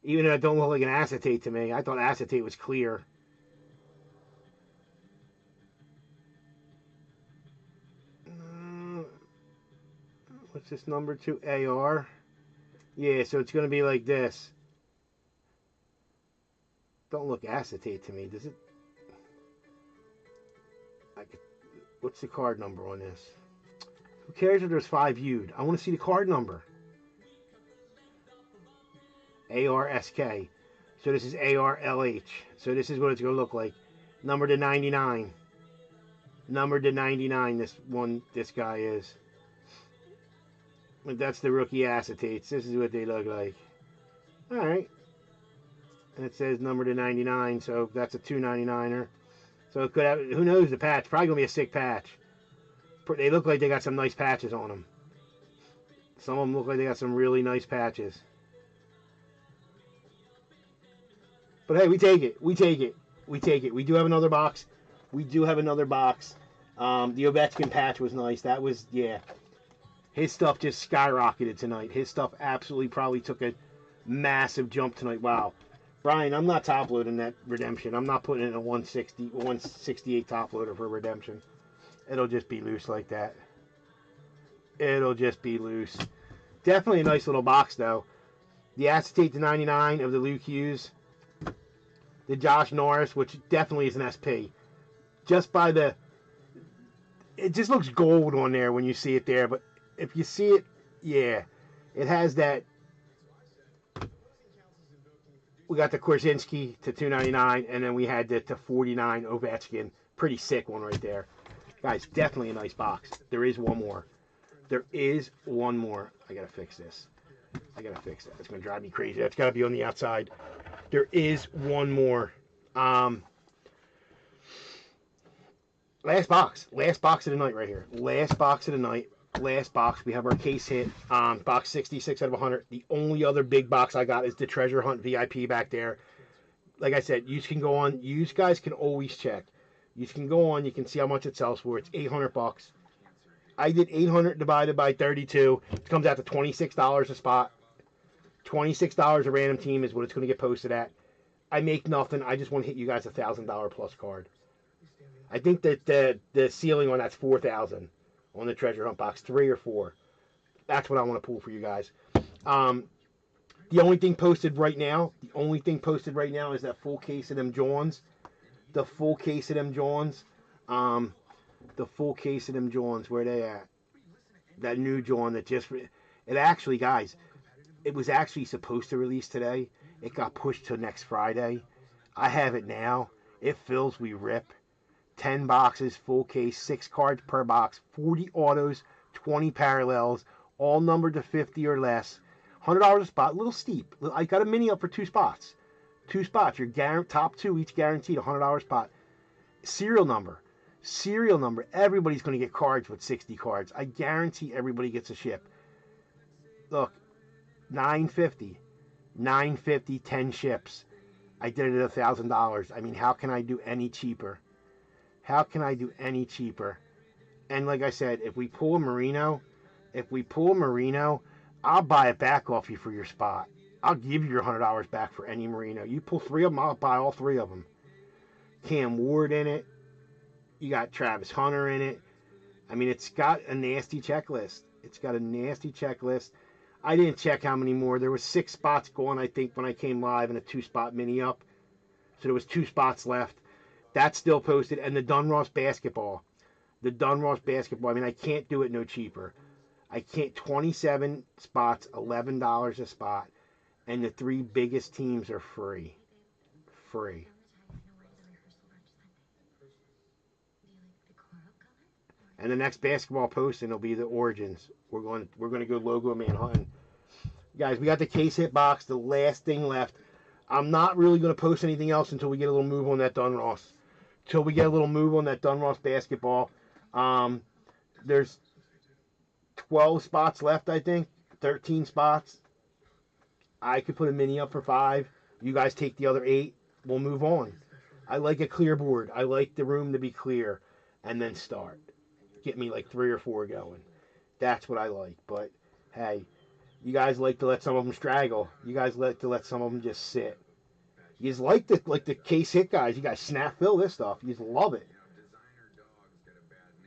Even though it don't look like an acetate to me. I thought acetate was clear. What's this number 2? AR. Yeah, so it's going to be like this. Don't look acetate to me, does it? What's the card number on this? Who cares if there's 5 viewed? I want to see the card number. ARSK. So this is ARLH. So this is what it's going to look like. Number to 99. Number to 99, this guy is. But that's the rookie acetates. This is what they look like. Alright. And it says number to 99, so that's a 299er. So it could have, who knows the patch? Probably going to be a sick patch. They look like they got some nice patches on them. Some of them look like they got some really nice patches. But hey, we take it. We take it. We take it. We do have another box. We do have another box. The Ovechkin patch was nice. That was, yeah. His stuff just skyrocketed tonight. His stuff absolutely probably took a massive jump tonight. Wow. Brian, I'm not top loading that redemption. I'm not putting in a 168 top loader for redemption. It'll just be loose like that. It'll just be loose. Definitely a nice little box, though. The acetate to 99 of the Luke Hughes. The Josh Norris, which definitely is an SP. Just by the... It just looks gold on there when you see it there. But if you see it, yeah. It has that... We got the Korzinski to 299, and then we had the to 49 Ovechkin. Pretty sick one right there. Guys, definitely a nice box. There is one more. There is one more. I got to fix this. I got to fix that. It's going to drive me crazy. That's got to be on the outside. There is one more. Last box. Last box of the night right here. Last box of the night. Last box. We have our case hit. Box 66 out of 100. The only other big box I got is the Treasure Hunt VIP back there. Like I said, you can go on. You guys can always check. You can go on. You can see how much it sells for. It's $800. I did 800 divided by 32. It comes out to $26 a spot. $26 a random team is what it's going to get posted at. I make nothing. I just want to hit you guys a $1,000 plus card. I think that the ceiling on that's $4,000 on the Treasure Hunt box, 3 or 4. That's what I want to pull for you guys. The only thing posted right now, is that full case of them Johns. The full case of them Johns. The full case of them Johns. Where they at? That new John that just... It actually, guys, it was actually supposed to release today. It got pushed to next Friday. I have it now. It fills, we rip. 10 boxes, full case, 6 cards per box, 40 autos, 20 parallels, all numbered to 50 or less. $100 a spot, a little steep. I got a mini up for 2 spots. 2 spots. Your top 2 each guaranteed, $100 spot. Serial number. Everybody's going to get cards with 60 cards. I guarantee everybody gets a ship. Look, $950, 10 ships. I did it at $1,000. I mean, how can I do any cheaper? How can I do any cheaper? And like I said, if we pull a Marino, I'll buy it back off you for your spot. I'll give you your $100 back for any Marino. You pull 3 of them, I'll buy all 3 of them. Cam Ward in it. You got Travis Hunter in it. I mean, it's got a nasty checklist. I didn't check how many more. There was 6 spots going, I think, when I came live, and a 2-spot mini up. So there was 2 spots left. That's still posted. And the Dunross basketball. I mean, I can't do it no cheaper. I can't. 27 spots, $11 a spot. And the 3 biggest teams are free. And the next basketball posting will be the Origins. We're going to go logo man hunting. Guys, we got the case hit box, the last thing left. I'm not really going to post anything else until we get a little move on that Dunross. Until we get a little move on that Dunross basketball. There's 12 spots left, I think. 13 spots. I could put a mini up for 5. You guys take the other 8. We'll move on. I like a clear board. I like the room to be clear. And then start. Get me like 3 or 4 going. That's what I like. But, hey, you guys like to let some of them straggle. You guys like to let some of them just sit. You just like the case hit guys. You guys snap fill this stuff. You just love it.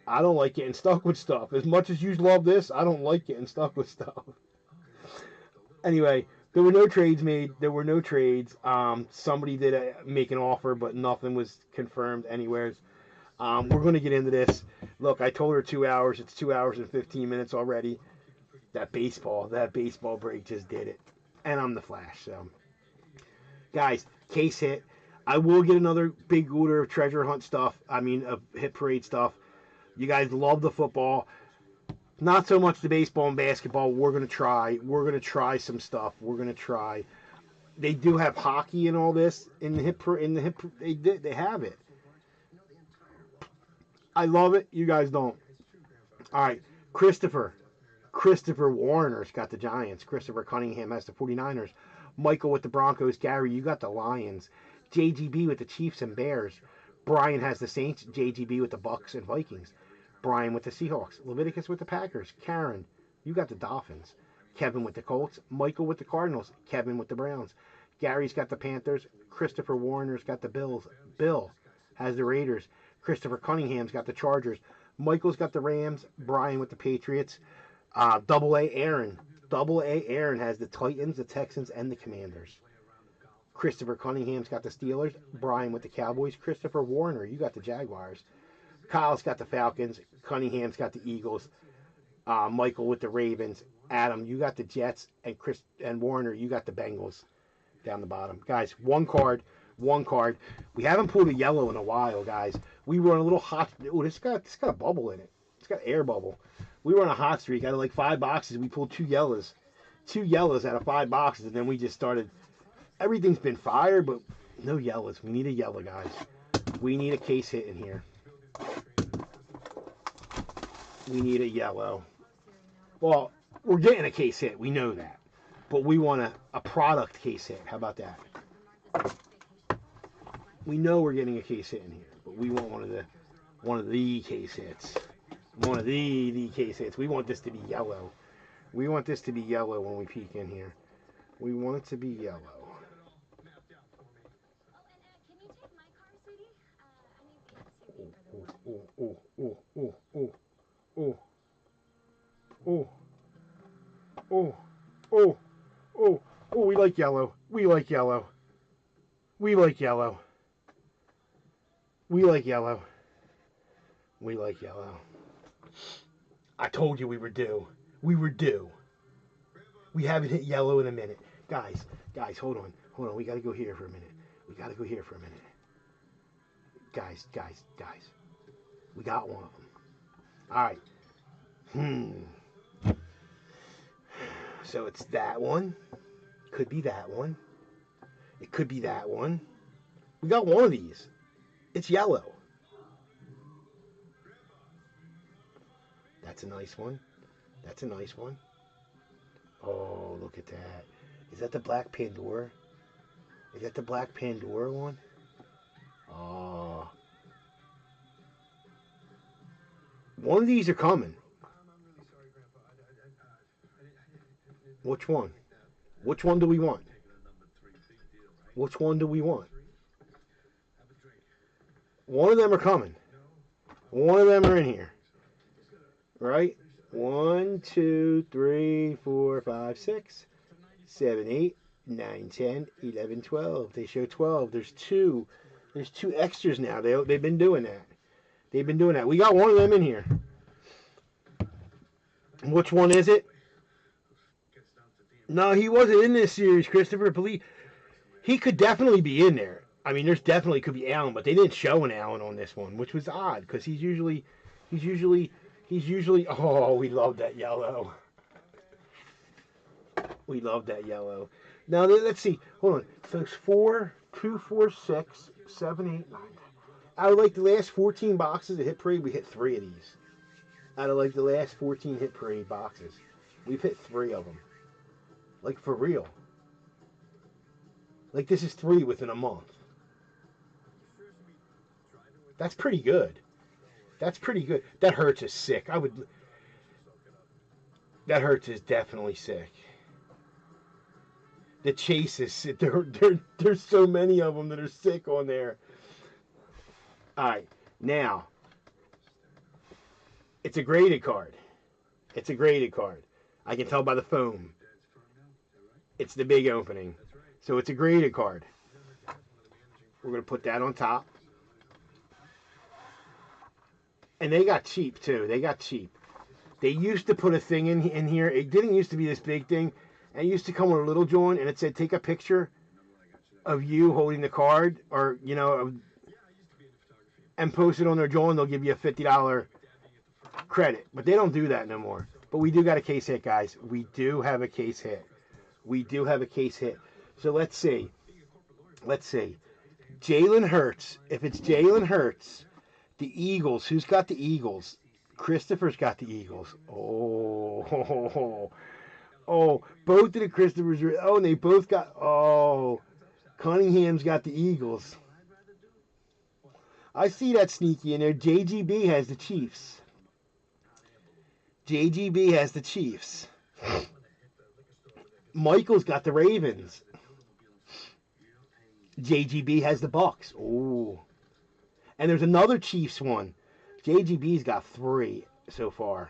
I don't like getting stuck with stuff. As much as you love this, I don't like getting stuck with stuff. Anyway, there were no trades made. There were no trades. Somebody did make an offer, but nothing was confirmed anywhere. We're going to get into this. Look, I told her 2 hours. It's 2 hours and 15 minutes already. That baseball break just did it. And I'm the Flash, so. Guys, case hit. I will get another big order of treasure hunt stuff. Of hit parade stuff. You guys love the football. Not so much the baseball and basketball. We're going to try. We're going to try some stuff. We're going to try. They do have hockey and all this in the hip. They have it. I love it. You guys don't. All right. Christopher Warner's got the Giants. Christopher Cunningham has the 49ers. Michael with the Broncos. Gary, you got the Lions. JGB with the Chiefs and Bears. Brian has the Saints. JGB with the Bucks and Vikings. Brian with the Seahawks. Leviticus with the Packers. Karen, you got the Dolphins. Kevin with the Colts. Michael with the Cardinals. Kevin with the Browns. Gary's got the Panthers. Christopher Warner's got the Bills. Bill has the Raiders. Christopher Cunningham's got the Chargers. Michael's got the Rams. Brian with the Patriots. Double A Aaron has the Titans, the Texans, and the Commanders. Christopher Cunningham's got the Steelers. Brian with the Cowboys. Christopher Warner, you got the Jaguars. Kyle's got the Falcons. Cunningham's got the Eagles. Michael with the Ravens. Adam, you got the Jets. And Warner, you got the Bengals down the bottom. Guys, one card. We haven't pulled a yellow in a while, guys. We were on a little hot. Oh, this got a bubble in it. It's got air bubble. We were on a hot streak. Out of like 5 boxes, we pulled 2 yellows. 2 yellows out of 5 boxes, and then we just started. Everything's been fire, but no yellows. We need a yellow, guys. We need a case hit in here. We need a yellow. Well, we're getting a case hit. We know that. But we want a product case hit. How about that? We know we're getting a case hit in here, but we want one of the case hits. One of the case hits. We want this to be yellow. We want this to be yellow when we peek in here. We want it to be yellow. Oh, we like yellow. We like yellow. We like yellow. We like yellow. We like yellow. I told you we were due. We were due. We haven't hit yellow in a minute. Guys, hold on. We got to go here for a minute. Guys. We got one of them. All right. So it's that one. Could be that one. It could be that one. We got one of these. It's yellow. That's a nice one. Oh, look at that. Is that the Black Pandora? Is that the Black Pandora one? Oh. One of these are coming. Which one? Which one do we want? Which one do we want? One of them are coming. One of them are in here. Right? 1, 2, 3, 4, 5, 6, 7, 8, 9, 10, 11, 12. They show 12. There's two extras now. They've been doing that. We got one of them in here. Which one is it? No, he wasn't in this series, Christopher. He could definitely be in there. I mean, there's definitely could be Allen, but they didn't show an Allen on this one, which was odd because he's usually He's usually, oh, we love that yellow. We love that yellow. Now, let's see. Hold on. So it's 4, 2, 4, 6, 7, 8, 9. Out of like the last 14 boxes of Hit Parade, we hit 3 of these. Out of like the last 14 Hit Parade boxes, we've hit 3 of them. Like for real. Like this is 3 within a month. That's pretty good. That's pretty good. That Hurts is sick. That Hurts is definitely sick. The chases, there's so many of them that are sick on there. All right, now it's a graded card. It's a graded card. I can tell by the foam. It's the big opening, so it's a graded card. We're gonna put that on top. And they got cheap too. They got cheap. They used to put a thing in here. It didn't used to be this big thing. It used to come with a little joint, and it said, take a picture of you holding the card, or, you know, and post it on their joint. They'll give you a $50 credit. But they don't do that no more. But we do got a case hit, guys. We do have a case hit. We do have a case hit. So let's see. Let's see. Jalen Hurts. If it's Jalen Hurts, the Eagles. Who's got the Eagles? Christopher's got the Eagles. Oh, both of the Christophers are, and they both got, Cunningham's got the Eagles. I see that sneaky in there. JGB has the Chiefs. JGB has the Chiefs. Michael's got the Ravens. JGB has the Bucks. Oh. And there's another Chiefs one. JGB's got 3 so far.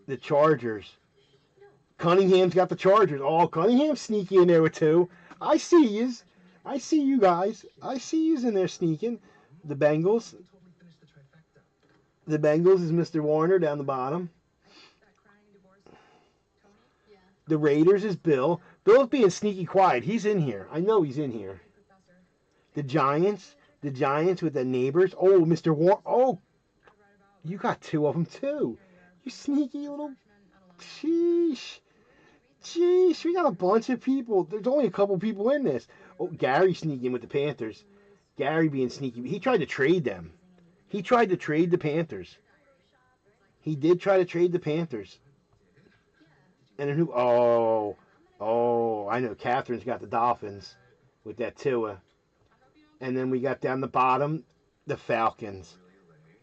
The Chargers. Cunningham's got the Chargers. Oh, Cunningham's sneaky in there with 2. I see yous. I see you guys. I see yous in there sneaking. The Bengals. The Bengals is Mr. Warner down the bottom. The Raiders is Bill. Bill's being sneaky quiet. He's in here. I know he's in here. The Giants. The Giants with the neighbors. Oh, Mr. Warner. Oh, you got 2 of them too. You sneaky little... Sheesh. Sheesh, we got a bunch of people. There's only a couple people in this. Oh, Gary sneaking with the Panthers. Gary being sneaky. He tried to trade them. He tried to trade the Panthers. He did try to trade the Panthers. And then who... Oh, I know. Catherine's got the Dolphins with that Tua. And then we got down the bottom, the Falcons.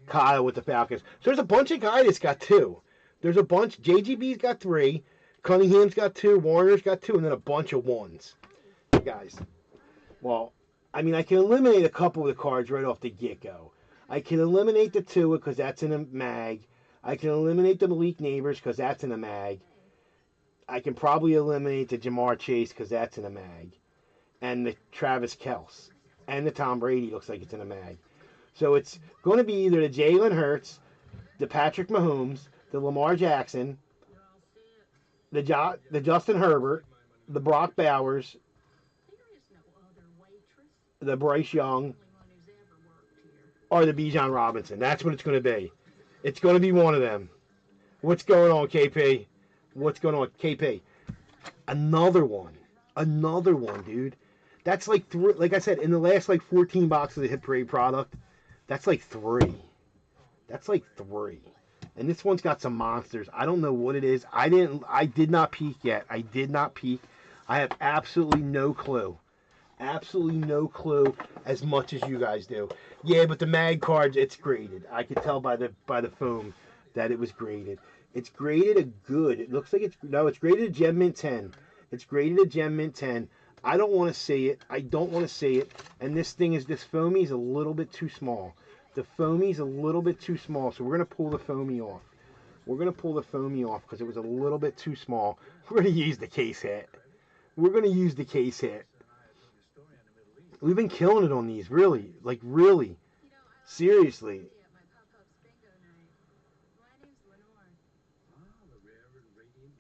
Kyle with the Falcons. So there's a bunch of guys that's got 2. There's a bunch. JGB's got 3. Cunningham's got 2. Warner's got 2. And then a bunch of 1s. Guys. Well, I mean, I can eliminate a couple of the cards right off the get-go. I can eliminate the Tua because that's in a mag. I can eliminate the Malik Neighbors because that's in a mag. I can probably eliminate the Jamar Chase because that's in a mag. And the Travis Kelce. And the Tom Brady looks like it's in a mag. So it's going to be either the Jalen Hurts, the Patrick Mahomes, the Lamar Jackson, the Justin Herbert, the Brock Bowers, the Bryce Young, or the Bijan Robinson. That's what it's going to be. It's going to be one of them. What's going on, KP? What's going on, KP? Another one, dude. That's like 3. Like I said, in the last like 14 boxes of the Hit Parade product, that's like 3. That's like 3. And this one's got some monsters. I don't know what it is. I did not peek yet. I did not peek. I have absolutely no clue. Absolutely no clue as much as you guys do. Yeah, but the mag cards, it's graded. I could tell by the foam that it was graded. It's graded a good. It looks like it's graded a Gem Mint 10. It's graded a Gem Mint 10. I don't want to see it. I don't want to see it. And this foamy is a little bit too small. The foamy is a little bit too small, so we're going to pull the foamy off. We're going to pull the foamy off because it was a little bit too small. We're going to use the case hit. We're going to use the case hit. We've been killing it on these, really. Like, really. Seriously.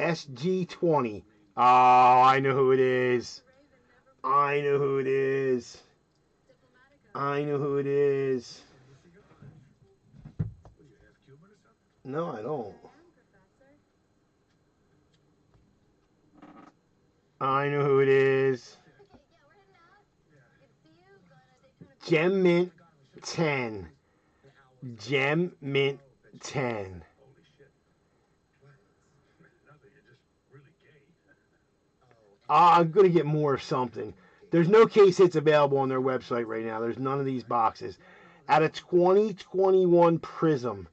SG20. Oh, I know who it is. I know who it is. I know who it is. No, I don't. I know who it is. Gem Mint 10. Gem Mint 10. I'm going to get more of something. There's no case hits available on their website right now. There's none of these boxes. Out of 2021 Prism.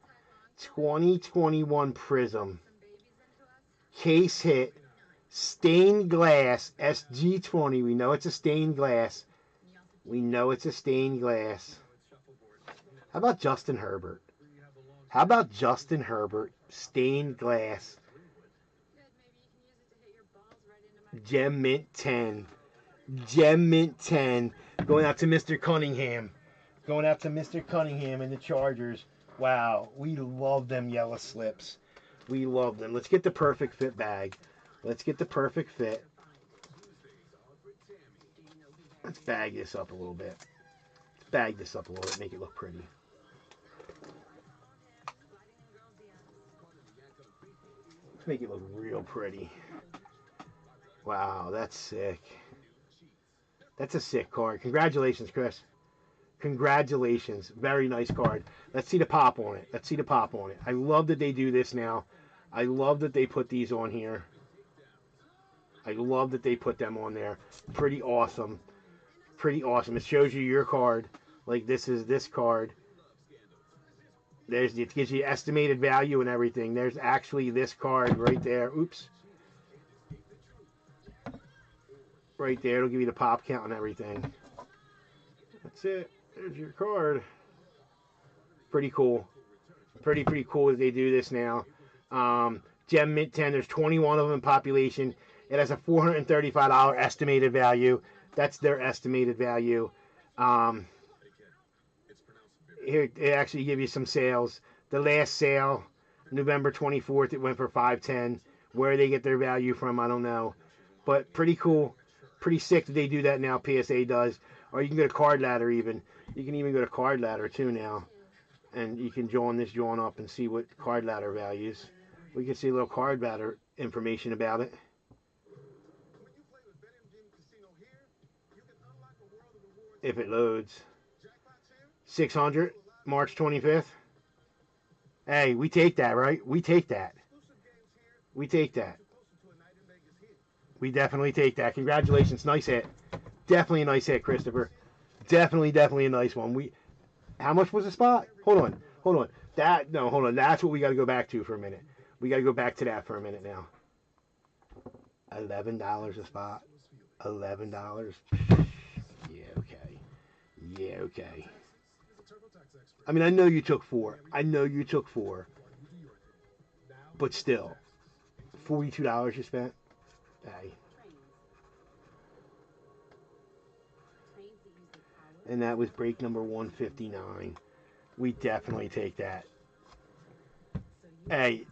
2021 Prism. Case hit. Stained glass. SG20. We know it's a stained glass. We know it's a stained glass. How about Justin Herbert? How about Justin Herbert? Stained glass. Gem Mint 10. Gem Mint 10. Going out to Mr. Cunningham. Going out to Mr. Cunningham and the Chargers. Wow, we love them yellow slips. We love them. Let's get the perfect fit bag. Let's get the perfect fit. Let's bag this up a little bit. Let's bag this up a little bit. Make it look pretty. Let's make it look real pretty. Wow, that's sick. That's a sick card. Congratulations, Chris. Congratulations. Very nice card. Let's see the pop on it. Let's see the pop on it. I love that they do this now. I love that they put these on here. I love that they put them on there. Pretty awesome. Pretty awesome. It shows you your card. Like this is this card. It gives you estimated value and everything. There's actually this card right there. Oops. Right there. It'll give you the pop count and everything. That's it. There's your card. Pretty cool. Pretty cool that they do this now. Gem Mint 10. There's 21 of them in population. It has a $435 estimated value. That's their estimated value. Here, it actually give you some sales. The last sale, November 24th, it went for $510. Where they get their value from, I don't know. But pretty cool. Pretty sick that they do that now, PSA does. Or you can go to Card Ladder even. You can even go to Card Ladder too now. And you can join this join up and see what Card Ladder values. We can see a little Card Ladder information about it. If it loads. 600, March 25th. Hey, we take that, right? We take that. We take that. We definitely take that. Congratulations. Nice hit. Definitely a nice hit, Christopher. Definitely a nice one. How much was the spot? Hold on. Hold on. That's what we got to go back to for a minute. We got to go back to that for a minute now. $11 a spot. $11. Yeah, okay. Yeah, okay. I mean, I know you took 4. But still, $42 you spent? Hey. And that was break number 159. We definitely take that. Hey.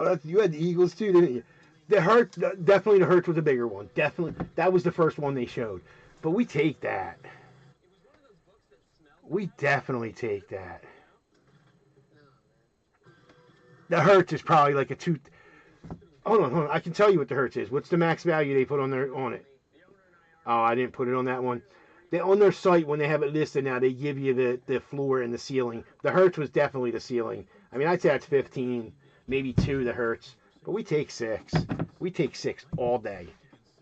Oh, you had the Eagles too, didn't you? Definitely the Hertz was a bigger one. Definitely, that was the first one they showed. But we take that. We definitely take that. The Hertz is probably like a 2. Hold on. I can tell you what the Hertz is. What's the max value they put on it? Oh, I didn't put it on that one. On their site, when they have it listed now, they give you the floor and the ceiling. The Hertz was definitely the ceiling. I mean, I'd say that's 15, maybe 2, the Hertz. But we take 6. We take 6 all day.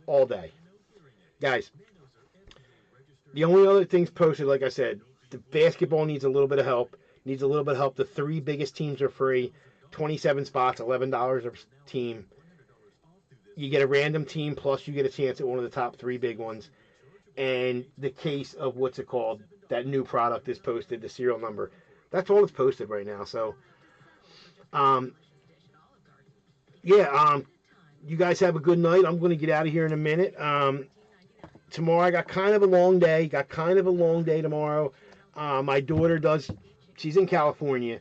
All day. Guys, the only other things posted, like I said, the basketball needs a little bit of help. The 3 biggest teams are free. 27 spots, $11 a team. You get a random team, plus you get a chance at one of the top 3 big ones. And the case of what's it called? That new product is posted, the serial number. That's all that's posted right now. So, you guys have a good night. I'm going to get out of here in a minute. Tomorrow I got kind of a long day. Tomorrow. My daughter she's in California.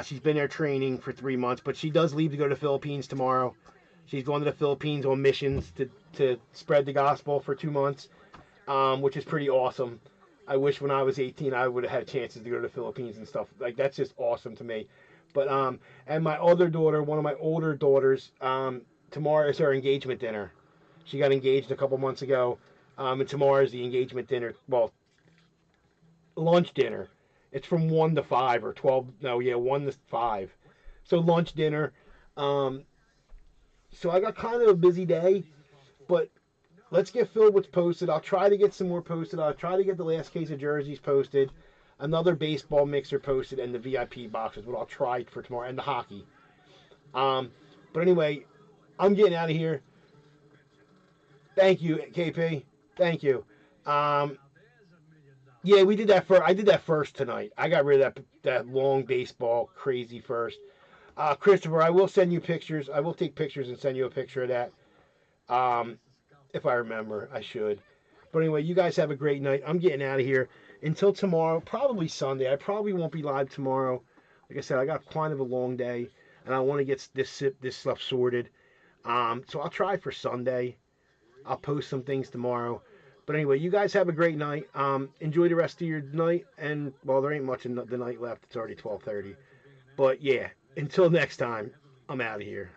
She's been there training for 3 months, but she does leave to go to the Philippines tomorrow. She's going to the Philippines on missions to spread the gospel for 2 months. which is pretty awesome. I wish when I was 18 I would have had chances to go to the Philippines and stuff. Like that's just awesome to me. But and my other daughter, one of my older daughters, tomorrow is her engagement dinner. She got engaged a couple months ago, and tomorrow is the engagement dinner. Well, lunch dinner. It's from 1 to 5 or 12. No, yeah, 1 to 5. So lunch dinner. Um, so I got kind of a busy day, but let's get Phil what's posted. I'll try to get some more posted. I'll try to get the last case of jerseys posted, another baseball mixer posted, and the VIP boxes. What I'll try for tomorrow, and the hockey. Um, but anyway, I'm getting out of here. Thank you, KP. Thank you. Um, yeah, we did that first. I did that first tonight. I got rid of that long baseball crazy first. Christopher, I will send you pictures. I will take pictures and send you a picture of that. Um, if I remember, I should. But anyway, you guys have a great night. I'm getting out of here until tomorrow, probably Sunday. I probably won't be live tomorrow. Like I said, I got kind of a long day, and I want to get this stuff sorted. So I'll try for Sunday. I'll post some things tomorrow. But anyway, you guys have a great night. Enjoy the rest of your night. And, well, there ain't much in the night left. It's already 12:30. But, yeah, until next time, I'm out of here.